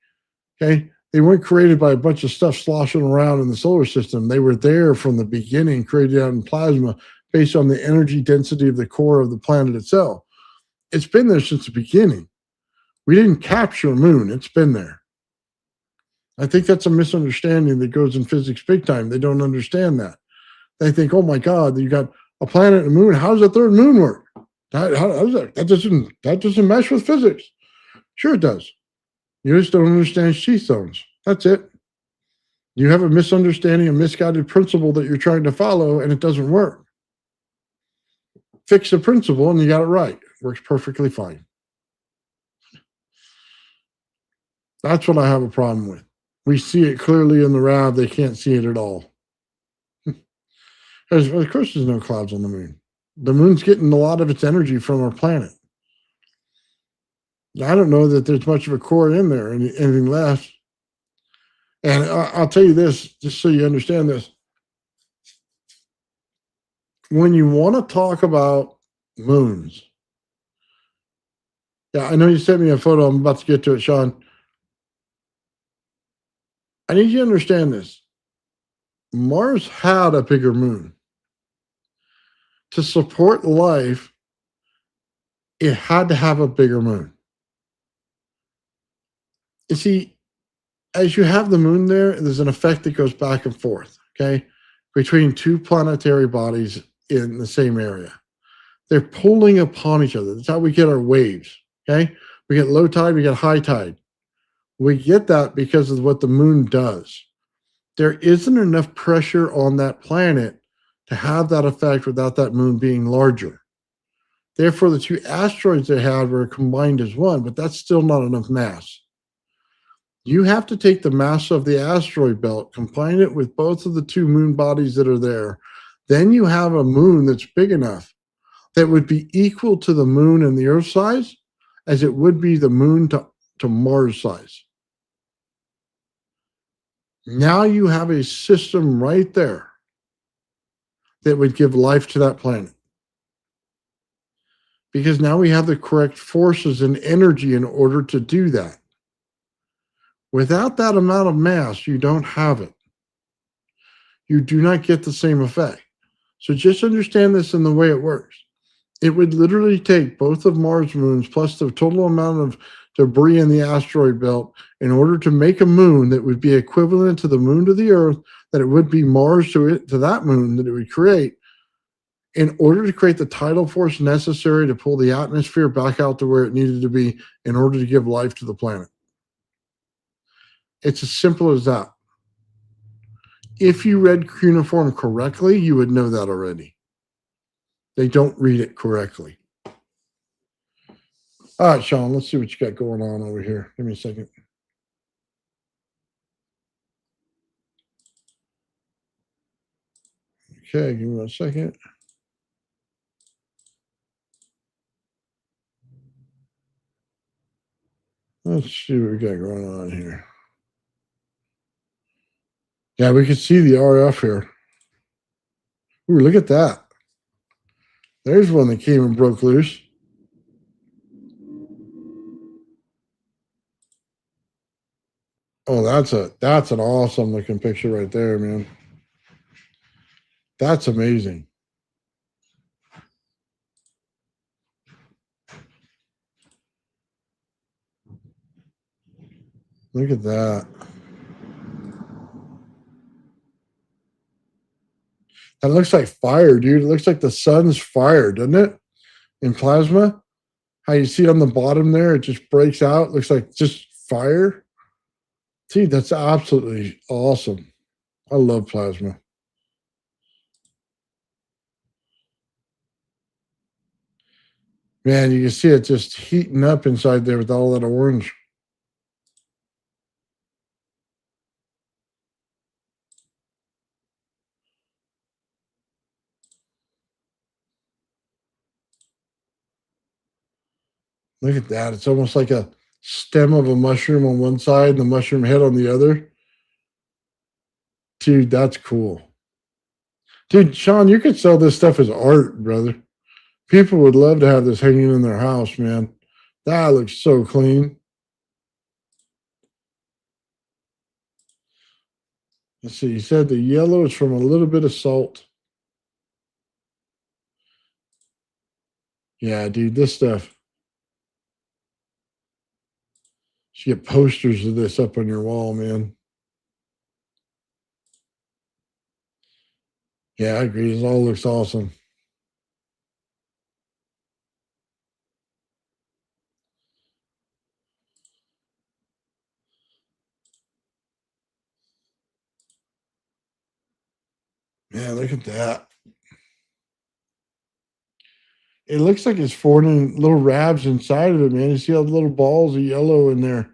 B: Okay. They weren't created by a bunch of stuff sloshing around in the solar system. They were there from the beginning, created out in plasma based on the energy density of the core of the planet itself. It's been there since the beginning. We didn't capture a moon. It's been there. I think that's a misunderstanding that goes in physics big time. They don't understand that. They think, oh my God, you got a planet and a moon. How does a third moon work? How does that? That doesn't mesh with physics. Sure it does. You just don't understand sheath zones. That's it. You have a misunderstanding, a misguided principle that you're trying to follow, and it doesn't work. Fix the principle, and you got it right. It works perfectly fine. That's what I have a problem with. We see it clearly in the RAV. They can't see it at all. Of course, there's no clouds on the moon. The moon's getting a lot of its energy from our planet. I don't know that there's much of a core in there, anything left. And I'll tell you this, just so you understand this. When you want to talk about moons, yeah, I know you sent me a photo. I'm about to get to it, Sean. I need you to understand this. Mars had a bigger moon. To support life, it had to have a bigger moon. You see, as you have the moon there's an effect that goes back and forth, okay, between two planetary bodies in the same area. They're pulling upon each other. That's how we get our waves, okay? We get low tide, we get high tide. We get that because of what the moon does. There isn't enough pressure on that planet to have that effect without that moon being larger. Therefore, the two asteroids they had were combined as one, but that's still not enough mass. You have to take the mass of the asteroid belt, combine it with both of the two moon bodies that are there. Then you have a moon that's big enough that would be equal to the moon and the Earth size as it would be the moon to Mars size. Now you have a system right there that would give life to that planet. Because now we have the correct forces and energy in order to do that. Without that amount of mass, you don't have it. You do not get the same effect. So just understand this in the way it works. It would literally take both of Mars moons plus the total amount of debris in the asteroid belt in order to make a moon that would be equivalent to the moon to the Earth, that it would be Mars to that moon that it would create, in order to create the tidal force necessary to pull the atmosphere back out to where it needed to be in order to give life to the planet. It's as simple as that. If you read cuneiform correctly, you would know that already. They don't read it correctly. All right, Sean, let's see what you got going on over here. Give me a second. Okay, give me 1 second. Let's see what we got going on here. Yeah, we can see the RF here. Ooh, look at that. There's one that came and broke loose. Oh, that's an awesome looking picture right there, man. That's amazing. Look at that. That looks like fire, dude. It looks like the sun's fire, doesn't it? In plasma. How you see on the bottom there, it just breaks out. Looks like just fire. See, that's absolutely awesome. I love plasma. Man, you can see it just heating up inside there with all that orange. Look at that. It's almost like a stem of a mushroom on one side and the mushroom head on the other. Dude, that's cool. Dude, Sean, you could sell this stuff as art, brother. People would love to have this hanging in their house, man. That looks so clean. Let's see. You said the yellow is from a little bit of salt. Yeah, dude, this stuff. You get posters of this up on your wall, man. Yeah, I agree. It all looks awesome. Man, look at that. It looks like it's forming little rabs inside of it, man. You see all the little balls of yellow in there.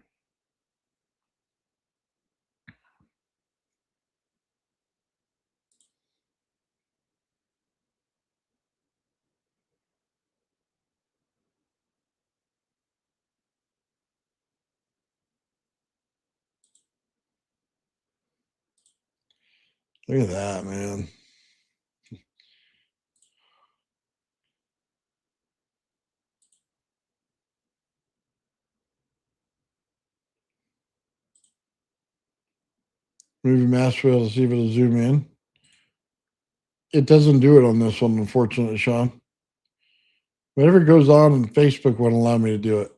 B: Look at that, man. Movie master wheel to see if it'll zoom in. It doesn't do it on this one, unfortunately, Sean. Whatever goes on Facebook won't allow me to do it.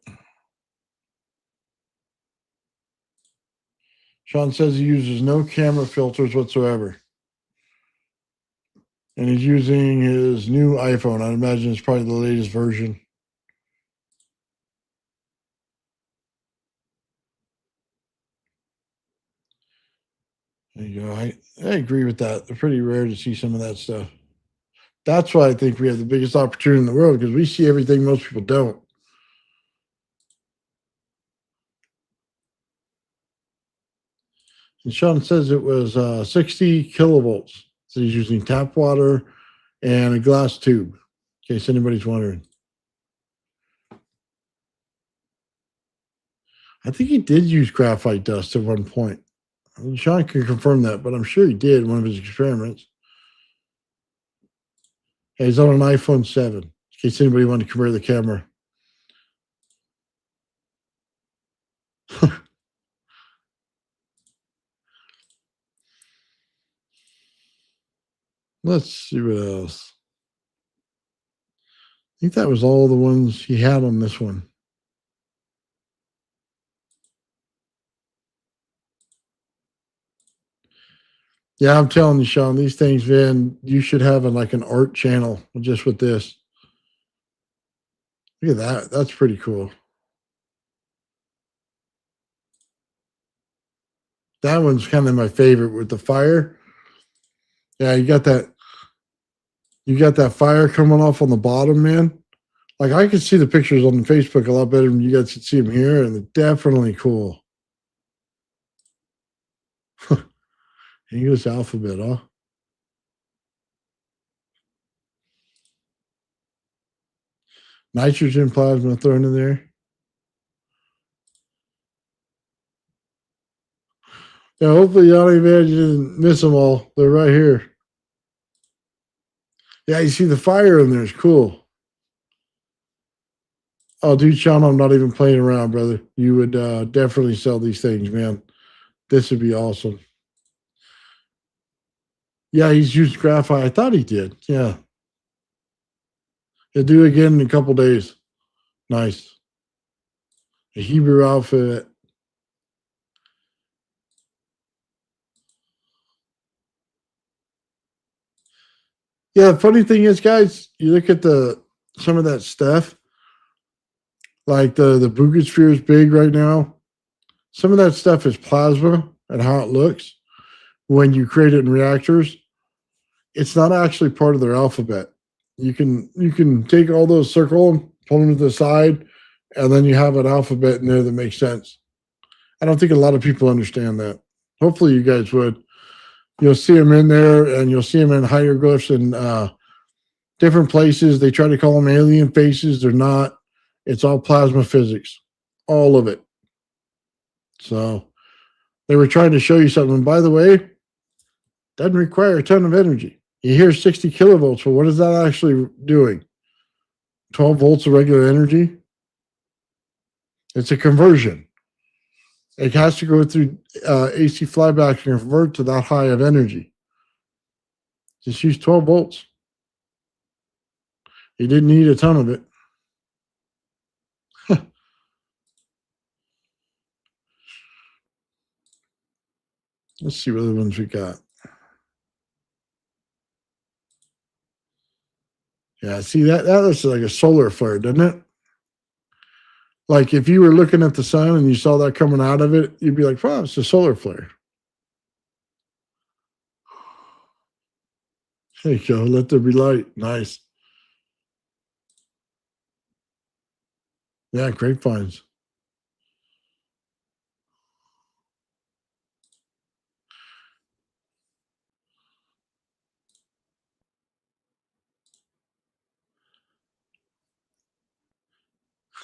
B: Sean says he uses no camera filters whatsoever. And he's using his new iPhone. I imagine it's probably the latest version. There you go. I agree with that. They're pretty rare to see some of that stuff. That's why I think we have the biggest opportunity in the world, because we see everything most people don't. And Sean says it was 60 kilovolts. So he's using tap water and a glass tube, in case anybody's wondering. I think he did use graphite dust at one point. Sean can confirm that, but I'm sure he did in one of his experiments. Hey, he's on an iPhone 7, in case anybody wanted to compare the camera. Let's see what else. I think that was all the ones he had on this one. Yeah, I'm telling you, Sean, these things, man, you should have like an art channel just with this. Look at that. That's pretty cool. That one's kind of my favorite with the fire. Yeah, you got that. You got that fire coming off on the bottom, man. Like I could see the pictures on Facebook a lot better than you guys could see them here, and they're definitely cool. English alphabet, huh? Nitrogen plasma thrown in there. Yeah, hopefully y'all man, you didn't miss them all. They're right here. Yeah, you see the fire in there. It's cool. Oh, dude, Sean, I'm not even playing around, brother. You would definitely sell these things, man. This would be awesome. Yeah, he's used graphite. I thought he did. Yeah. He'll do it again in a couple days. Nice. A Hebrew outfit. Yeah, the funny thing is, guys, you look at some of that stuff, like the Bugosphere is big right now. Some of that stuff is plasma and how it looks when you create it in reactors. It's not actually part of their alphabet. You can take all those, circle them, pull them to the side, and then you have an alphabet in there that makes sense. I don't think a lot of people understand that. Hopefully, you guys would. You'll see them in there, and you'll see them in hieroglyphs and different places. They try to call them alien faces. They're not. It's all plasma physics, all of it. So they were trying to show you something. By the way, doesn't require a ton of energy. You hear 60 kilovolts. Well, what is that actually doing? 12 volts of regular energy? It's a conversion. It has to go through AC flyback and convert to that high of energy. Just use 12 volts. You didn't need a ton of it. Let's see what other ones we got. Yeah, see that looks like a solar flare, doesn't it? Like if you were looking at the sun and you saw that coming out of it, you'd be like, wow, it's a solar flare. There you go. Let there be light. Nice. Yeah, grapevines.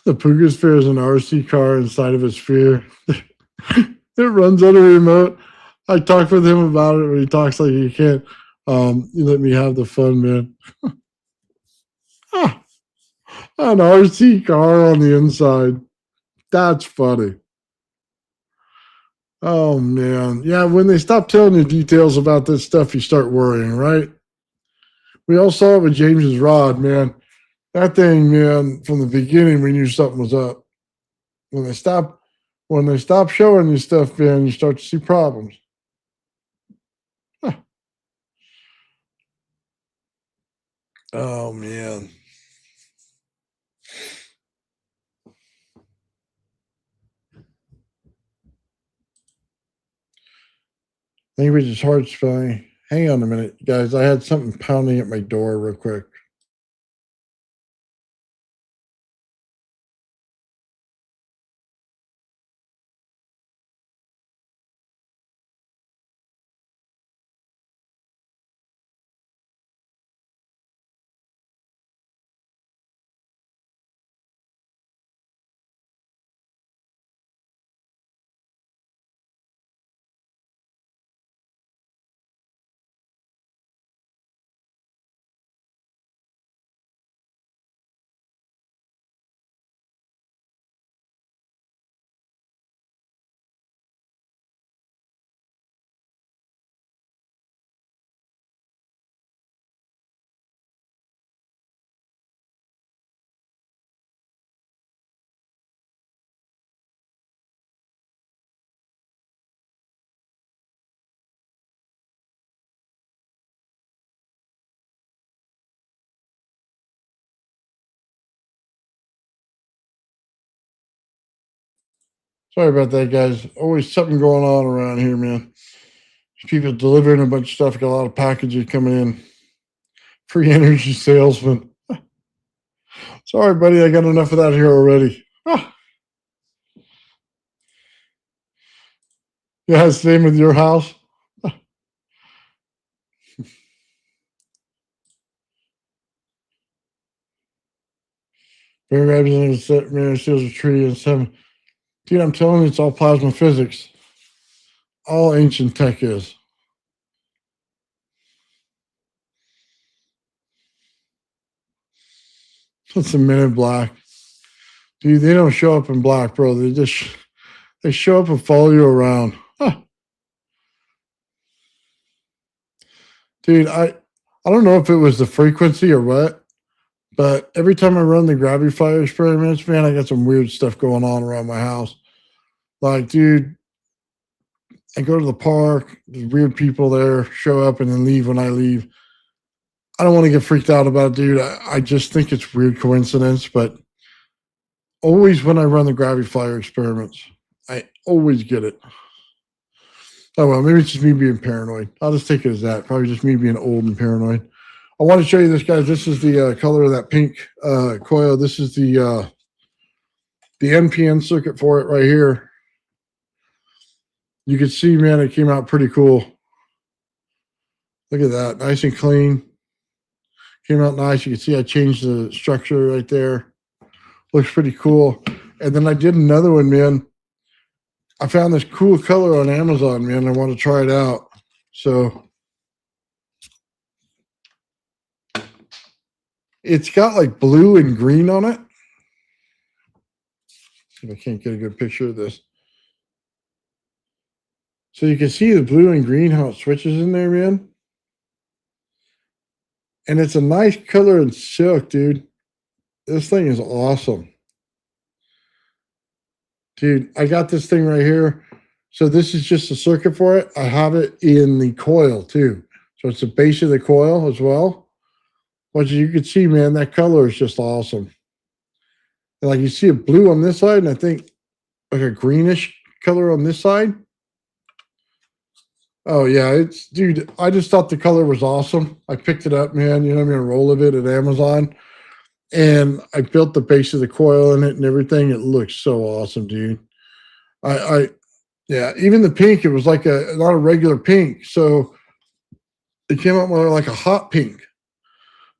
B: The Puga Sphere is an RC car inside of a sphere. It runs on a remote. I talked with him about it, but he talks like he can't. You let me have the fun, man. An RC car on the inside. That's funny. Oh, man. Yeah, when they stop telling you details about this stuff, you start worrying, right? We all saw it with James's rod, man. That thing, man, from the beginning, we knew something was up. When they stop showing you stuff, man, you start to see problems. Huh. Oh, man. Language is hard spelling. Hang on a minute, guys. I had something pounding at my door real quick. Sorry about that, guys. Always something going on around here, man. People delivering a bunch of stuff. Got a lot of packages coming in. Free energy salesman. Sorry, buddy. I got enough of that here already. Yeah, same with your house. Very representative man steals a tree and seven. Dude, I'm telling you, it's all plasma physics. All ancient tech is. It's a Men in Black. Dude, they don't show up in black, bro. They show up and follow you around. Dude, I don't know if it was the frequency or what, but every time I run the gravity fire experiments, man, I got some weird stuff going on around my house. Like, dude, I go to the park, there's weird people there, show up and then leave when I leave. I don't want to get freaked out about it, dude. I just think it's weird coincidence, but always when I run the gravity fire experiments, I always get it. Oh, well, maybe it's just me being paranoid. I'll just take it as that. Probably just me being old and paranoid. I want to show you this, guys. This is the color of that pink coil. This is the NPN circuit for it right here. You can see, man, it came out pretty cool. Look at that. Nice and clean. Came out nice. You can see I changed the structure right there. Looks pretty cool. And then I did another one, man. I found this cool color on Amazon, man. I want to try it out. So it's got like blue and green on it. I can't get a good picture of this. So you can see the blue and green, how it switches in there, man. And it's a nice color in silk, dude. This thing is awesome. Dude, I got this thing right here. So this is just a circuit for it. I have it in the coil too. So it's the base of the coil as well. But you can see, man, that color is just awesome. And like you see a blue on this side, and I think like a greenish color on this side. Oh yeah, it's dude. I just thought the color was awesome. I picked it up, man. You know, I'm gonna roll of it at Amazon, and I built the base of the coil in it and everything. It looks so awesome, dude. Yeah, even the pink. It was like not a regular pink, so it came out more like a hot pink.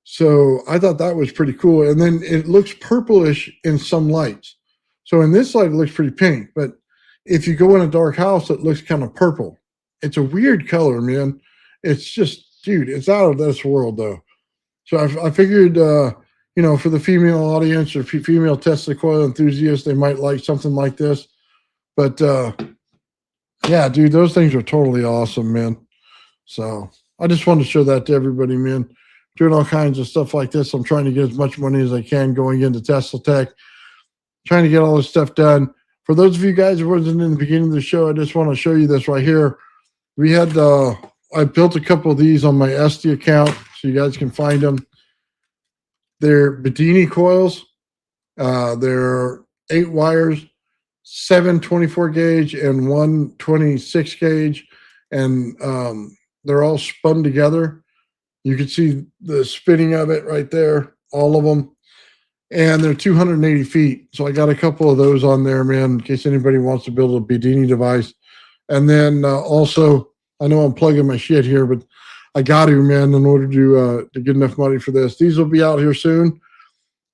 B: So I thought that was pretty cool. And then it looks purplish in some lights. So in this light, it looks pretty pink, but if you go in a dark house, it looks kind of purple. It's a weird color, man. It's just, dude, it's out of this world, though. So I figured, you know, for the female audience or female Tesla coil enthusiasts, they might like something like this. But yeah, dude, those things are totally awesome, man. So I just wanted to show that to everybody, man. Doing all kinds of stuff like this. I'm trying to get as much money as I can going into Tesla Tech, trying to get all this stuff done. For those of you guys who wasn't in the beginning of the show, I just want to show you this right here. We had, I built a couple of these on my Esty account so you guys can find them. They're Bedini coils. They're 8 wires, 7 24 gauge and 1 26 gauge. And they're all spun together. You can see the spinning of it right there, all of them. And they're 280 feet. So I got a couple of those on there, man, in case anybody wants to build a Bedini device. And then also, I know I'm plugging my shit here, but I got to, man, in order to get enough money for this. These will be out here soon.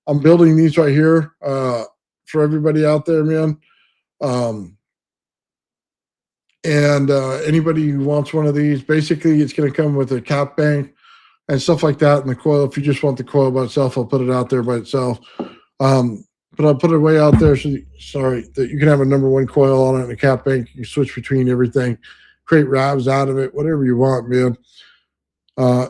B: I'm building these right here for everybody out there, man. Anybody who wants one of these, basically it's going to come with a cap bank and stuff like that in the coil. If you just want the coil by itself, I'll put it out there by itself. But I'll put it way out there so that you can have a #1 coil on it and a cap bank. You can switch between everything, create RAVs out of it, whatever you want, man.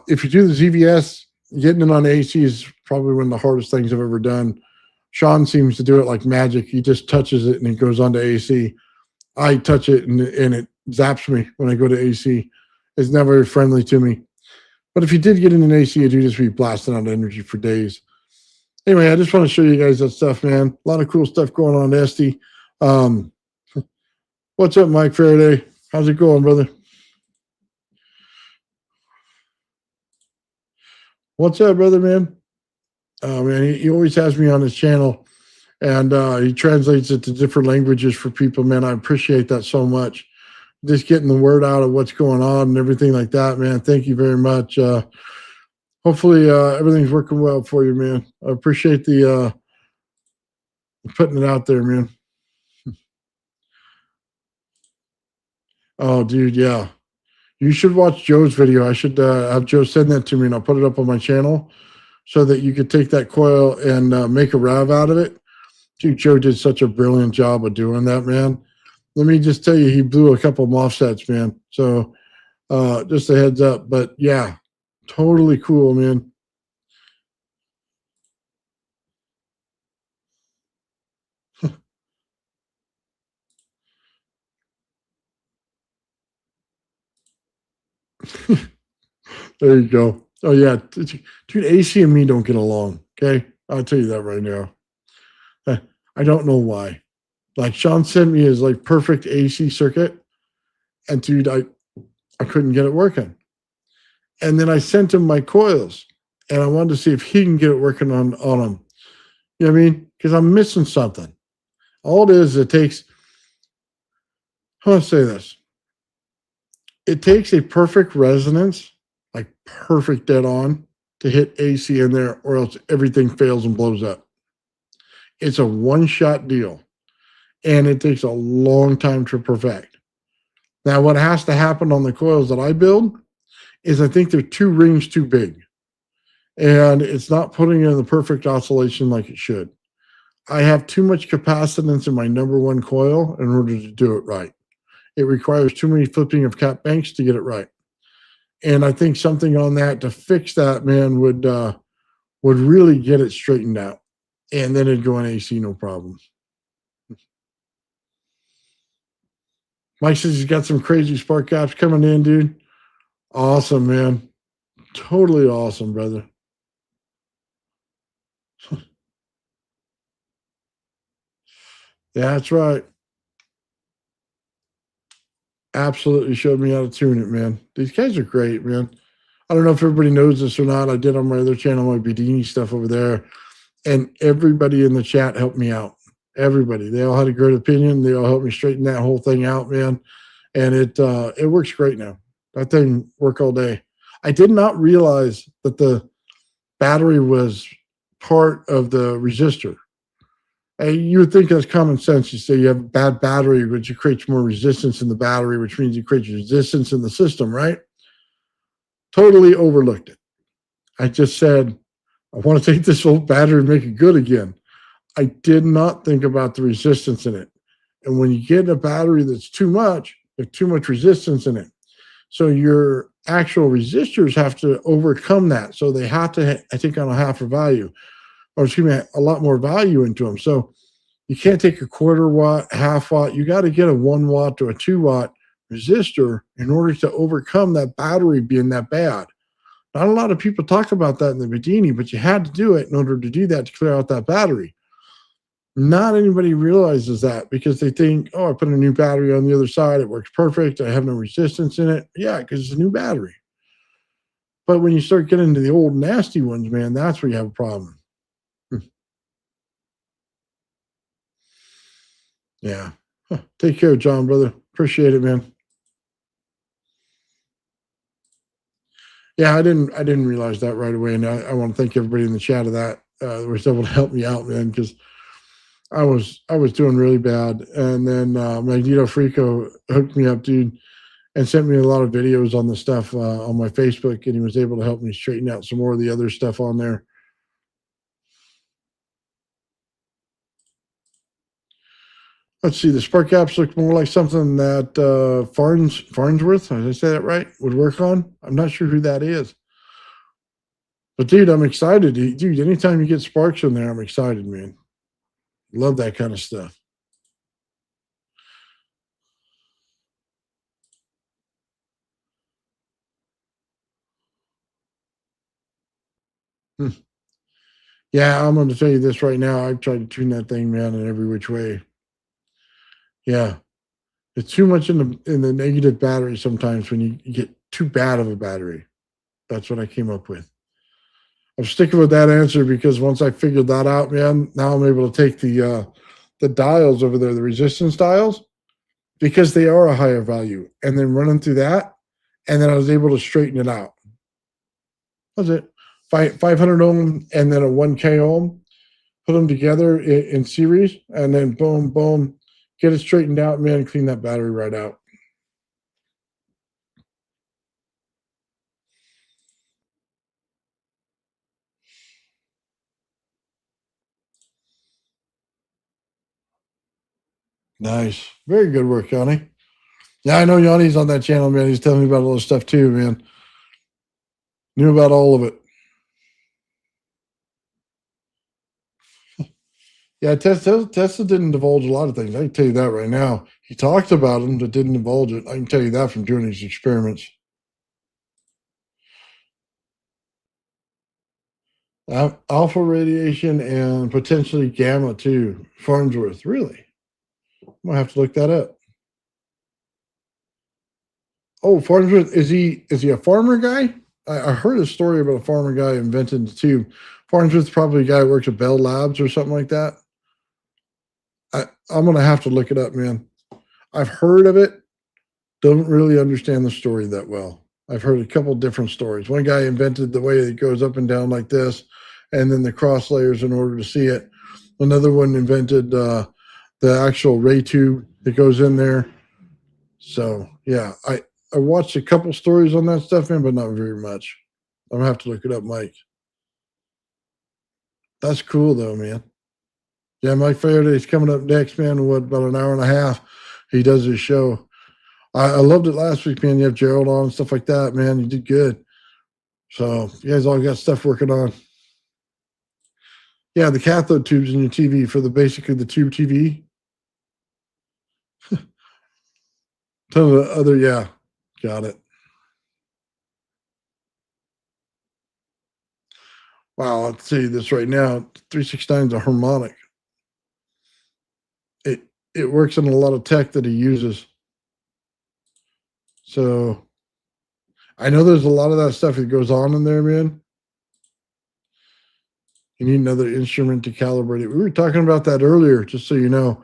B: If you do the ZVS, getting it on AC is probably one of the hardest things I've ever done. Sean seems to do it like magic. He just touches it and it goes on to AC. I touch it and it zaps me when I go to AC. It's not very friendly to me. But if you did get in an AC, you'd just be blasting out energy for days. Anyway, I just want to show you guys that stuff, man. A lot of cool stuff going on at Esty. What's up, Mike Faraday? How's it going, brother? What's up, brother, man? Oh, man, he always has me on his channel, and he translates it to different languages for people, man. I appreciate that so much. Just getting the word out of what's going on and everything like that, man. Thank you very much. Hopefully everything's working well for you, man. I appreciate the putting it out there, man. Oh, dude, yeah. You should watch Joe's video. I should have Joe send that to me, and I'll put it up on my channel so that you could take that coil and make a RAV out of it. Dude, Joe did such a brilliant job of doing that, man. Let me just tell you, he blew a couple of offsets, man. So just a heads up. But, yeah, totally cool, man. There you go. Oh, yeah. Dude, AC and me don't get along, okay? I'll tell you that right now. I don't know why. Like, Sean sent me his, like, perfect AC circuit, and, dude, I couldn't get it working. And then I sent him my coils, and I wanted to see if he can get it working on them. You know what I mean? Because I'm missing something. All it is, it takes, how do I say this? It takes a perfect resonance, like perfect dead on, to hit AC in there, or else everything fails and blows up. It's a one-shot deal, and it takes a long time to perfect. Now, what has to happen on the coils that I build is I think they're 2 rings too big, and it's not putting in the perfect oscillation like it should. I have too much capacitance in my number 1 coil in order to do it right. It requires too many flipping of cap banks to get it right. And I think something on that to fix that, man, would really get it straightened out. And then it'd go in AC, no problem. Mike says he's got some crazy spark gaps coming in, dude. Awesome, man. Totally awesome, brother. Yeah, that's right. Absolutely showed me how to tune it, man. These guys are great, man. I don't know if everybody knows this or not. I did on my other channel, my Bedini stuff over there, and everybody in the chat helped me out. Everybody. They all had a great opinion. They all helped me straighten that whole thing out, man. And it works great now. That thing worked all day. I did not realize that the battery was part of the resistor. You would think that's common sense. You say you have a bad battery, which creates more resistance in the battery, which means it creates resistance in the system, right? Totally overlooked it. I just said, I want to take this old battery and make it good again. I did not think about the resistance in it. And when you get a battery that's too much, there's too much resistance in it. So your actual resistors have to overcome that. So they have to, I think, on a half a value, or excuse me, a lot more value into them. So you can't take a 1/4 watt, half watt. You got to get a 1 watt to a 2 watt resistor in order to overcome that battery being that bad. Not a lot of people talk about that in the Bedini, but you had to do it in order to do that, to clear out that battery. Not anybody realizes that because they think, oh, I put a new battery on the other side. It works perfect. I have no resistance in it. Yeah, because it's a new battery. But when you start getting into the old nasty ones, man, that's where you have a problem. Yeah. Huh. Take care, John, brother. Appreciate it, man. Yeah, I didn't realize that right away. And I want to thank everybody in the chat of that was able to help me out, man, because I was doing really bad. And then Magneto Frico hooked me up, dude, and sent me a lot of videos on the stuff on my Facebook, and he was able to help me straighten out some more of the other stuff on there. Let's see, the spark gaps look more like something that Farnsworth, did I say that right, would work on. I'm not sure who that is. But, dude, I'm excited. Dude, anytime you get sparks in there, I'm excited, man. Love that kind of stuff. Yeah, I'm going to tell you this right now. I've tried to tune that thing, man, in every which way. Yeah. It's too much in the negative battery sometimes when you get too bad of a battery. That's what I came up with. I'm sticking with that answer because once I figured that out, man, now I'm able to take the dials over there, the resistance dials, because they are a higher value, and then running through that, and then I was able to straighten it out. That's it. 500 ohm and then a 1K ohm, put them together in series, and then boom, boom, get it straightened out, man, clean that battery right out. Nice. Very good work, Yanni. Yeah, I know Yanni's on that channel, man. He's telling me about all this stuff too, man. Knew about all of it. Yeah, Tesla didn't divulge a lot of things. I can tell you that right now. He talked about them, but didn't divulge it. I can tell you that from doing these experiments. Alpha radiation and potentially gamma too. Farnsworth, really? I'm gonna have to look that up. Oh, Farnsworth, is he a farmer guy? I heard a story about a farmer guy invented the tube. Farnsworth's probably a guy who works at Bell Labs or something like that. I'm gonna have to look it up, man. I've heard of it. Don't really understand the story that well. I've heard a couple different stories. One guy invented the way it goes up and down like this, and then the cross layers in order to see it. Another one invented the actual ray tube that goes in there. So yeah, I watched a couple stories on that stuff, man, but not very much. I'm gonna have to look it up, Mike. That's cool though, man. Yeah, Mike Faraday's coming up next, man. What, about an hour and a half? He does his show. I loved it last week, man. You have Gerald on and stuff like that, man. You did good. So you guys all got stuff working on. Yeah, the cathode tubes in your TV for basically the tube TV. Some of the other, yeah, got it. Wow, I'll tell you this right now. 369 is a harmonic. It works on a lot of tech that he uses. So I know there's a lot of that stuff that goes on in there, man. You need another instrument to calibrate it. We were talking about that earlier, just so you know.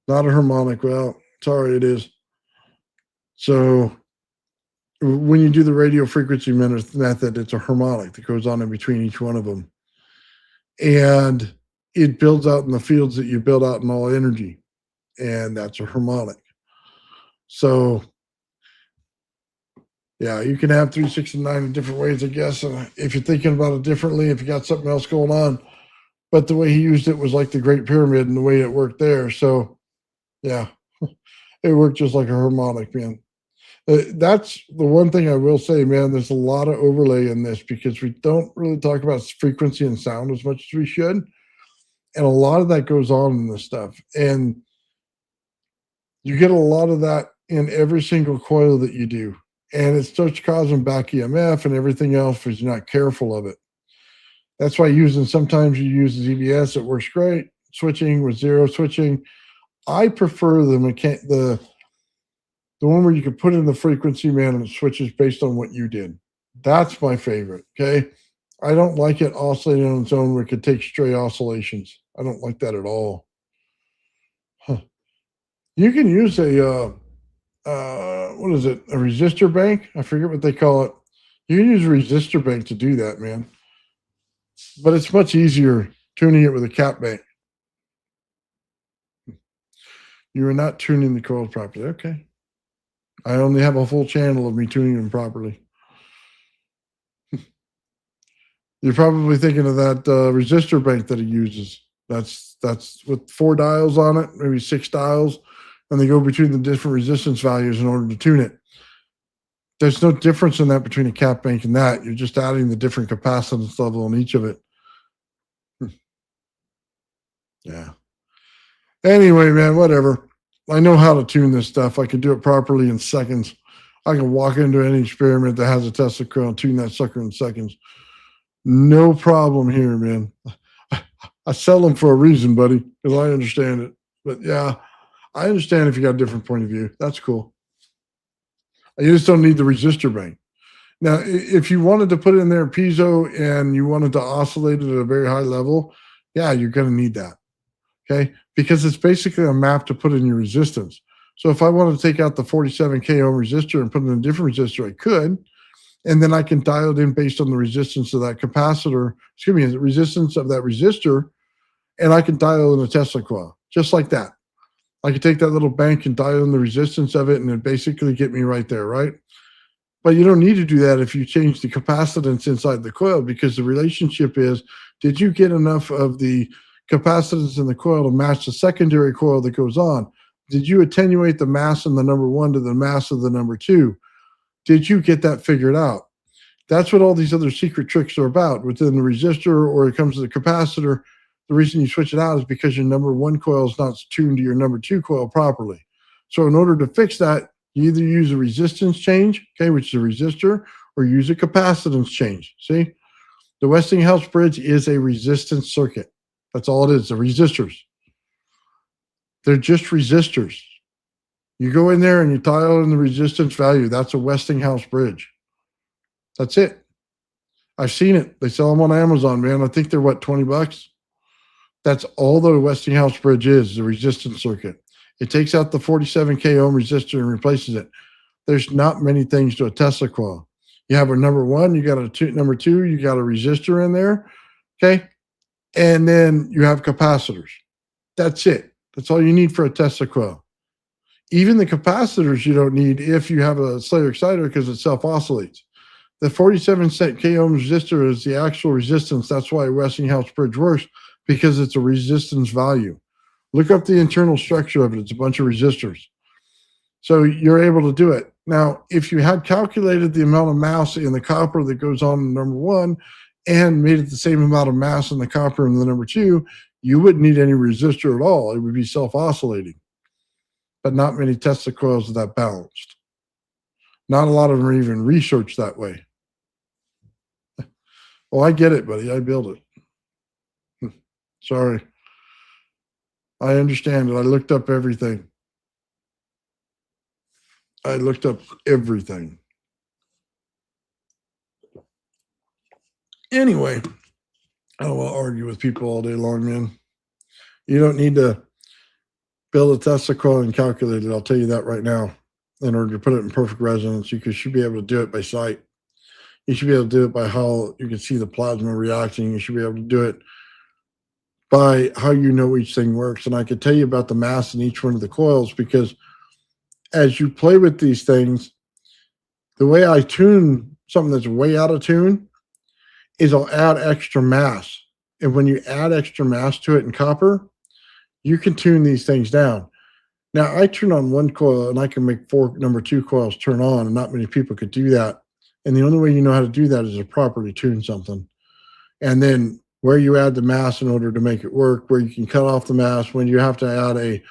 B: Not a harmonic. Well, sorry, it is. So when you do the radio frequency method, it's a harmonic that goes on in between each one of them. And it builds out in the fields that you build out in all energy. And that's a harmonic. So yeah, you can have 369 in different ways, I guess. And if you're thinking about it differently, if you got something else going on, but the way he used it was like the Great Pyramid and the way it worked there. So yeah, it worked just like a harmonic, man. That's the one thing I will say, man. There's a lot of overlay in this because we don't really talk about frequency and sound as much as we should. And a lot of that goes on in this stuff. And you get a lot of that in every single coil that you do. And it starts causing back EMF and everything else if you're not careful of it. That's why sometimes you use ZBS, it works great. Switching with zero switching. I prefer the one where you can put in the frequency, man, and it switches based on what you did. That's my favorite, okay? I don't like it oscillating on its own where it could take stray oscillations. I don't like that at all. Huh. You can use what is it? A resistor bank? I forget what they call it. You can use a resistor bank to do that, man. But it's much easier tuning it with a cap bank. You are not tuning the coils properly. Okay. I only have a full channel of me tuning them properly. You're probably thinking of that resistor bank that he uses. That's with 4 dials on it, maybe 6 dials, and they go between the different resistance values in order to tune it. There's no difference in that between a cap bank and that. You're just adding the different capacitance level on each of it. Yeah. Anyway, man, whatever. I know how to tune this stuff. I can do it properly in seconds. I can walk into any experiment that has a Tesla coil and tune that sucker in seconds. No problem here, man. I sell them for a reason, buddy, because I understand it. But yeah, I understand if you got a different point of view. That's cool. You just don't need the resistor bank. Now, if you wanted to put in there piezo and you wanted to oscillate it at a very high level, yeah, you're going to need that. Okay, because it's basically a map to put in your resistance. So if I wanted to take out the 47K ohm resistor and put in a different resistor, I could, and then I can dial it in based on the resistance of that capacitor, the resistance of that resistor, and I can dial in a Tesla coil, just like that. I could take that little bank and dial in the resistance of it, and it basically get me right there, right? But you don't need to do that if you change the capacitance inside the coil, because the relationship is, did you get enough of the capacitance in the coil to match the secondary coil that goes on? Did you attenuate the mass in the number 1 to the mass of the number 2? Did you get that figured out? That's what all these other secret tricks are about within the resistor, or it comes to the capacitor. The reason you switch it out is because your number 1 coil is not tuned to your number 2 coil properly. So in order to fix that, you either use a resistance change, okay, which is a resistor, or use a capacitance change. See, the Westinghouse bridge is a resistance circuit. That's all it is, the resistors. They're just resistors. You go in there and you dial in the resistance value. That's a Westinghouse bridge. That's it. I've seen it. They sell them on Amazon, man. I think they're, what, $20? That's all the Westinghouse bridge is, the resistance circuit. It takes out the 47K ohm resistor and replaces it. There's not many things to a Tesla coil. You have a number 1, you got a number 2, you got a resistor in there. Okay. And then you have capacitors. That's it. That's all you need for a Tesla coil. Even the capacitors you don't need if you have a Slayer exciter because it self-oscillates. The 47 cent K ohm resistor is the actual resistance. That's why Westinghouse bridge works, because it's a resistance value. Look up the internal structure of it. It's a bunch of resistors. So you're able to do it. Now, if you had calculated the amount of mass in the copper that goes on in number one and made it the same amount of mass in the copper in the number two, you wouldn't need any resistor at all. It would be self-oscillating. But not many Tesla coils are that balanced. Not a lot of them are even researched that way. Well, I get it, buddy. I build it. Sorry. I understand it. I looked up everything. Anyway, I don't want to argue with people all day long, man. You don't need to build a Tesla coil and calculate it. I'll tell you that right now. In order to put it in perfect resonance, you should be able to do it by sight. You should be able to do it by how you can see the plasma reacting. You should be able to do it by how you know each thing works. And I could tell you about the mass in each one of the coils, because as you play with these things, the way I tune something that's way out of tune is I'll add extra mass. And when you add extra mass to it in copper, you can tune these things down. Now, I turn on one coil and I can make 4 number 2 coils turn on, and not many people could do that. And the only way you know how to do that is to properly tune something. And then where you add the mass in order to make it work, where you can cut off the mass, when you have to add a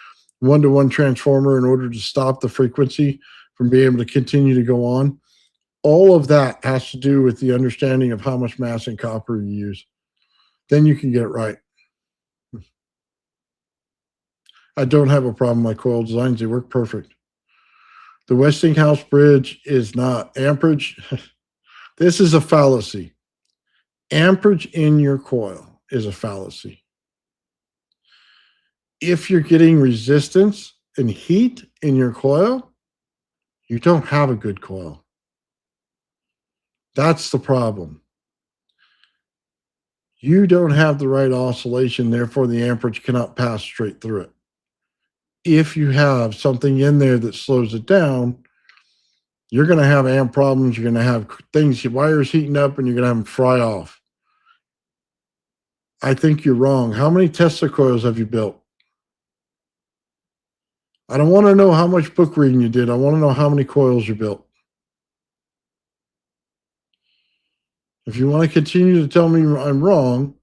B: 1-to-1 transformer in order to stop the frequency from being able to continue to go on. All of that has to do with the understanding of how much mass in copper you use. Then you can get it right. I don't have a problem with my coil designs. They work perfect. The Westinghouse bridge is not amperage. This is a fallacy. Amperage in your coil is a fallacy. If you're getting resistance and heat in your coil, you don't have a good coil. That's the problem. You don't have the right oscillation, therefore the amperage cannot pass straight through it. If you have something in there that slows it down, you're going to have amp problems. You're going to have things, your wires heating up, and you're going to have them fry off. I think you're wrong. How many Tesla coils have you built? I don't want to know how much book reading you did. I want to know how many coils you built. If you want to continue to tell me I'm wrong,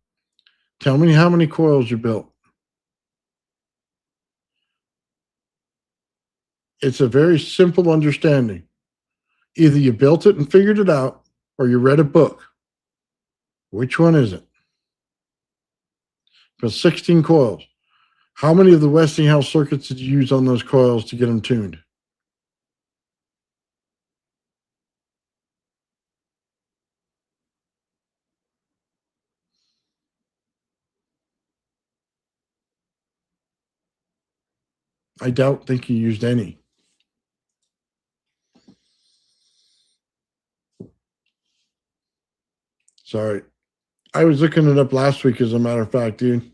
B: tell me how many coils you built. It's a very simple understanding. Either you built it and figured it out, or you read a book. Which one is it? Because 16 coils. How many of the Westinghouse circuits did you use on those coils to get them tuned? I think you used any. Sorry. I was looking it up last week, as a matter of fact, dude.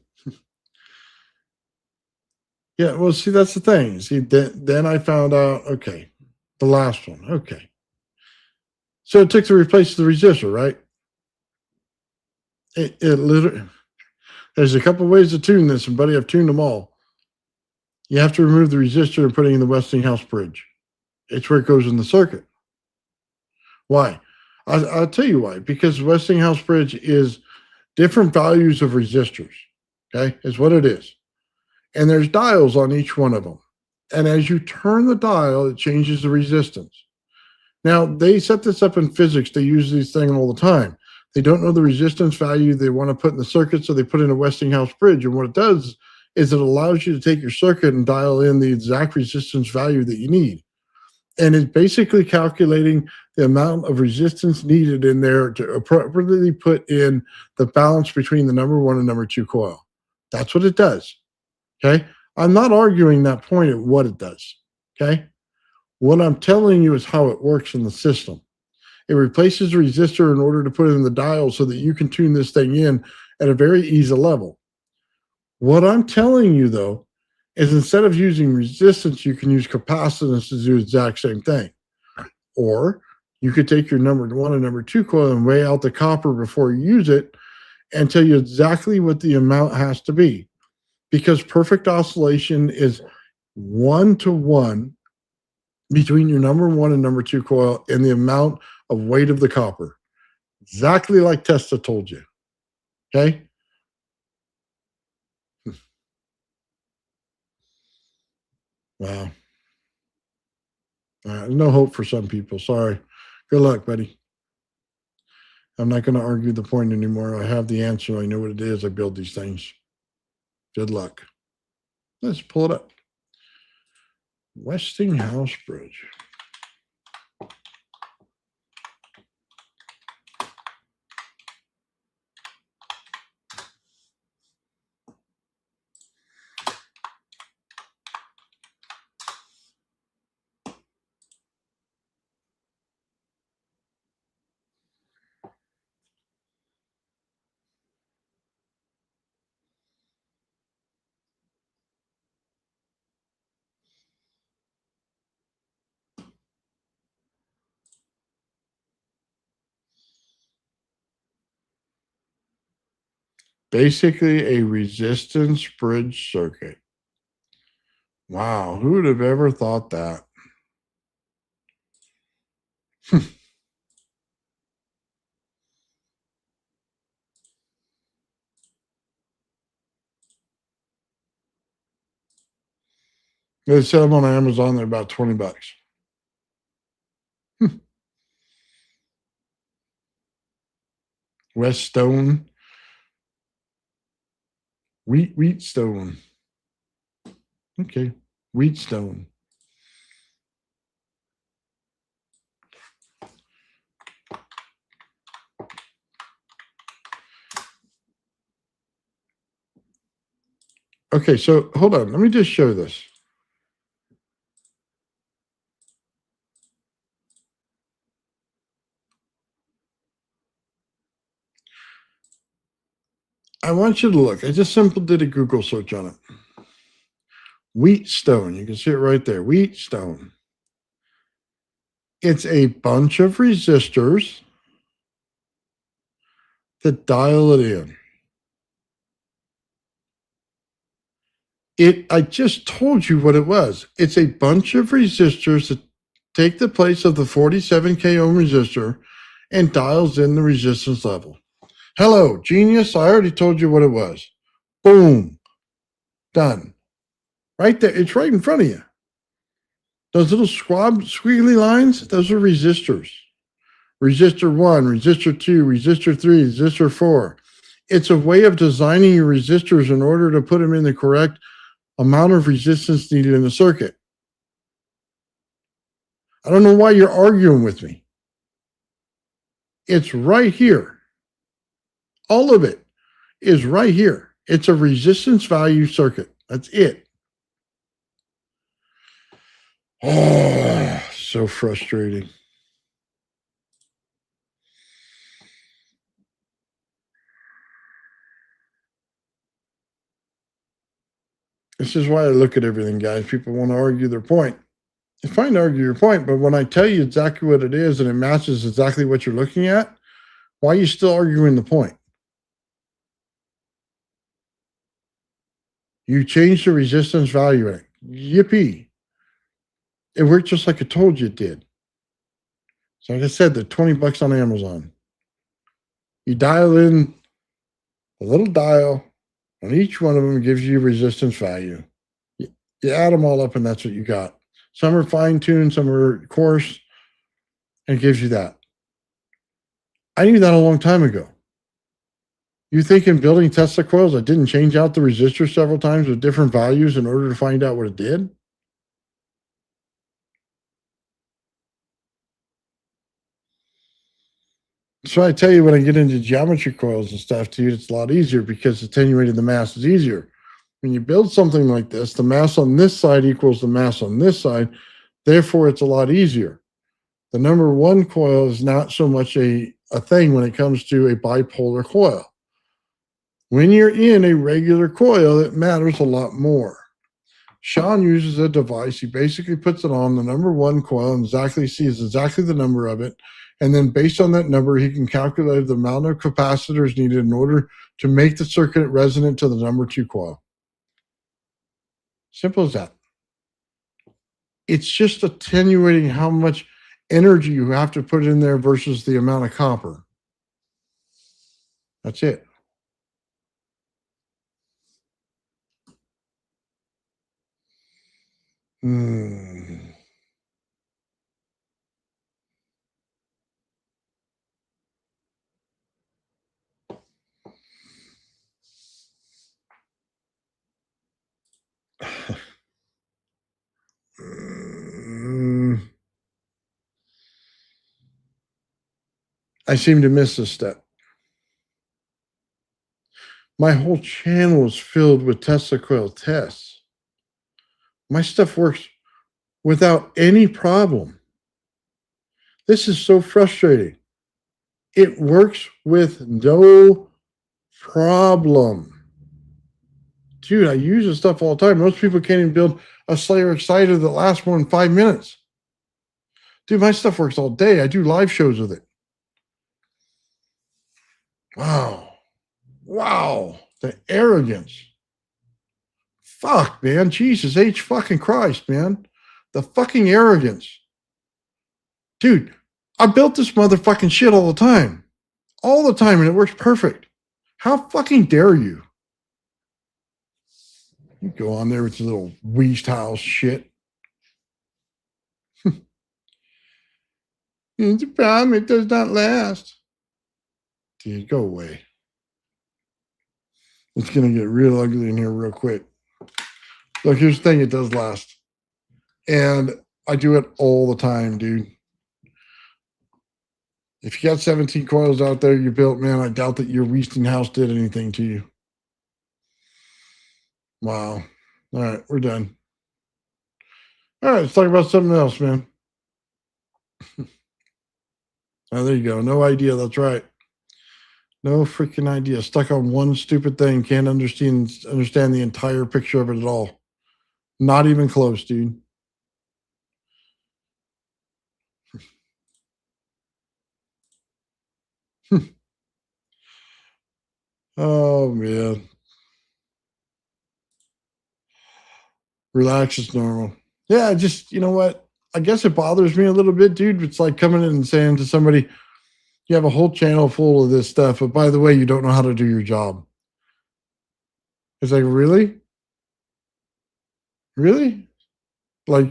B: Yeah, well, see, that's the thing. See, then I found out, okay, the last one, okay. So it took to replace the resistor, right? It literally, there's a couple ways to tune this, and buddy, I've tuned them all. You have to remove the resistor and put it in the Westinghouse bridge. It's where it goes in the circuit. Why? I'll tell you why. Because Westinghouse bridge is different values of resistors. Okay, is what it is. And there's dials on each one of them. And as you turn the dial, it changes the resistance. Now, they set this up in physics. They use these things all the time. They don't know the resistance value they want to put in the circuit, so they put in a Westinghouse bridge. And what it does is it allows you to take your circuit and dial in the exact resistance value that you need. And it's basically calculating the amount of resistance needed in there to appropriately put in the balance between the number 1 and number 2 coil. That's what it does. Okay? I'm not arguing that point at what it does. Okay? What I'm telling you is how it works in the system. It replaces the resistor in order to put it in the dial so that you can tune this thing in at a very easy level. What I'm telling you, though, is instead of using resistance, you can use capacitance to do the exact same thing. Or you could take your number 1 and number 2 coil and weigh out the copper before you use it and tell you exactly what the amount has to be. Because perfect oscillation is 1-to-1 between your number 1 and number 2 coil and the amount of weight of the copper. Exactly like Tesla told you. Okay? Wow. No hope for some people. Sorry. Good luck, buddy. I'm not going to argue the point anymore. I have the answer. I know what it is. I build these things. Good luck. Let's pull it up. Westinghouse Bridge. Basically a resistance bridge circuit. Wow, who would have ever thought that? They sell them on Amazon. They're about $20. Whetstone. Wheatstone. Okay, Wheatstone. Okay, so hold on. Let me just show this. I want you to look. I just simply did a Google search on it. Wheatstone. You can see it right there. Wheatstone. It's a bunch of resistors that dial it in. I just told you what it was. It's a bunch of resistors that take the place of the 47K ohm resistor and dials in the resistance level. Hello, genius. I already told you what it was. Boom. Done. Right there. It's right in front of you. Those little squiggly lines, those are resistors. Resistor 1, resistor 2, resistor 3, resistor 4. It's a way of designing your resistors in order to put them in the correct amount of resistance needed in the circuit. I don't know why you're arguing with me. It's right here. All of it is right here. It's a resistance value circuit. That's it. Oh, so frustrating. This is why I look at everything, guys. People want to argue their point. It's fine to argue your point, but when I tell you exactly what it is and it matches exactly what you're looking at, why are you still arguing the point? You changed the resistance value in it. Yippee. It worked just like I told you it did. So like I said, they're $20 on Amazon. You dial in a little dial on each one of them, gives you resistance value. You add them all up and that's what you got. Some are fine-tuned, some are coarse, and it gives you that. I knew that a long time ago. You think in building Tesla coils, I didn't change out the resistor several times with different values in order to find out what it did? So I tell you, when I get into geometry coils and stuff, dude, it's a lot easier because attenuating the mass is easier. When you build something like this, the mass on this side equals the mass on this side. Therefore, it's a lot easier. The number one coil is not so much a thing when it comes to a bipolar coil. When you're in a regular coil, it matters a lot more. Sean uses a device. He basically puts it on the number one coil and sees exactly the number of it. And then based on that number, he can calculate the amount of capacitors needed in order to make the circuit resonant to the number two coil. Simple as that. It's just attenuating how much energy you have to put in there versus the amount of copper. That's it. I seem to miss a step. My whole channel is filled with Tesla coil tests. My stuff works without any problem. This is so frustrating. It works with no problem. Dude, I use this stuff all the time. Most people can't even build a Slayer Exciter that lasts more than 5 minutes. Dude, my stuff works all day. I do live shows with it. Wow. Wow. The arrogance. Fuck, man. Jesus H fucking Christ, man. The fucking arrogance. Dude, I built this motherfucking shit all the time. All the time, and it works perfect. How fucking dare you? You go on there with your little Weast House shit. It's a problem. It does not last. Dude, go away. It's going to get real ugly in here real quick. Look, here's the thing. It does last. And I do it all the time, dude. If you got 17 coils out there you built, man, I doubt that your Westinghouse did anything to you. Wow. All right, we're done. All right, let's talk about something else, man. Oh, there you go. No idea. That's right. No freaking idea. Stuck on one stupid thing. Can't understand the entire picture of it at all. Not even close, dude. Oh, man. Relax is normal. Yeah, just, you know what? I guess it bothers me a little bit, dude. It's like coming in and saying to somebody, you have a whole channel full of this stuff, but by the way, you don't know how to do your job. It's like, really? Really? Like,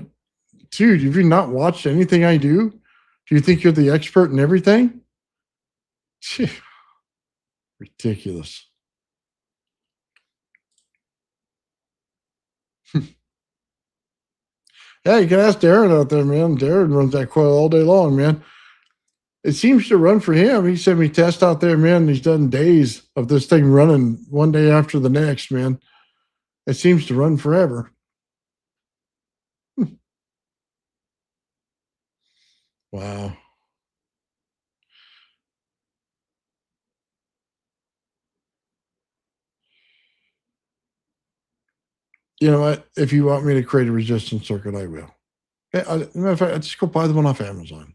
B: dude, have you not watched anything I do? Do you think you're the expert in everything? Ridiculous. Yeah, you can ask Darren out there, man. Darren runs that coil all day long, man. It seems to run for him. He sent me tests out there, man. He's done days of this thing running one day after the next, man. It seems to run forever. Wow. You know what? If you want me to create a resistance circuit, I will. Matter of fact, I just go buy the one off Amazon.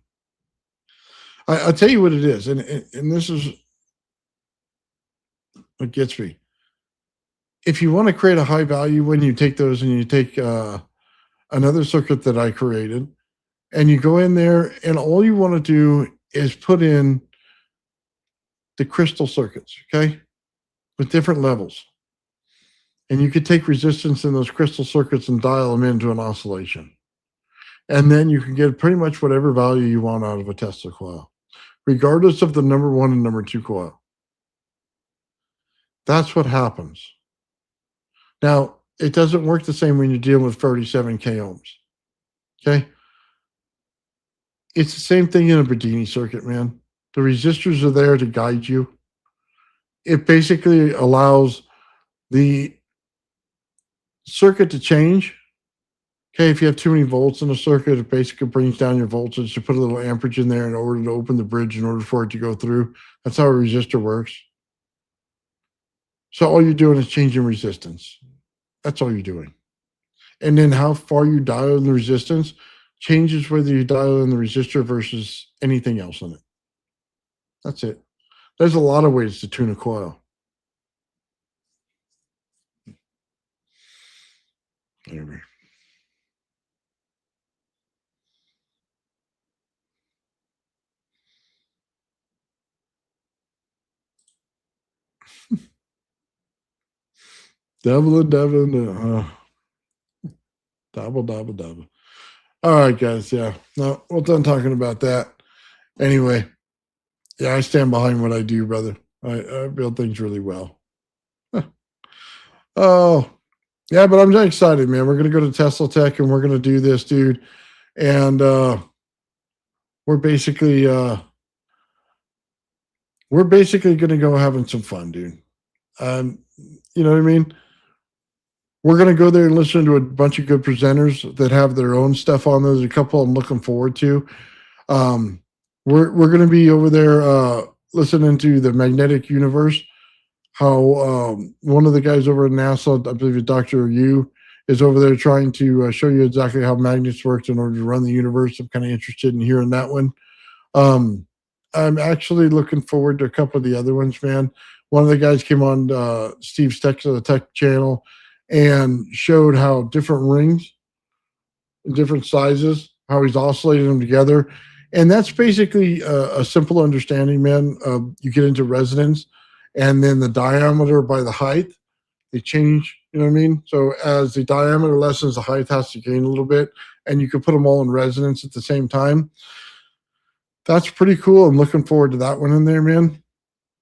B: I'll tell you what it is, and this is what gets me. If you want to create a high value one, you take those and you take another circuit that I created, and you go in there, and all you want to do is put in the crystal circuits, okay, with different levels. And you could take resistance in those crystal circuits and dial them into an oscillation. And then you can get pretty much whatever value you want out of a Tesla coil, regardless of the number one and number two coil. That's what happens. Now, it doesn't work the same when you're dealing with 37K ohms. Okay? It's the same thing in a Bedini circuit, man. The resistors are there to guide you. It basically allows the circuit to change Okay, if you have too many volts in a circuit, it basically brings down your voltage to put a little amperage in there in order to open the bridge in order for it to go through. That's how a resistor works. So all you're doing is changing resistance. That's all you're doing. And then how far you dial in the resistance changes whether you dial in the resistor versus anything else in it. That's it. There's a lot of ways to tune a coil. Anyway. Double and double and double, double, double. All right, guys. Yeah. No, we're done talking about that. Anyway, yeah, I stand behind what I do, brother. I build things really well. Oh, yeah, but I'm excited, man. We're gonna go to Tesla Tech and we're gonna do this, dude. And we're basically gonna go having some fun, dude. You know what I mean? We're gonna go there and listen to a bunch of good presenters that have their own stuff on. There's a couple I'm looking forward to. We're gonna be over there listening to the magnetic universe. How one of the guys over at NASA, I believe Dr. Yu, is over there trying to show you exactly how magnets work in order to run the universe. I'm kind of interested in hearing that one. I'm actually looking forward to a couple of the other ones, man. One of the guys came on Steve's Tech channel and showed how different rings, different sizes, how he's oscillating them together. And that's basically a simple understanding, man. You get into resonance, and then the diameter by the height, they change. You know what I mean? So as the diameter lessens, the height has to gain a little bit, and you can put them all in resonance at the same time. That's pretty cool. I'm looking forward to that one in there, man.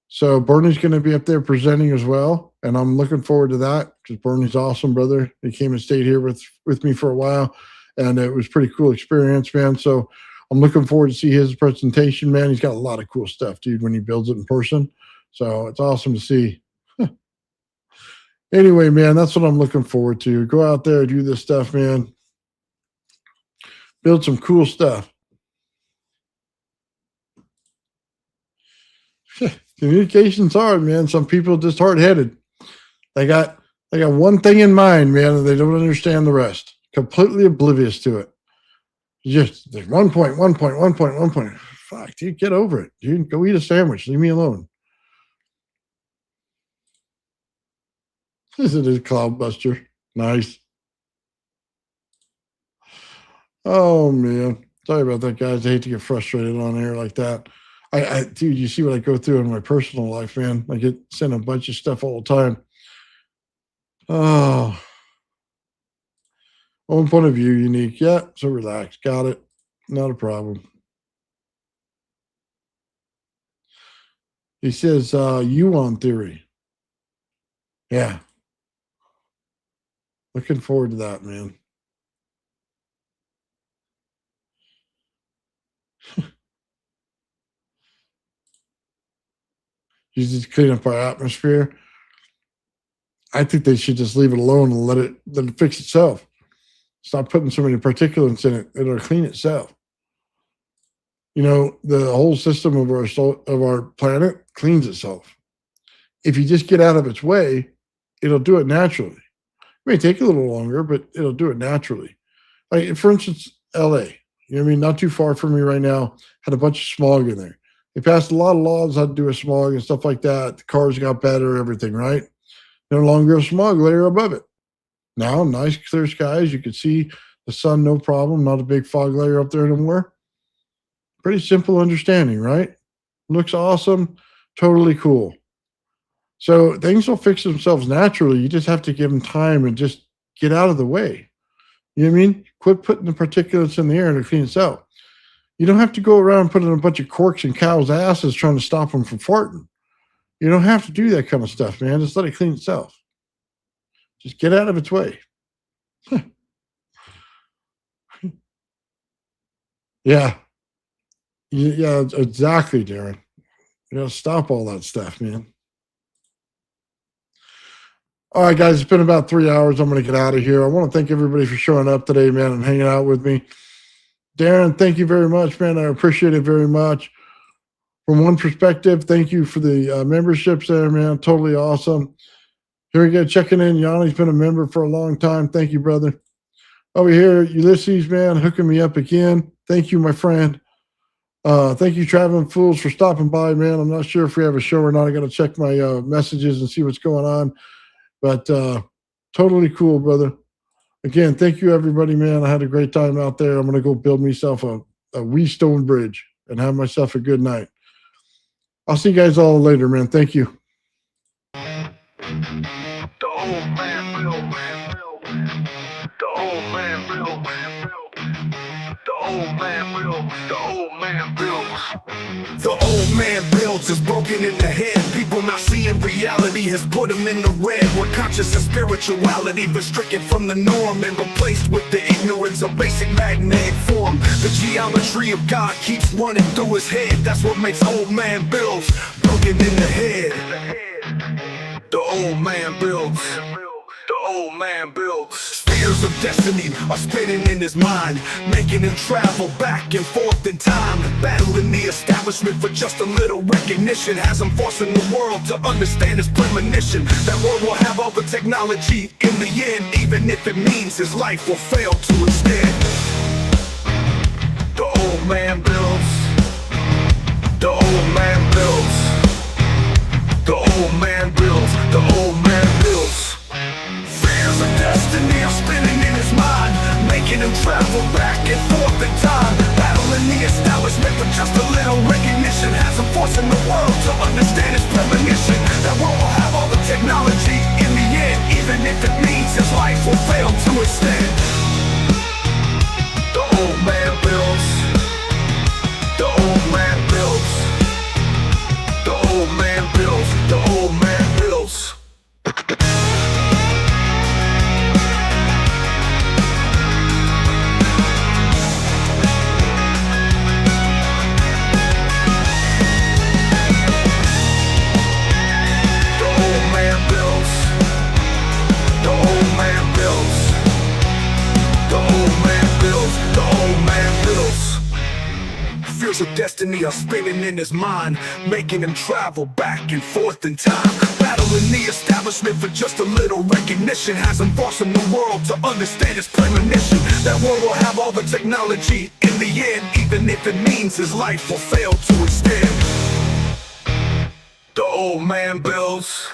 B: So Bernie's going to be up there presenting as well, and I'm looking forward to that because Bernie's awesome, brother. He came and stayed here with me for a while, and it was a pretty cool experience, man. So I'm looking forward to see his presentation, man. He's got a lot of cool stuff, dude, when he builds it in person. So it's awesome to see. Anyway, man, that's what I'm looking forward to. Go out there, do this stuff, man. Build some cool stuff. Communication's hard, man. Some people are just hard-headed. They got one thing in mind, man, and they don't understand the rest. Completely oblivious to it. Just there's 1 point, 1 point, 1 point, 1 point. Fuck, dude, get over it. Dude, go eat a sandwich. Leave me alone. This is Cloudbuster. Nice. Oh man. Sorry about that, guys. I hate to get frustrated on air like that. Dude, you see what I go through in my personal life, man. I get sent a bunch of stuff all the time. Oh, one point of view, unique. Yeah, so relax. Got it. Not a problem. He says, Yuan theory. Yeah. Looking forward to that, man. You just clean up our atmosphere. I think they should just leave it alone and let it fix itself. Stop putting so many particulates in it. It'll clean itself. You know, the whole system of our planet cleans itself. If you just get out of its way, it'll do it naturally. It may take a little longer, but it'll do it naturally. Like, for instance, LA, you know what I mean? Not too far from me right now, had a bunch of smog in there. They passed a lot of laws how to do with smog and stuff like that. The cars got better, everything, right? No longer a smog layer above it. Now, nice clear skies. You can see the sun, no problem. Not a big fog layer up there anymore. Pretty simple understanding, right? Looks awesome. Totally cool. So things will fix themselves naturally. You just have to give them time and just get out of the way. You know what I mean? Quit putting the particulates in the air to clean itself. You don't have to go around putting a bunch of corks in cows' asses trying to stop them from farting. You don't have to do that kind of stuff, man. Just let it clean itself. Just get out of its way. Yeah. Yeah, exactly, Darren. You gotta stop all that stuff, man. All right, guys, it's been about 3 hours. I'm going to get out of here. I want to thank everybody for showing up today, man, and hanging out with me. Darren, thank you very much, man. I appreciate it very much. From one perspective, thank you for the memberships there, man. Totally awesome. Here we go, checking in. Yanni's been a member for a long time. Thank you, brother. Over here, Ulysses, man, hooking me up again. Thank you, my friend. Thank you, Traveling Fools, for stopping by, man. I'm not sure if we have a show or not. I got to check my messages and see what's going on. But totally cool, brother. Again, thank you, everybody, man. I had a great time out there. I'm going to go build myself a wee stone bridge and have myself a good night. I'll see you guys all later, man. Thank you.
A: The old man real, man, real, man. The old man real, man, real. The old man real, the old man builds. The old man builds is broken in the head. People not seeing reality has put them in the red. Where conscious and spirituality restricted from the norm and replaced with the ignorance of basic magnetic form. The geometry of God keeps running through his head. That's what makes old man builds broken in the head. The old man builds. The old man builds. Spheres of destiny are spinning in his mind, making him travel back and forth in time, battling the establishment for just a little recognition. Has him forcing the world to understand his premonition. That world will have all the technology in the end, even if it means his life will fail to extend. The old man builds. The old man builds. The old man builds. The old man builds. Fears of destiny are spinning in his mind, making him travel back and forth in time, battling the establishment for just a little recognition. Has him forcing the world to understand his premonition. That world will have all the technology in the end, even if it means his life will fail to extend. The old man builds. The old man builds. The old man builds. The old man builds. Fears of destiny are spinning in his mind, making him travel back and forth in time, battling the establishment for just a little recognition. Has him forcing the world to understand his premonition. That world will have all the technology in the end, even if it means his life will fail to extend. The old man builds.